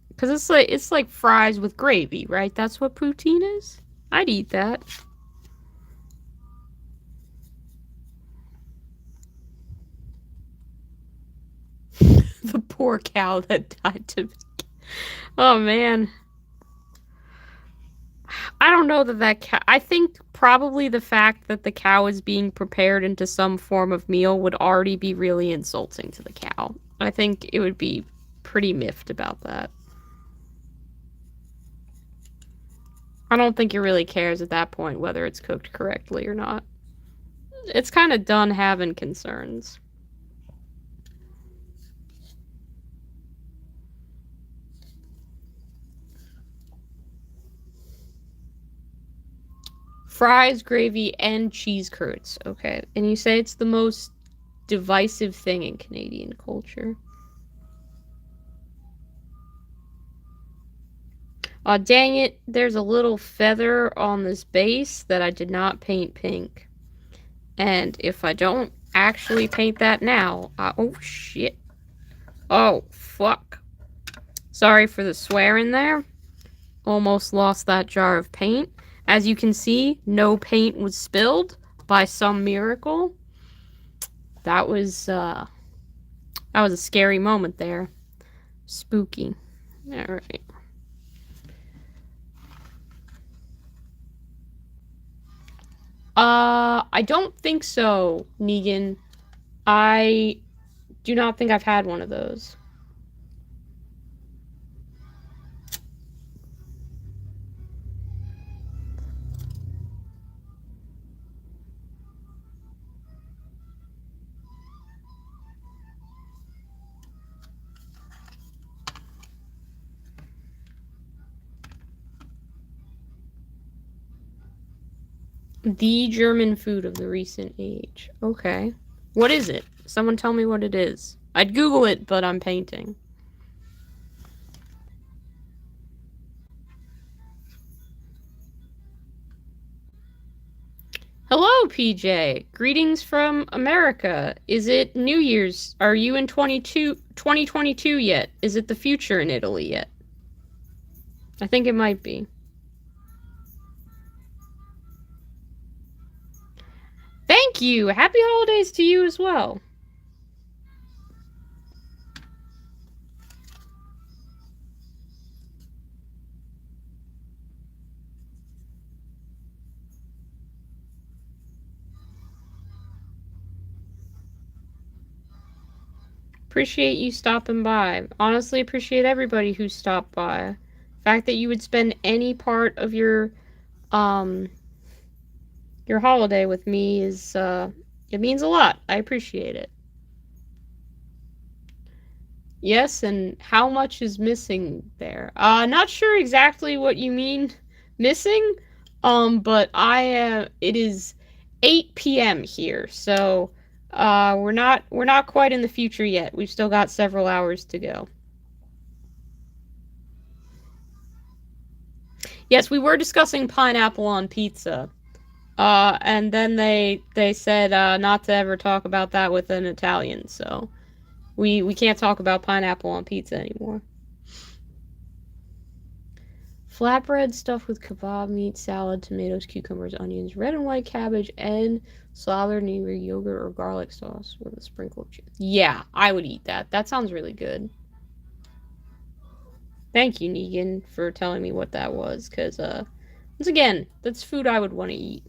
Because it's like fries with gravy, right? That's what poutine is? I'd eat that. The poor cow that died to... Oh, man. I don't know that cow... I think probably the fact that the cow is being prepared into some form of meal would already be really insulting to the cow. I think it would be pretty miffed about that. I don't think it really cares at that point whether it's cooked correctly or not. It's kind of done having concerns. Fries, gravy, and cheese curds. Okay. And you say it's the most divisive thing in Canadian culture. Aw, dang it. There's a little feather on this base that I did not paint pink. And if I don't actually paint that now... oh, shit. Oh, fuck. Sorry for the swearing there. almost lost that jar of paint. As you can see, no paint was spilled by some miracle. That was a scary moment there. Spooky. All right. I don't think so, Negan. I do not think I've had one of those. The German food of the recent age. Okay. What is it? Someone tell me what it is. I'd Google it, but I'm painting. Hello, PJ. Greetings from America. Is it New Year's? Are you in 2022 yet? Is it the future in Italy yet? I think it might be. Thank you. Happy holidays to you as well. Appreciate you stopping by. Honestly, appreciate everybody who stopped by. The fact that you would spend any part of your holiday with me is it means a lot. I appreciate it. Yes, and how much is missing there? Not sure exactly what you mean missing. But it is 8 p.m. here, so we're not quite in the future yet. We've still got several hours to go. Yes, we were discussing pineapple on pizza. And then they said not to ever talk about that with an Italian, so we can't talk about pineapple on pizza anymore. Flatbread stuffed with kebab meat, salad, tomatoes, cucumbers, onions, red and white cabbage, and slathered in either yogurt or garlic sauce with a sprinkle of cheese. Yeah, I would eat that. That sounds really good. Thank you, Negan, for telling me what that was, because, once again, that's food I would want to eat.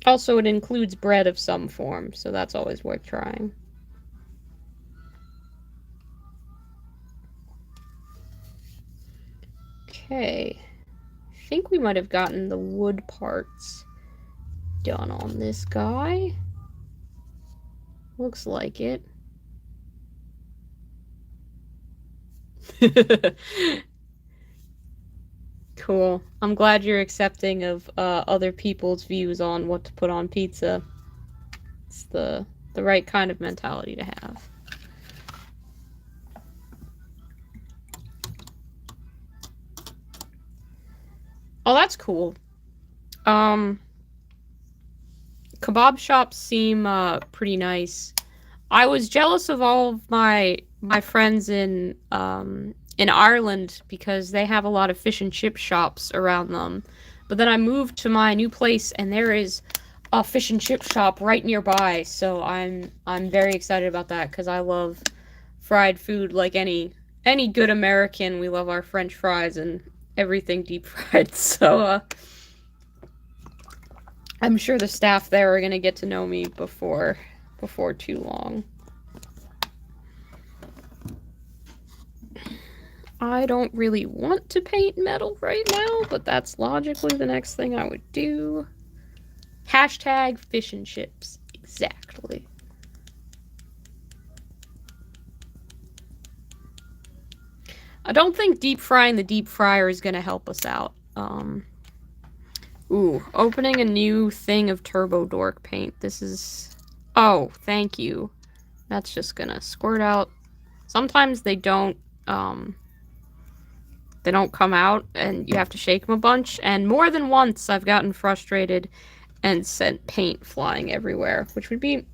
Also, it includes bread of some form, so that's always worth trying. Okay. I think we might have gotten the wood parts done on this guy. Looks like it. Cool. I'm glad you're accepting of other people's views on what to put on pizza. It's the right kind of mentality to have. Oh, that's cool. Kebab shops seem pretty nice. I was jealous of all of my friends in Ireland because they have a lot of fish and chip shops around them. But then I moved to my new place and there is a fish and chip shop right nearby, so I'm very excited about that because I love fried food like any good American. We love our French fries and everything deep fried. So I'm sure the staff there are gonna get to know me before too long. I don't really want to paint metal right now, but that's logically the next thing I would do. Hashtag fish and chips. Exactly. I don't think deep frying the deep fryer is gonna help us out. Ooh, opening a new thing of Turbo Dork paint. This is... Oh, thank you. That's just gonna squirt out. Sometimes they don't come out and you have to shake them a bunch. And more than once I've gotten frustrated and sent paint flying everywhere, which would be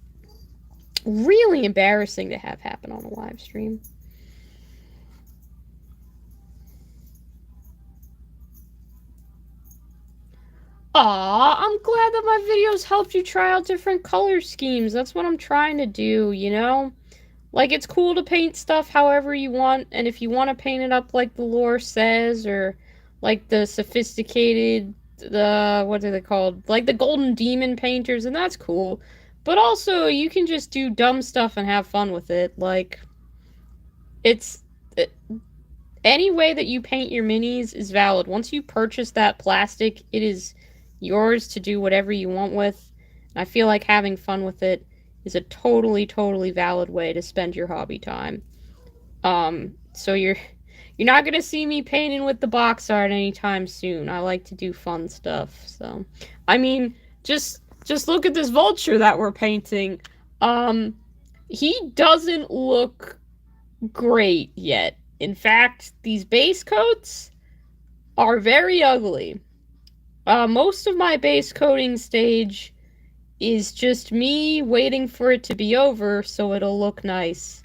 really embarrassing to have happen on a live stream. Aw, I'm glad that my videos helped you try out different color schemes. That's what I'm trying to do, you know? Like, it's cool to paint stuff however you want, and if you want to paint it up like the lore says, or like the sophisticated, what are they called? Like the golden demon painters, and that's cool. But also, you can just do dumb stuff and have fun with it. Like, it's. Any way that you paint your minis is valid. Once you purchase that plastic, it is yours to do whatever you want with. I feel like having fun with it is a totally, totally valid way to spend your hobby time. So you're not gonna see me painting with the box art anytime soon. I like to do fun stuff. So, I mean, just look at this vulture that we're painting. He doesn't look great yet. In fact, these base coats are very ugly. Most of my base coating stage is just me waiting for it to be over so it'll look nice.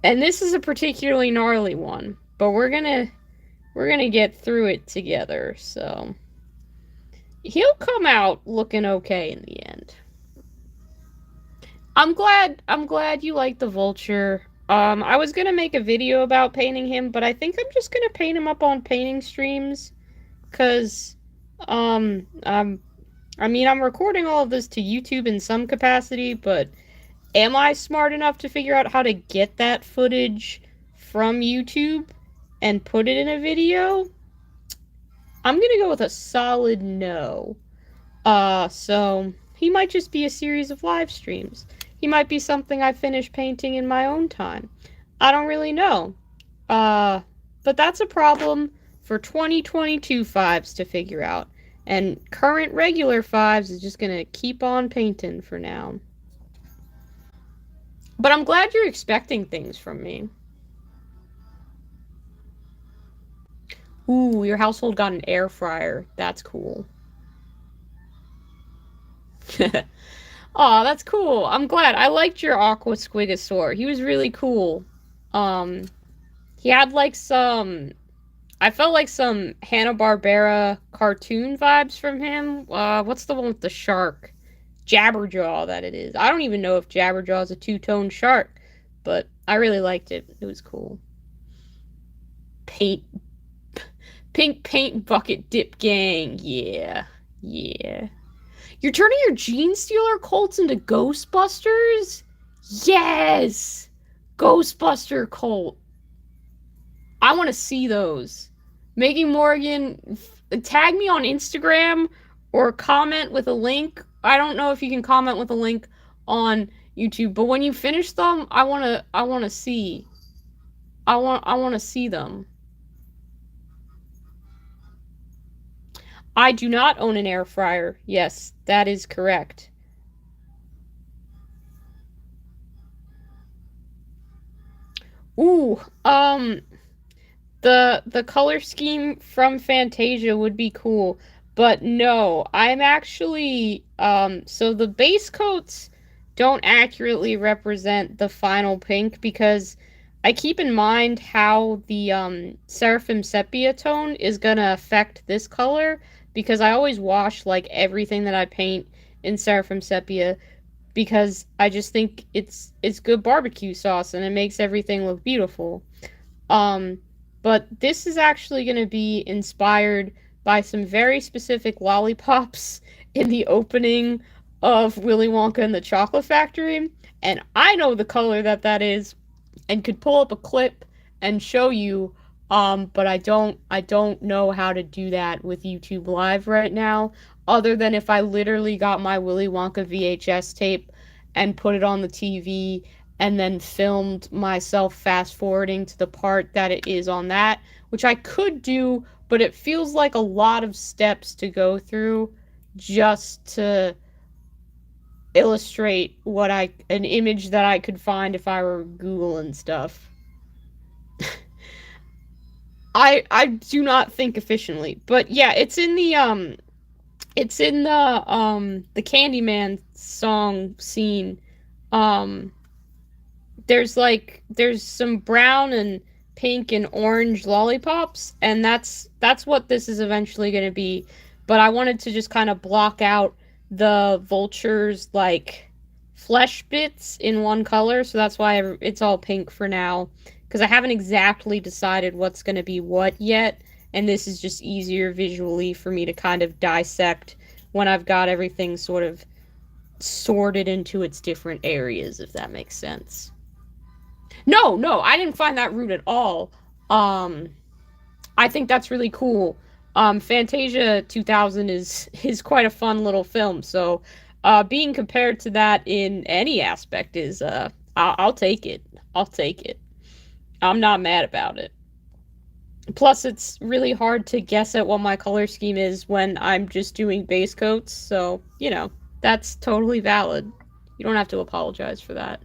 And this is a particularly gnarly one, but we're gonna get through it together, so he'll come out looking okay in the end. I'm glad you like the vulture. I was gonna make a video about painting him, but I think I'm just gonna paint him up on painting streams, cause, I mean, I'm recording all of this to YouTube in some capacity, but am I smart enough to figure out how to get that footage from YouTube and put it in a video? I'm gonna go with a solid no. So he might just be a series of live streams. He might be something I finish painting in my own time. I don't really know. But that's a problem for 2022 fives to figure out. And current regular fives is just gonna keep on painting for now. But I'm glad you're expecting things from me. Ooh, your household got an air fryer. That's cool. Aw, that's cool. I'm glad. I liked your Aqua Squigosaur. He was really cool. He had like some... I felt like some Hanna-Barbera cartoon vibes from him. What's the one with the shark? Jabberjaw, that it is. I don't even know if Jabberjaw is a two-tone shark, but I really liked it. It was cool. Pink paint bucket dip gang. Yeah. Yeah. You're turning your Gene Stealer Colts into Ghostbusters? Yes! Ghostbuster Colt. I want to see those. Making Morgan, tag me on Instagram or comment with a link. I don't know if you can comment with a link on YouTube, but when you finish them, I want to see. I want to see them. I do not own an air fryer. Yes, that is correct. Ooh, the color scheme from Fantasia would be cool, but no, I'm actually so the base coats don't accurately represent the final pink because I keep in mind how the Seraphim Sepia tone is gonna affect this color because I always wash like everything that I paint in Seraphim Sepia because I just think it's good barbecue sauce and it makes everything look beautiful. But this is actually going to be inspired by some very specific lollipops in the opening of Willy Wonka and the Chocolate Factory, and I know the color that is and could pull up a clip and show you, but I don't know how to do that with YouTube Live right now, other than if I literally got my Willy Wonka VHS tape and put it on the TV and then filmed myself fast forwarding to the part that it is on that, which I could do, but it feels like a lot of steps to go through just to illustrate an image that I could find if I were Googling stuff. I do not think efficiently, but yeah, it's in the It's in the Candyman song scene. Um, there's some brown and pink and orange lollipops, and that's what this is eventually going to be. But I wanted to just kind of block out the vulture's like flesh bits in one color, so that's why it's all pink for now, because I haven't exactly decided what's going to be what yet, and this is just easier visually for me to kind of dissect when I've got everything sort of sorted into its different areas, if that makes sense. No, no, I didn't find that rude at all. Um, I think that's really cool. Fantasia 2000 is quite a fun little film. So, being compared to that in any aspect is I'll take it. I'll take it. I'm not mad about it. Plus, it's really hard to guess at what my color scheme is when I'm just doing base coats. So, that's totally valid. You don't have to apologize for that.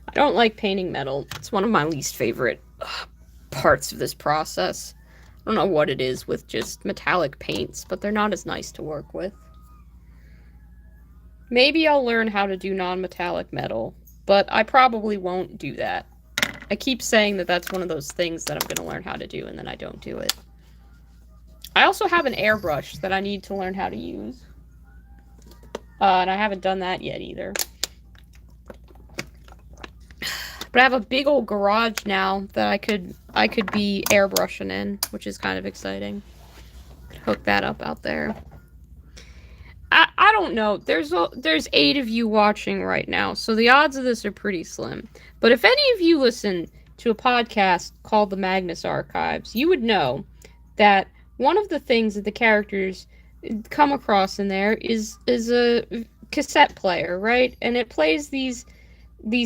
I don't like painting metal. It's one of my least favorite parts of this process. I don't know what it is with just metallic paints, but they're not as nice to work with. Maybe I'll learn how to do non-metallic metal, but I probably won't do that. I keep saying that that's one of those things that I'm going to learn how to do, and then I don't do it. I also have an airbrush that I need to learn how to use. And I haven't done that yet either. But I have a big old garage now that I could be airbrushing in, which is kind of exciting. Hook that up out there. I don't know. There's 8 of you watching right now, so the odds of this are pretty slim. But if any of you listen to a podcast called The Magnus Archives, you would know that one of the things that the characters come across in there is a cassette player, right? And it plays these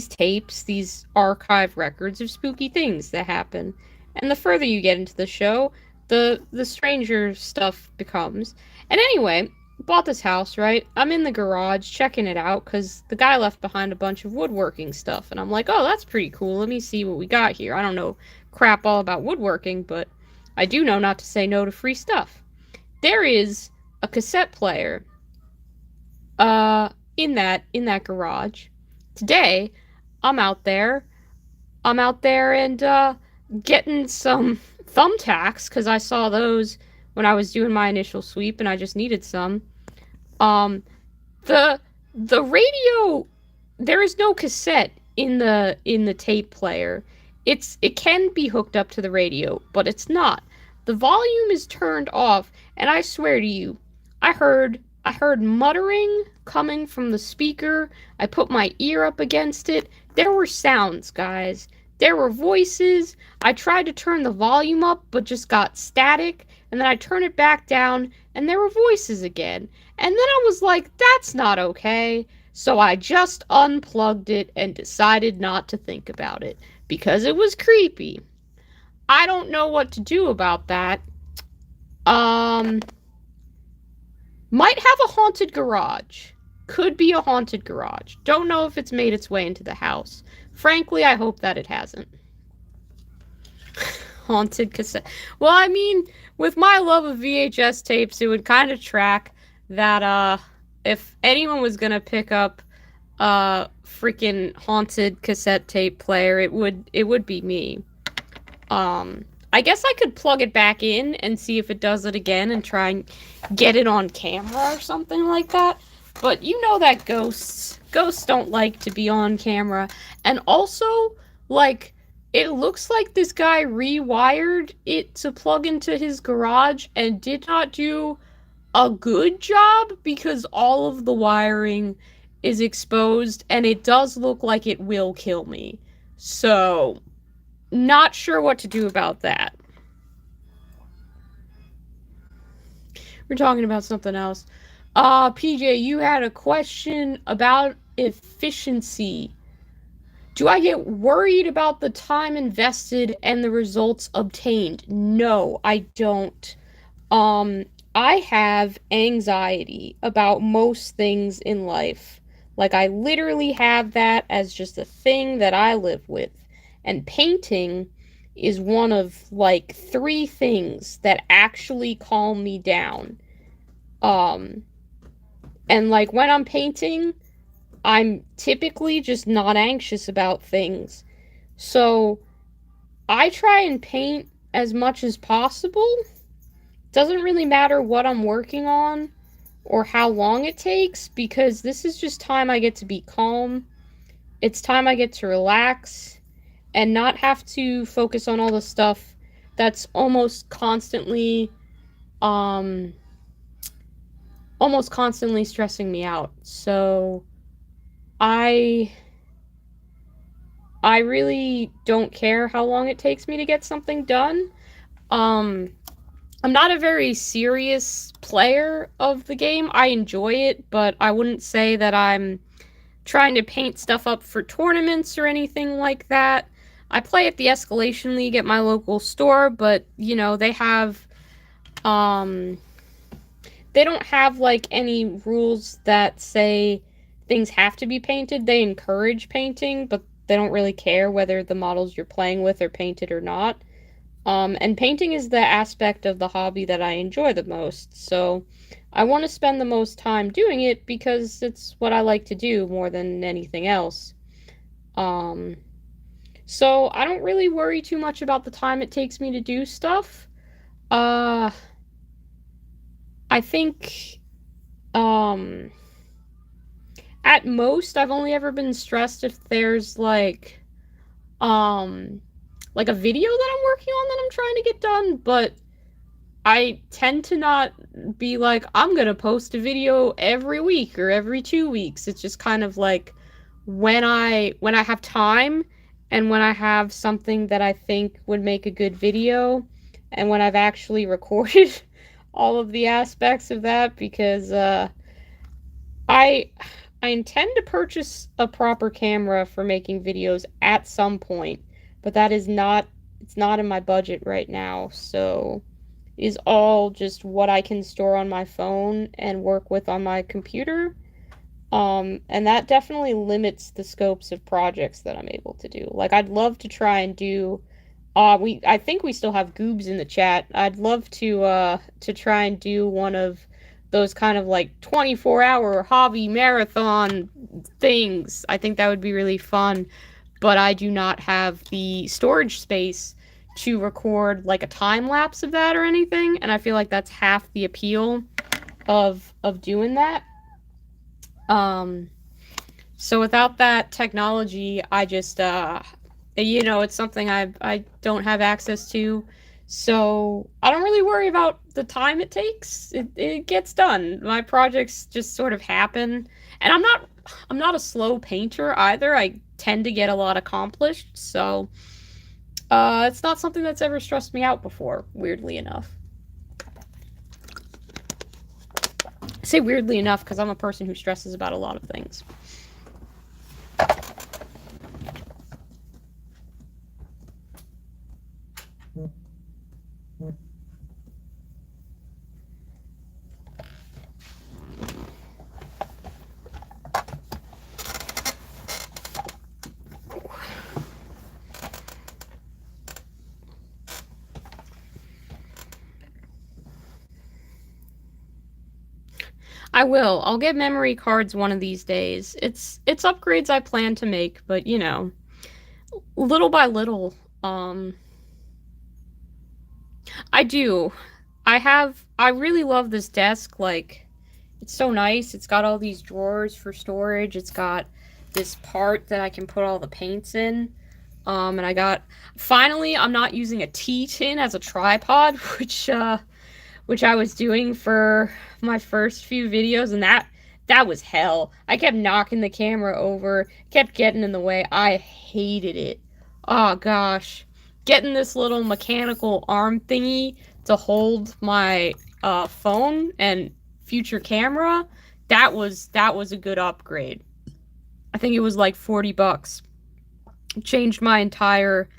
tapes, these archive records of spooky things that happen. And the further you get into the show, the stranger stuff becomes. And anyway, bought this house, right? I'm in the garage checking it out because the guy left behind a bunch of woodworking stuff. And I'm like, oh, that's pretty cool. Let me see what we got here. I don't know crap all about woodworking, but I do know not to say no to free stuff. There is a cassette player in that garage. Today, I'm out there and getting some thumbtacks because I saw those when I was doing my initial sweep and I just needed some. The radio, there is no cassette in the tape player. It can be hooked up to the radio, but it's not. The volume is turned off, and I swear to you, I heard muttering coming from the speaker. I put my ear up against it. There were sounds, guys. There were voices. I tried to turn the volume up, but just got static. And then I turned it back down, and there were voices again. And then I was like, that's not okay. So I just unplugged it and decided not to think about it. Because it was creepy. I don't know what to do about that. Might have a haunted garage. Could be a haunted garage. Don't know if it's made its way into the house. Frankly, I hope that it hasn't. Haunted cassette. Well, I mean, with my love of VHS tapes, it would kind of track that, if anyone was gonna pick up a freaking haunted cassette tape player, it would be me. I guess I could plug it back in and see if it does it again and try and get it on camera or something like that. But you know that ghosts don't like to be on camera. And also, like, it looks like this guy rewired it to plug into his garage and did not do a good job because all of the wiring is exposed and it does look like it will kill me. So, not sure what to do about that. We're talking about something else. PJ, you had a question about efficiency. Do I get worried about the time invested and the results obtained? No, I don't. Um, I have anxiety about most things in life. Like, I literally have that as just a thing that I live with. And painting is one of, like, three things that actually calm me down. Um, and, like, when I'm painting, I'm typically just not anxious about things. So, I try and paint as much as possible. Doesn't really matter what I'm working on or how long it takes, because this is just time I get to be calm. It's time I get to relax and not have to focus on all the stuff that's um almost constantly stressing me out. So I I really don't care how long it takes me to get something done. Um I'm not a very serious player of the game. I enjoy it, but I wouldn't say that I'm trying to paint stuff up for tournaments or anything like that. I play at the Escalation League at my local store, but you know, um they don't have like any rules that say things have to be painted. They encourage painting, but they don't really care whether the models you're playing with are painted or not. And painting is the aspect of the hobby that I enjoy the most. So I want to spend the most time doing it because it's what I like to do more than anything else. Um, so I don't really worry too much about the time it takes me to do stuff. Uh, I think um, at most I've only ever been stressed if there's um, like a video that I'm working on that I'm trying to get done, but I tend to not be like, I'm gonna post a video every week or every 2 weeks. It's just kind of like when I have time and when I have something that I think would make a good video and when I've actually recorded all of the aspects of that, because I I intend to purchase a proper camera for making videos at some point, but that is not it's not in my budget right now. So is all just what I can store on my phone and work with on my computer. And that definitely limits the scopes of projects that I'm able to do. Like, I'd love to try and do I think we still have Goobs in the chat. I'd love to try and do one of those kind of like 24-hour hobby marathon things. I think that would be really fun, but I do not have the storage space to record like a time lapse of that or anything, and I feel like that's half the appeal of doing that. Um so without that technology, I just it's something I don't have access to. So I don't really worry about the time it takes. It gets done. My projects just sort of happen. And I'm not a slow painter either. I tend to get a lot accomplished. So it's not something that's ever stressed me out before, weirdly enough. I say weirdly enough because I'm a person who stresses about a lot of things. I will. I'll get memory cards one of these days. It's upgrades I plan to make, but little by little. I do. I really love this desk. Like, it's so nice. It's got all these drawers for storage. It's got this part that I can put all the paints in. And I got finally I'm not using a tea tin as a tripod, which I was doing for my first few videos, and that was hell. I kept knocking the camera over, kept getting in the way. I hated it. Oh gosh. Getting this little mechanical arm thingy to hold my phone and future camera, that was a good upgrade. I think it was like $40. Changed my entire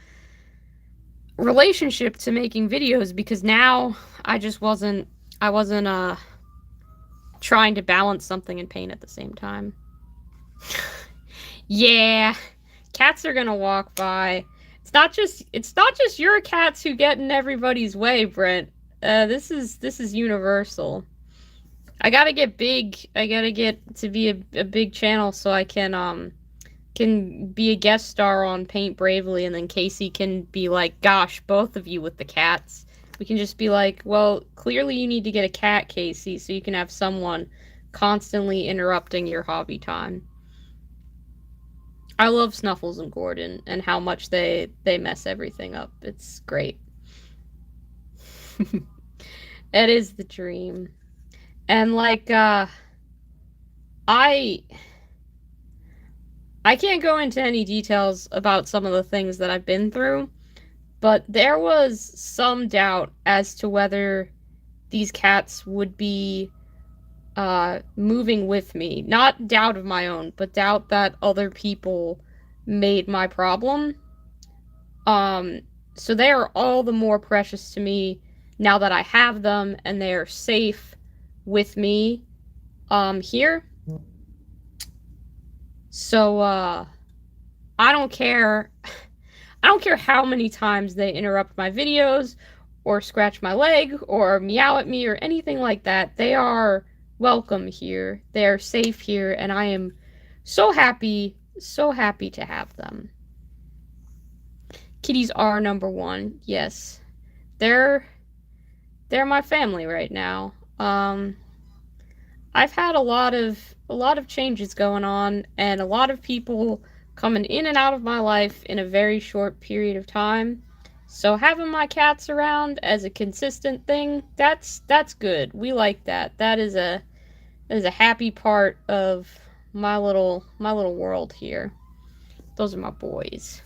relationship to making videos because now I wasn't trying to balance something and paint at the same time. Yeah, cats are gonna walk by. It's not just your cats who get in everybody's way, Brent. This is universal. I gotta get big. I gotta get to be a big channel so I can be a guest star on Paint Bravely, and then Casey can be like, gosh, both of you with the cats. We can just be like, well, clearly you need to get a cat, Casey, so you can have someone constantly interrupting your hobby time. I love Snuffles and Gordon and how much they mess everything up. It's great. It is the dream. And like I can't go into any details about some of the things that I've been through, but there was some doubt as to whether these cats would be moving with me. Not doubt of my own, but doubt that other people made my problem. So they are all the more precious to me now that I have them and they are safe with me here. So I don't care how many times they interrupt my videos or scratch my leg or meow at me or anything like that. They are welcome here. They are safe here, and I am so happy to have them. Kitties are number one. Yes. They're my family right now. I've had a lot of changes going on and a lot of people coming in and out of my life in a very short period of time. So having my cats around as a consistent thing, that's good. We like that. That is a happy part of my little world here. Those are my boys.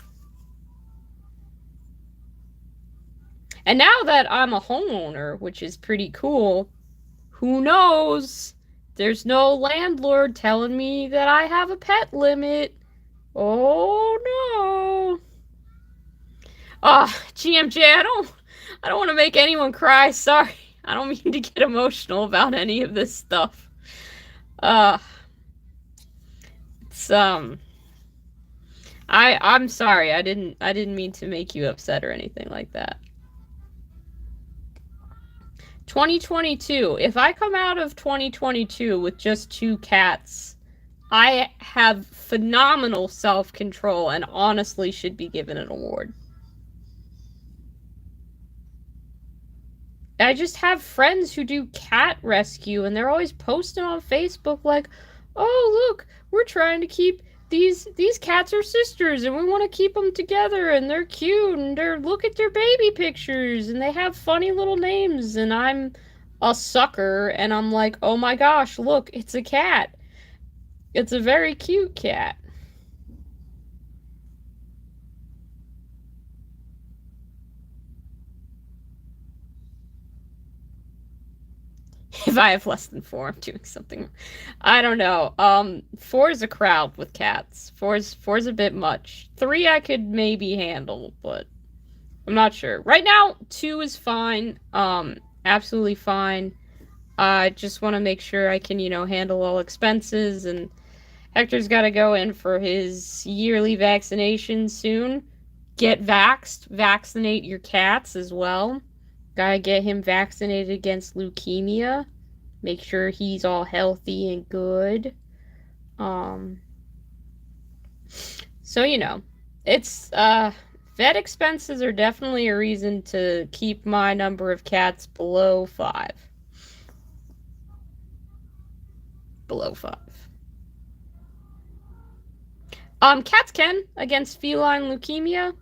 And now that I'm a homeowner, which is pretty cool, who knows? There's no landlord telling me that I have a pet limit. Oh no. GMJ, I don't want to make anyone cry. Sorry. I don't mean to get emotional about any of this stuff. It's I'm sorry. I didn't mean to make you upset or anything like that. 2022. If I come out of 2022 with just 2 cats, I have phenomenal self-control and honestly should be given an award. I just have friends who do cat rescue and they're always posting on Facebook like, oh, look, we're trying to keep these cats are sisters and we want to keep them together and they're cute and look at their baby pictures and they have funny little names, and I'm a sucker and I'm like, oh my gosh, look, it's a cat. It's a very cute cat. If I have less than 4, I'm doing something. I don't know. 4 is a crowd with cats. 4 is a bit much. 3 I could maybe handle, but I'm not sure. Right now, 2 is fine. Absolutely fine. I just want to make sure I can, handle all expenses, and Hector's got to go in for his yearly vaccination soon. Get vaxxed. Vaccinate your cats as well. Gotta get him vaccinated against leukemia. Make sure he's all healthy and good. So, it's, vet expenses are definitely a reason to keep my number of cats below 5. Below 5. Cats can against feline leukemia.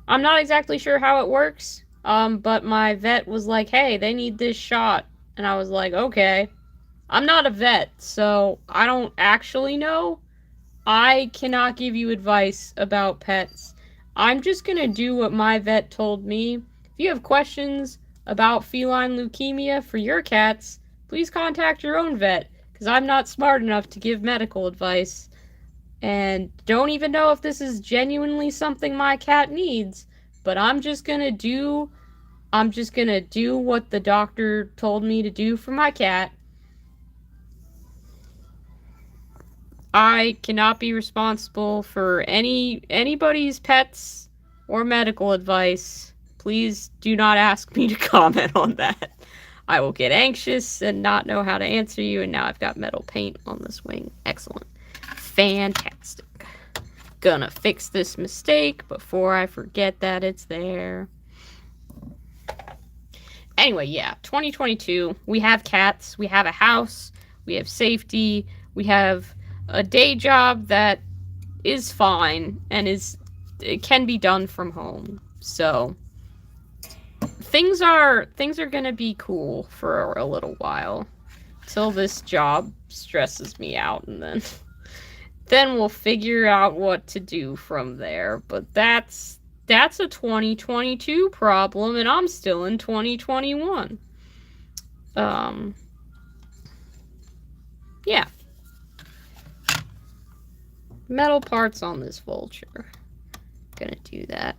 I'm not exactly sure how it works. But my vet was like, hey, they need this shot. And I was like, okay. I'm not a vet, so I don't actually know. I cannot give you advice about pets. I'm just gonna do what my vet told me. If you have questions, about feline leukemia for your cats, please contact your own vet, because I'm not smart enough to give medical advice. And don't even know if this is genuinely something my cat needs, but I'm just gonna do what the doctor told me to do for my cat. I cannot be responsible for anybody's pets or medical advice. Please do not ask me to comment on that. I will get anxious and not know how to answer you, and now I've got metal paint on this wing. Excellent. Fantastic. Gonna fix this mistake before I forget that it's there. Anyway, yeah, 2022. We have cats, we have a house, we have safety, we have a day job that is fine and it can be done from home. So things are gonna be cool for a little while till this job stresses me out, and then we'll figure out what to do from there. But that's a 2022 problem, and I'm still in 2021. Yeah. Metal parts on this Vulture. Gonna do that.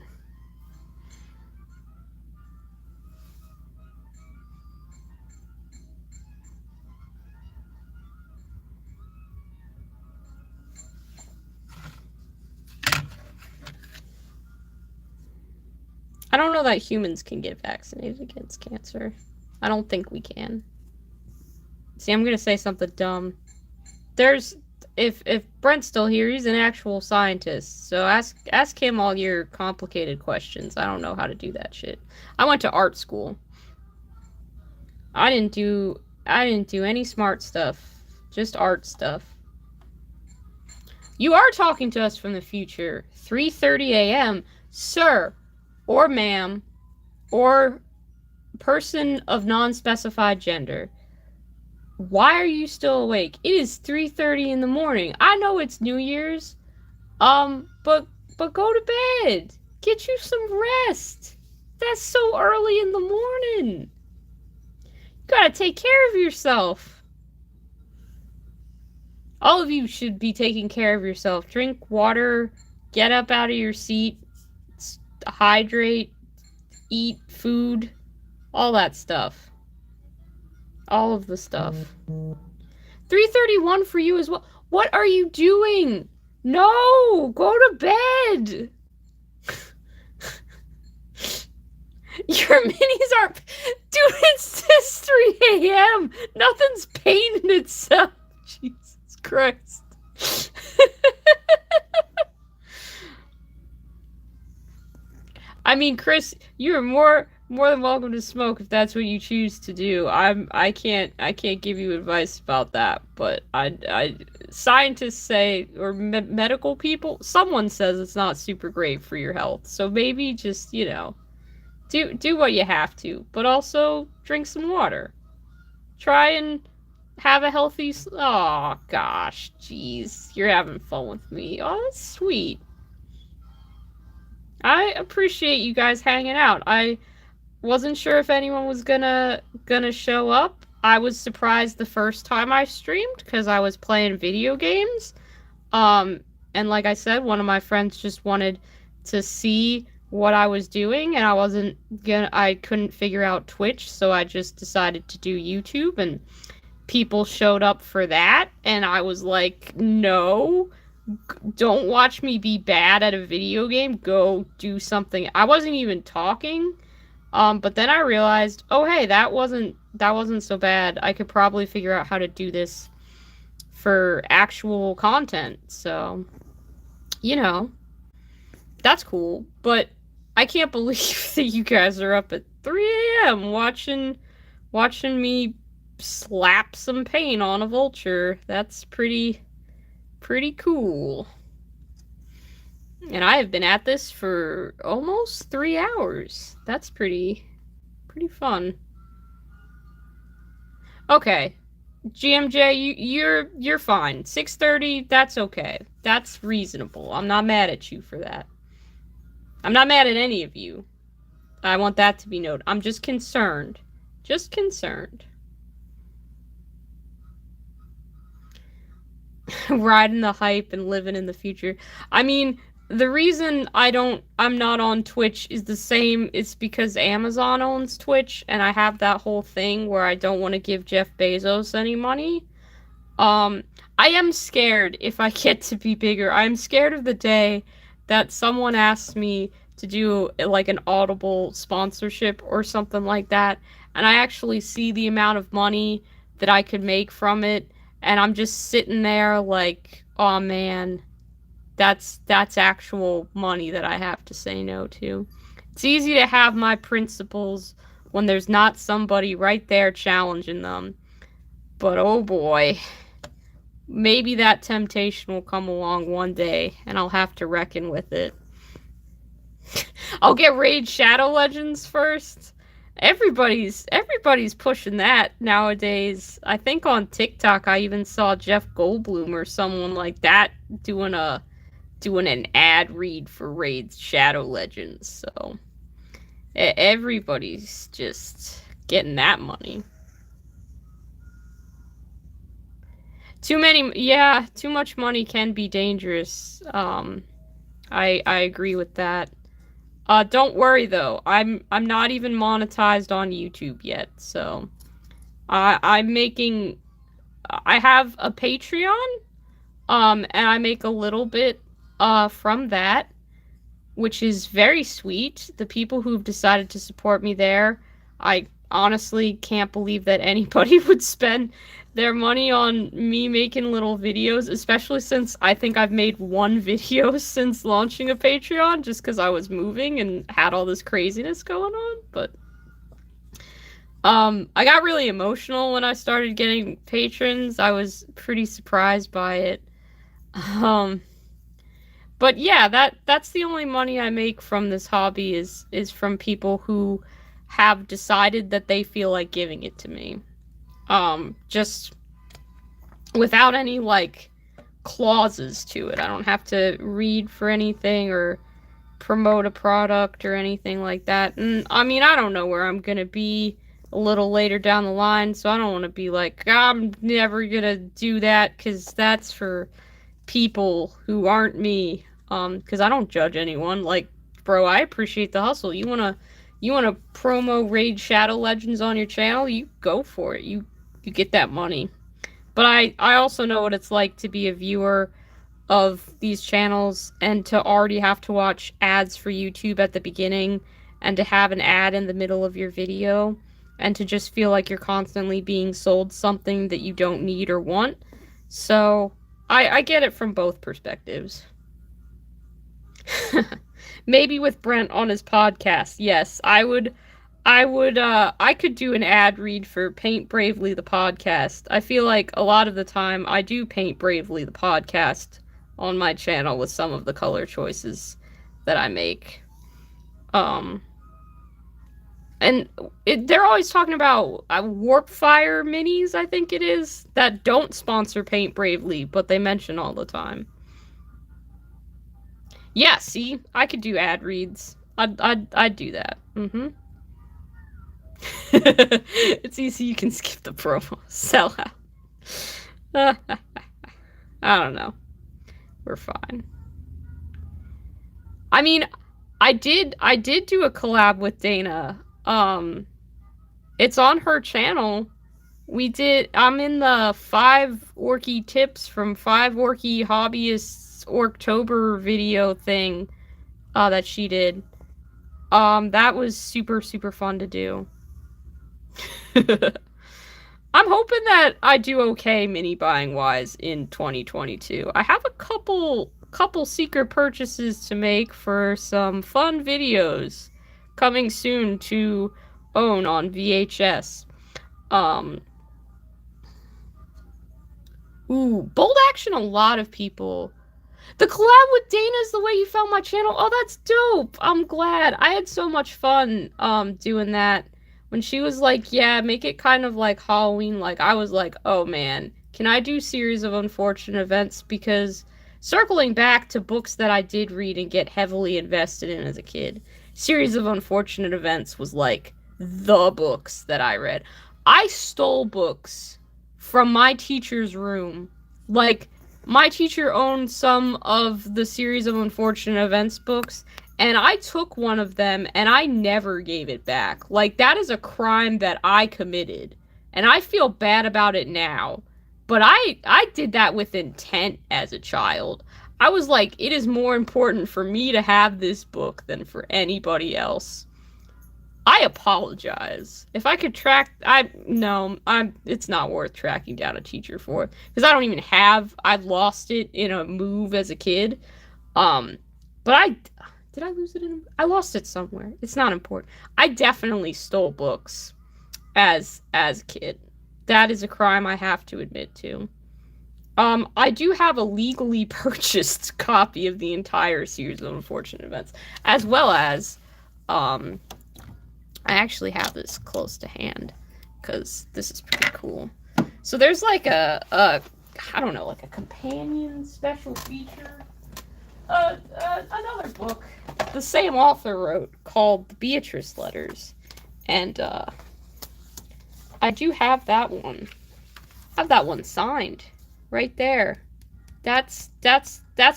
I don't know that humans can get vaccinated against cancer. I don't think we can. See, I'm gonna say something dumb. If Brent's still here, he's an actual scientist. So ask him all your complicated questions. I don't know how to do that shit. I went to art school. I didn't do any smart stuff. Just art stuff. You are talking to us from the future. 3:30 a.m. Sir, or ma'am, or person of non-specified gender. Why are you still awake? It is 3:30 in the morning. I know it's New Year's. But go to bed. Get you some rest. That's so early in the morning. You gotta take care of yourself. All of you should be taking care of yourself. Drink water, get up out of your seat, hydrate, eat food, all that stuff. All of the stuff. 3:31 for you as well. What are you doing? No! Go to bed! Your minis are... Dude, it's just 3 a.m. Nothing's pain in itself. Jesus Christ. I mean, Chris, you're more than welcome to smoke if that's what you choose to do. I can't give you advice about that, but scientists say, or medical people, someone says it's not super great for your health. So maybe just, do what you have to, but also drink some water. Try and have a healthy... Oh, gosh, jeez. You're having fun with me. Oh, that's sweet. I appreciate you guys hanging out. I wasn't sure if anyone was gonna show up. I was surprised the first time I streamed because I was playing video games. And like I said, one of my friends just wanted to see what I was doing, and I couldn't figure out Twitch, so I just decided to do YouTube, and people showed up for that, and I was like, no, don't watch me be bad at a video game, go do something. I wasn't even talking, but then I realized, oh hey, that wasn't so bad. I could probably figure out how to do this for actual content, so, that's cool, but I can't believe that you guys are up at 3 a.m. watching me slap some paint on a Vulture. That's pretty cool. And I have been at this for almost 3 hours. That's pretty fun. Okay, GMJ, you're fine. 6:30, that's okay. That's reasonable. I'm not mad at you for that. I'm not mad at any of you. I want that to be noted. I'm just concerned. Just concerned. Riding the hype and living in the future. I mean, the reason I'm not on Twitch is the same. It's because Amazon owns Twitch, and I have that whole thing where I don't want to give Jeff Bezos any money. Um, I am scared if I get to be bigger. I'm scared of the day that someone asks me to do like an Audible sponsorship or something like that, and I actually see the amount of money that I could make from it, and I'm just sitting there like, oh man, that's actual money that I have to say no to. It's easy to have my principles when there's not somebody right there challenging them. But oh boy, maybe that temptation will come along one day and I'll have to reckon with it. I'll get Raid Shadow Legends first. Everybody's pushing that nowadays. I think on TikTok I even saw Jeff Goldblum or someone like that doing an ad read for Raid Shadow Legends. So everybody's just getting that money. Too much money can be dangerous. I agree with that. Don't worry though. I'm not even monetized on YouTube yet, so I'm making. I have a Patreon, and I make a little bit from that, which is very sweet. The people who've decided to support me there, I honestly can't believe that anybody would spend their money on me making little videos, especially since I think I've made one video since launching a Patreon, just because I was moving and had all this craziness going on. But I got really emotional when I started getting patrons. I was pretty surprised by it. But yeah, that's the only money I make from this hobby is from people who have decided that they feel like giving it to me. Just without any like clauses to it. I don't have to read for anything or promote a product or anything like that. And I mean, I don't know where I'm gonna be a little later down the line, so I don't want to be like, I'm never gonna do that, because that's for people who aren't me. Because I don't judge anyone. Like, bro, I appreciate the hustle. You wanna promo Raid Shadow Legends on your channel? You go for it. You get that money. But I also know what it's like to be a viewer of these channels and to already have to watch ads for YouTube at the beginning and to have an ad in the middle of your video and to just feel like you're constantly being sold something that you don't need or want. So I get it from both perspectives. Maybe with Brent on his podcast. Yes, I could do an ad read for Paint Bravely the podcast. I feel like a lot of the time I do Paint Bravely the podcast on my channel with some of the color choices that I make. And they're always talking about Warp Fire minis, I think it is, that don't sponsor Paint Bravely, but they mention all the time. Yeah, see? I could do ad reads. I'd do that. Mm-hmm. It's easy, you can skip the promo. Sell out. I don't know. We're fine. I mean, I did do a collab with Dana. It's on her channel. I'm in the 5 Orky tips from 5 Orky hobbyists Orktober video thing that she did. That was super, super fun to do. I'm hoping that I do okay mini buying wise in 2022. I have a couple secret purchases to make for some fun videos coming soon to own on VHS. Bold Action, a lot of people. The collab with Dana is the way you found my channel. Oh, that's dope. I'm glad. I had so much fun doing that. When she was like, yeah, make it kind of like Halloween, like, I was like, oh man, can I do Series of Unfortunate Events? Because circling back to books that I did read and get heavily invested in as a kid, Series of Unfortunate Events was like the books that I read. I stole books from my teacher's room. Like, my teacher owned some of the Series of Unfortunate Events books, and I took one of them and I never gave it back. Like, that is a crime that I committed. And I feel bad about it now. But I did that with intent as a child. I was like, it is more important for me to have this book than for anybody else. I apologize. If I could track, it's not worth tracking down a teacher for, because I don't even have, I lost it in a move as a kid. But did I lose it I lost it somewhere. It's not important. I definitely stole books as a kid. That is a crime I have to admit to. I do have a legally purchased copy of the entire Series of Unfortunate Events, as well as, I actually have this close to hand, because this is pretty cool. So there's like I don't know, like a companion special feature. Another book the same author wrote called The Beatrice Letters. And, I do have that one. I have that one signed. Right there. That's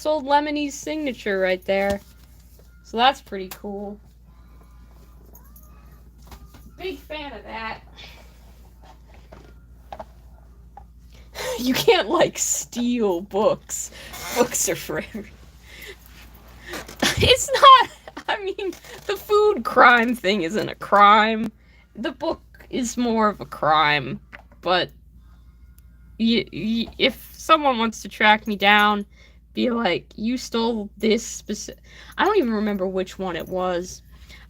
old Lemoney's signature right there. So that's pretty cool. Big fan of that. You can't, like, steal books. Books are for everyone. It's not, I mean, the food crime thing isn't a crime. The book is more of a crime. But if someone wants to track me down, be like, you stole this specific... I don't even remember which one it was.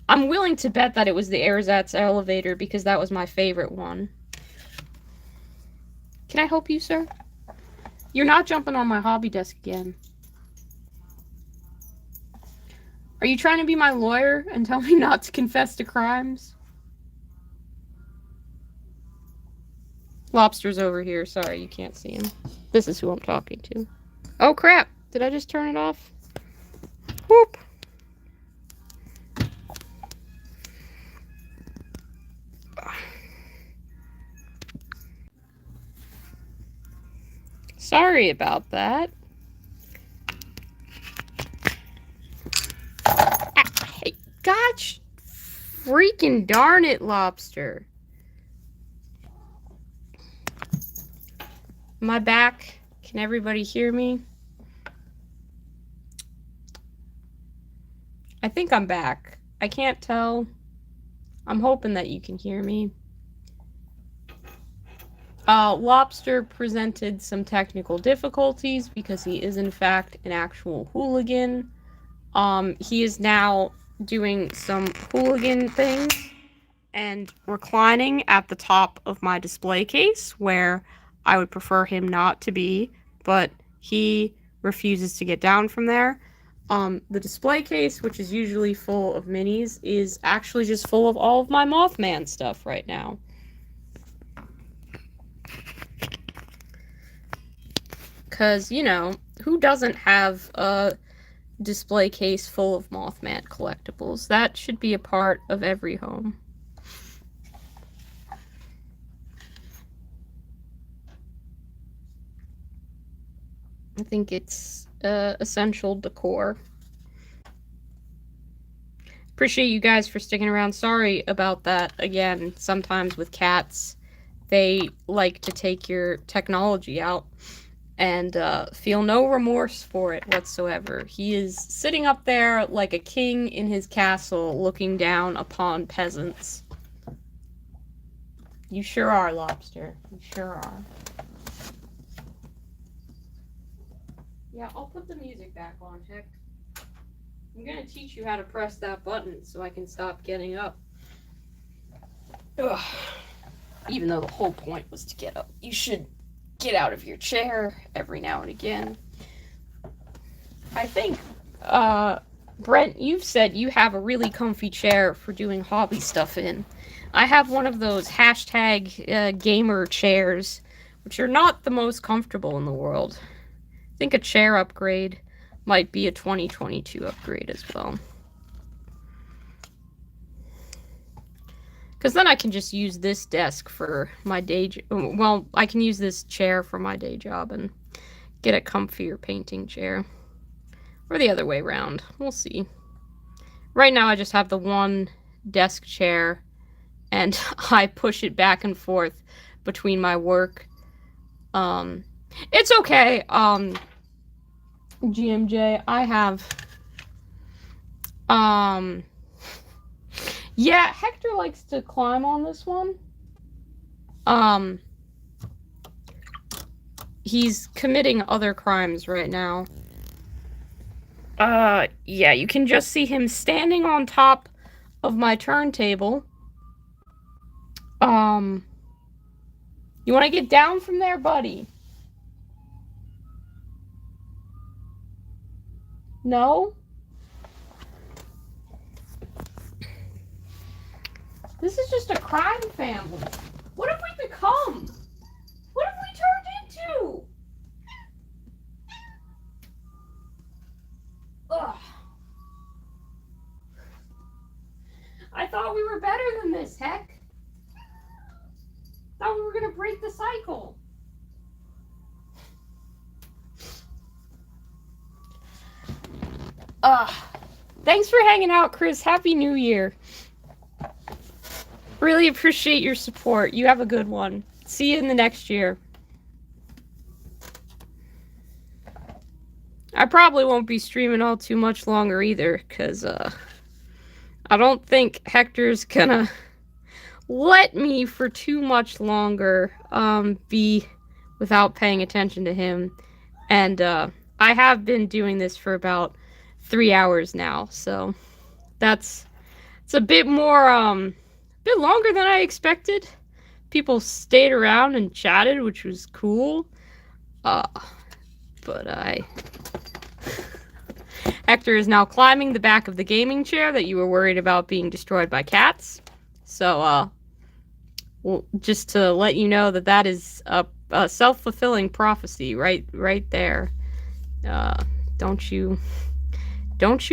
I'm willing to bet that it was the Ersatz elevator, because that was my favorite one. Can I help you, sir? You're not jumping on my hobby desk again. Are you trying to be my lawyer and tell me not to confess to crimes? Lobster's over here. Sorry, you can't see him. This is who I'm talking to. Oh, crap. Did I just turn it off? Whoop. Sorry about that. Hey, gosh, freaking darn it, Lobster. Am I back? Can everybody hear me? I think I'm back. I can't tell. I'm hoping that you can hear me. Lobster presented some technical difficulties because he is in fact an actual hooligan. He is now doing some hooligan things and reclining at the top of my display case, where I would prefer him not to be, but he refuses to get down from there. The display case, which is usually full of minis, is actually just full of all of my Mothman stuff right now. Because, you know, who doesn't have a display case full of Mothman collectibles? That should be a part of every home. I think it's essential decor. Appreciate you guys for sticking around. Sorry about that. Again, sometimes with cats, they like to take your technology out. And feel no remorse for it whatsoever. He is sitting up there like a king in his castle, looking down upon peasants. You sure are, Lobster. You sure are. Yeah, I'll put the music back on, Heck. I'm gonna teach you how to press that button so I can stop getting up. Ugh. Even though the whole point was to get up. You should get out of your chair every now and again. I think, Brent, you've said you have a really comfy chair for doing hobby stuff in. I have one of those hashtag gamer chairs, which are not the most comfortable in the world. I think a chair upgrade might be a 2022 upgrade as well. Because then I can just use this desk for my day well, I can use this chair for my day job and get a comfier painting chair. Or the other way around. We'll see. Right now I just have the one desk chair and I push it back and forth between my work. It's okay. GMJ, I have yeah, Hector likes to climb on this one. He's committing other crimes right now. Yeah, you can just see him standing on top of my turntable. You want to get down from there, buddy? No? This is just a crime family. What have we become? What have we turned into? Ugh. I thought we were better than this, heck. Thought we were gonna break the cycle. Thanks for hanging out, Chris. Happy New Year. Really appreciate your support. You have a good one. See you in the next year. I probably won't be streaming all too much longer either, because I don't think Hector's gonna let me for too much longer be without paying attention to him. And I have been doing this for about 3 hours now, so it's a bit more bit longer than I expected. People stayed around and chatted, which was cool. But Hector is now climbing the back of the gaming chair that you were worried about being destroyed by cats. So, well, just to let you know that is a self-fulfilling prophecy right there. Don't you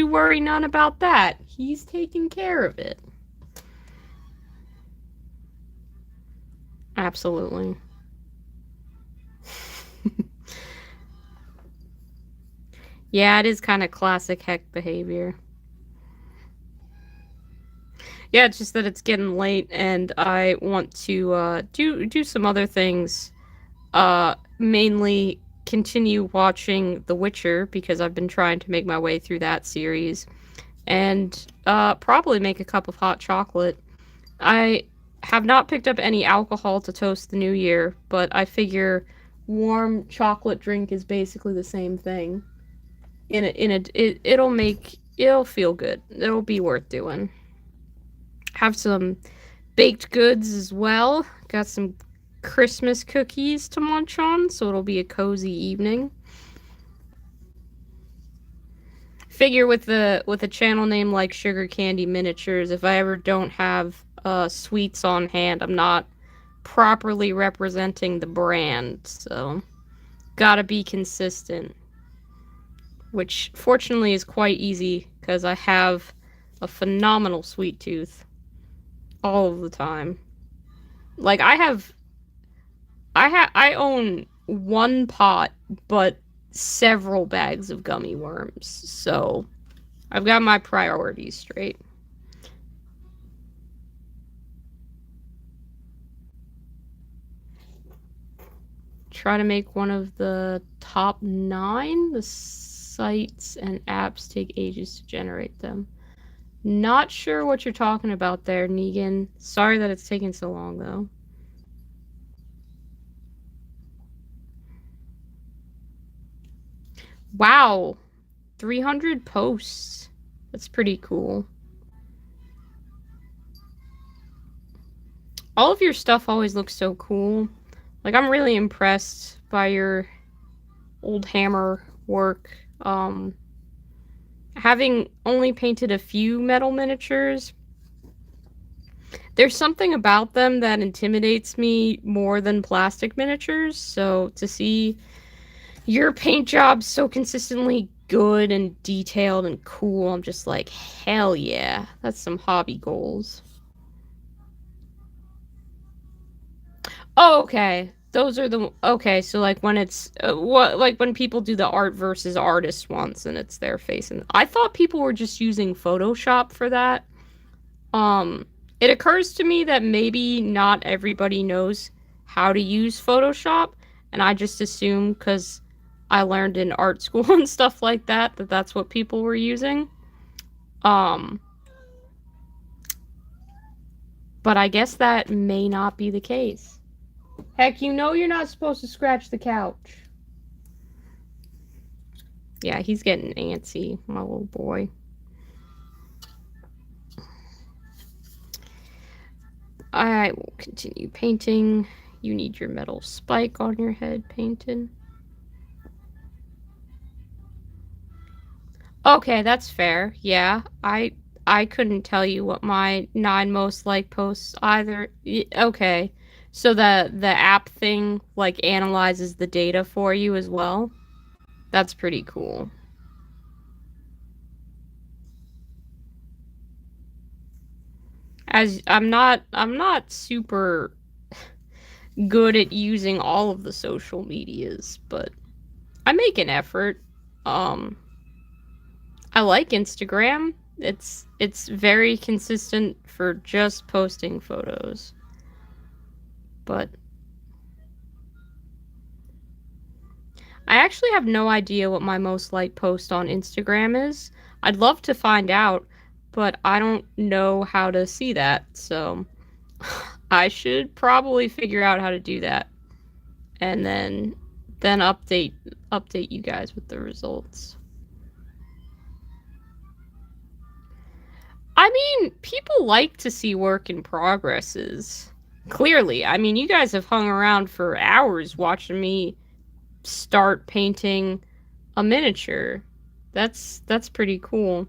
worry none about that. He's taking care of it. Absolutely. Yeah, it is kind of classic Heck behavior. Yeah, it's just that it's getting late and I want to do some other things. Mainly continue watching The Witcher because I've been trying to make my way through that series. And probably make a cup of hot chocolate. I have not picked up any alcohol to toast the new year, but I figure warm chocolate drink is basically the same thing. It'll feel good. It'll be worth doing. Have some baked goods as well. Got some Christmas cookies to munch on, so it'll be a cozy evening. Figure with a channel name like Sugar Candy Miniatures, if I ever don't have sweets on hand, I'm not properly representing the brand, so gotta be consistent. Which fortunately is quite easy because I have a phenomenal sweet tooth all of the time. Like I own one pot, but several bags of gummy worms, so I've got my priorities straight. Try to make one of the top 9. The sites and apps take ages to generate them. Not sure what you're talking about there, Negan. Sorry that it's taking so long, though. Wow. 300 posts. That's pretty cool. All of your stuff always looks so cool. Like, I'm really impressed by your old hammer work. Having only painted a few metal miniatures, there's something about them that intimidates me more than plastic miniatures, so to see your paint job so consistently good and detailed and cool, I'm just like, hell yeah, that's some hobby goals. Oh, okay. Those are the okay. So like when it's what like when people do the art versus artist ones, and it's their face, and I thought people were just using Photoshop for that. Um, it occurs to me that maybe not everybody knows how to use Photoshop, and I just assume because I learned in art school and stuff like that that that's what people were using. Um, but I guess that may not be the case. Heck, you know you're not supposed to scratch the couch. Yeah, he's getting antsy, my little boy. I will continue painting. You need your metal spike on your head painted. Okay, that's fair. Yeah, I couldn't tell you what my 9 most liked posts either. Okay. So the app thing like analyzes the data for you as well. That's pretty cool. As I'm not super good at using all of the social medias, but I make an effort. Um I like Instagram. It's very consistent for just posting photos. But I actually have no idea what my most liked post on Instagram is. I'd love to find out, but I don't know how to see that. So I should probably figure out how to do that and then update you guys with the results. I mean, people like to see work in progresses. Clearly. I mean, you guys have hung around for hours watching me start painting a miniature. That's pretty cool.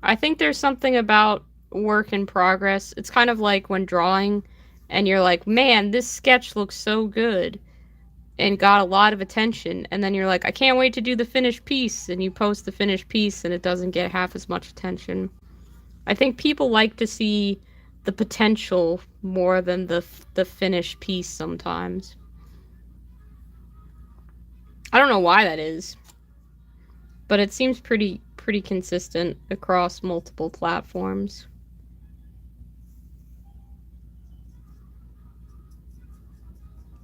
I think there's something about work in progress. It's kind of like when drawing and you're like, "Man, this sketch looks so good." And got a lot of attention, and then you're like, I can't wait to do the finished piece, and you post the finished piece and it doesn't get half as much attention. I think people like to see the potential more than the finished piece sometimes. I don't know why that is, but it seems pretty consistent across multiple platforms.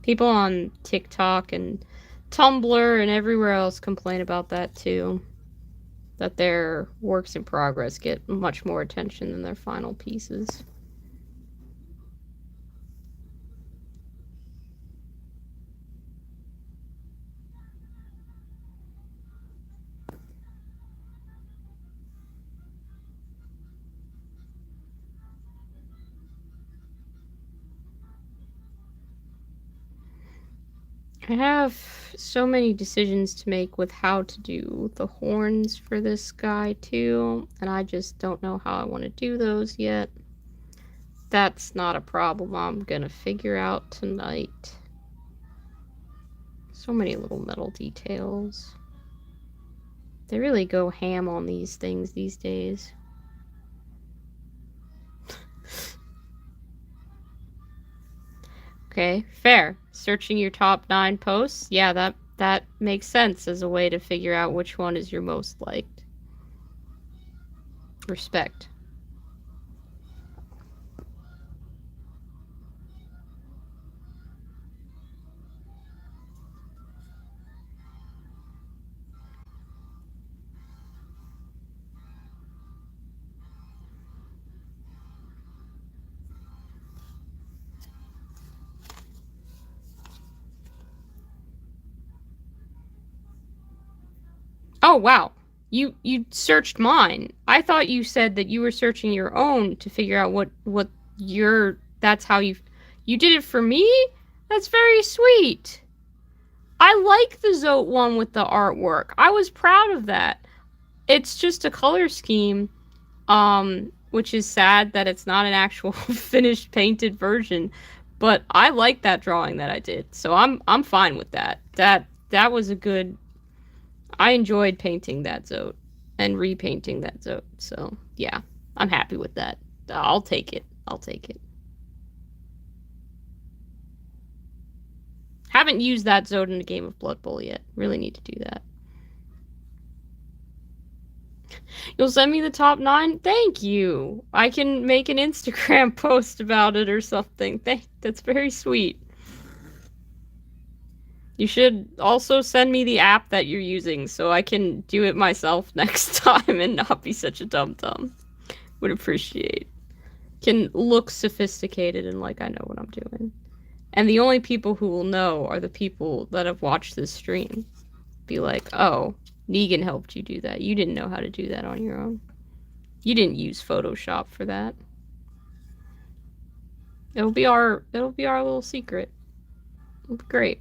People on TikTok and Tumblr and everywhere else complain about that too. That their works in progress get much more attention than their final pieces. I have so many decisions to make with how to do the horns for this guy too, and I just don't know how I want to do those yet. That's not a problem I'm gonna figure out tonight. So many little metal details. They really go ham on these things these days. Okay, fair. Searching your top 9 posts, yeah, that makes sense as a way to figure out which one is your most liked. Respect. Oh wow. You searched mine. I thought you said that you were searching your own to figure out what your that's how you did it for me? That's very sweet. I like the Zote one with the artwork. I was proud of that. It's just a color scheme, which is sad that it's not an actual finished painted version. But I like that drawing that I did, so I'm fine with that. That was a good. I enjoyed painting that Zote and repainting that Zote. So yeah, I'm happy with that. I'll take it. I'll take it. Haven't used that Zode in a game of Blood Bowl yet. Really need to do that. You'll send me the top 9? Thank you. I can make an Instagram post about it or something. That's very sweet. You should also send me the app that you're using so I can do it myself next time and not be such a dum-dum. Would appreciate. Can look sophisticated and like I know what I'm doing. And the only people who will know are the people that have watched this stream. Be like, oh, Negan helped you do that. You didn't know how to do that on your own. You didn't use Photoshop for that. It'll be our little secret. It'll be great.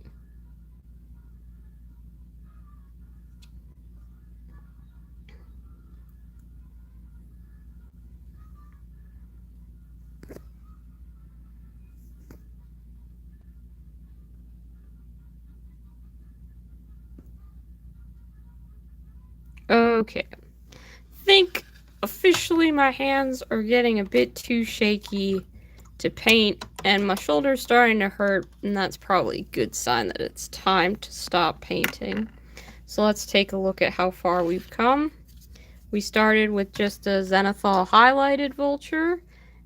Okay. I think officially my hands are getting a bit too shaky to paint, and my shoulder's starting to hurt, and that's probably a good sign that it's time to stop painting. So let's take a look at how far we've come. We started with just a Zenithal highlighted Vulture,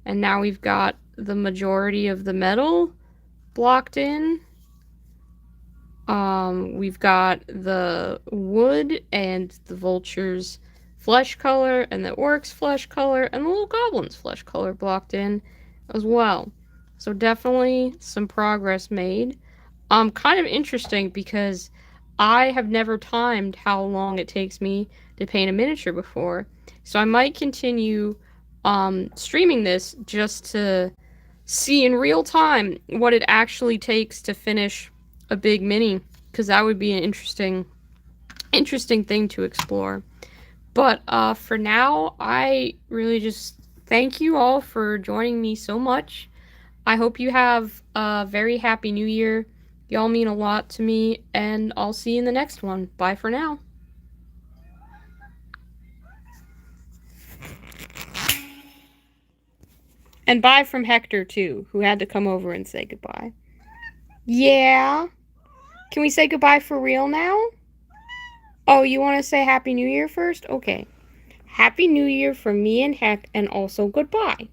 and now we've got the majority of the metal blocked in. We've got the wood and the Vulture's flesh color and the Orc's flesh color and the little Goblin's flesh color blocked in as well. So definitely some progress made. Kind of interesting because I have never timed how long it takes me to paint a miniature before. So I might continue streaming this just to see in real time what it actually takes to finish a big mini, because that would be an interesting thing to explore. But for now, I really just thank you all for joining me so much. I hope you have a very happy new year. Y'all mean a lot to me, and I'll see you in the next one. Bye for now. And bye from Hector, too, who had to come over and say goodbye. Yeah? Can we say goodbye for real now? Oh, you want to say Happy New Year first? Okay. Happy New Year from me and Heck, and also goodbye.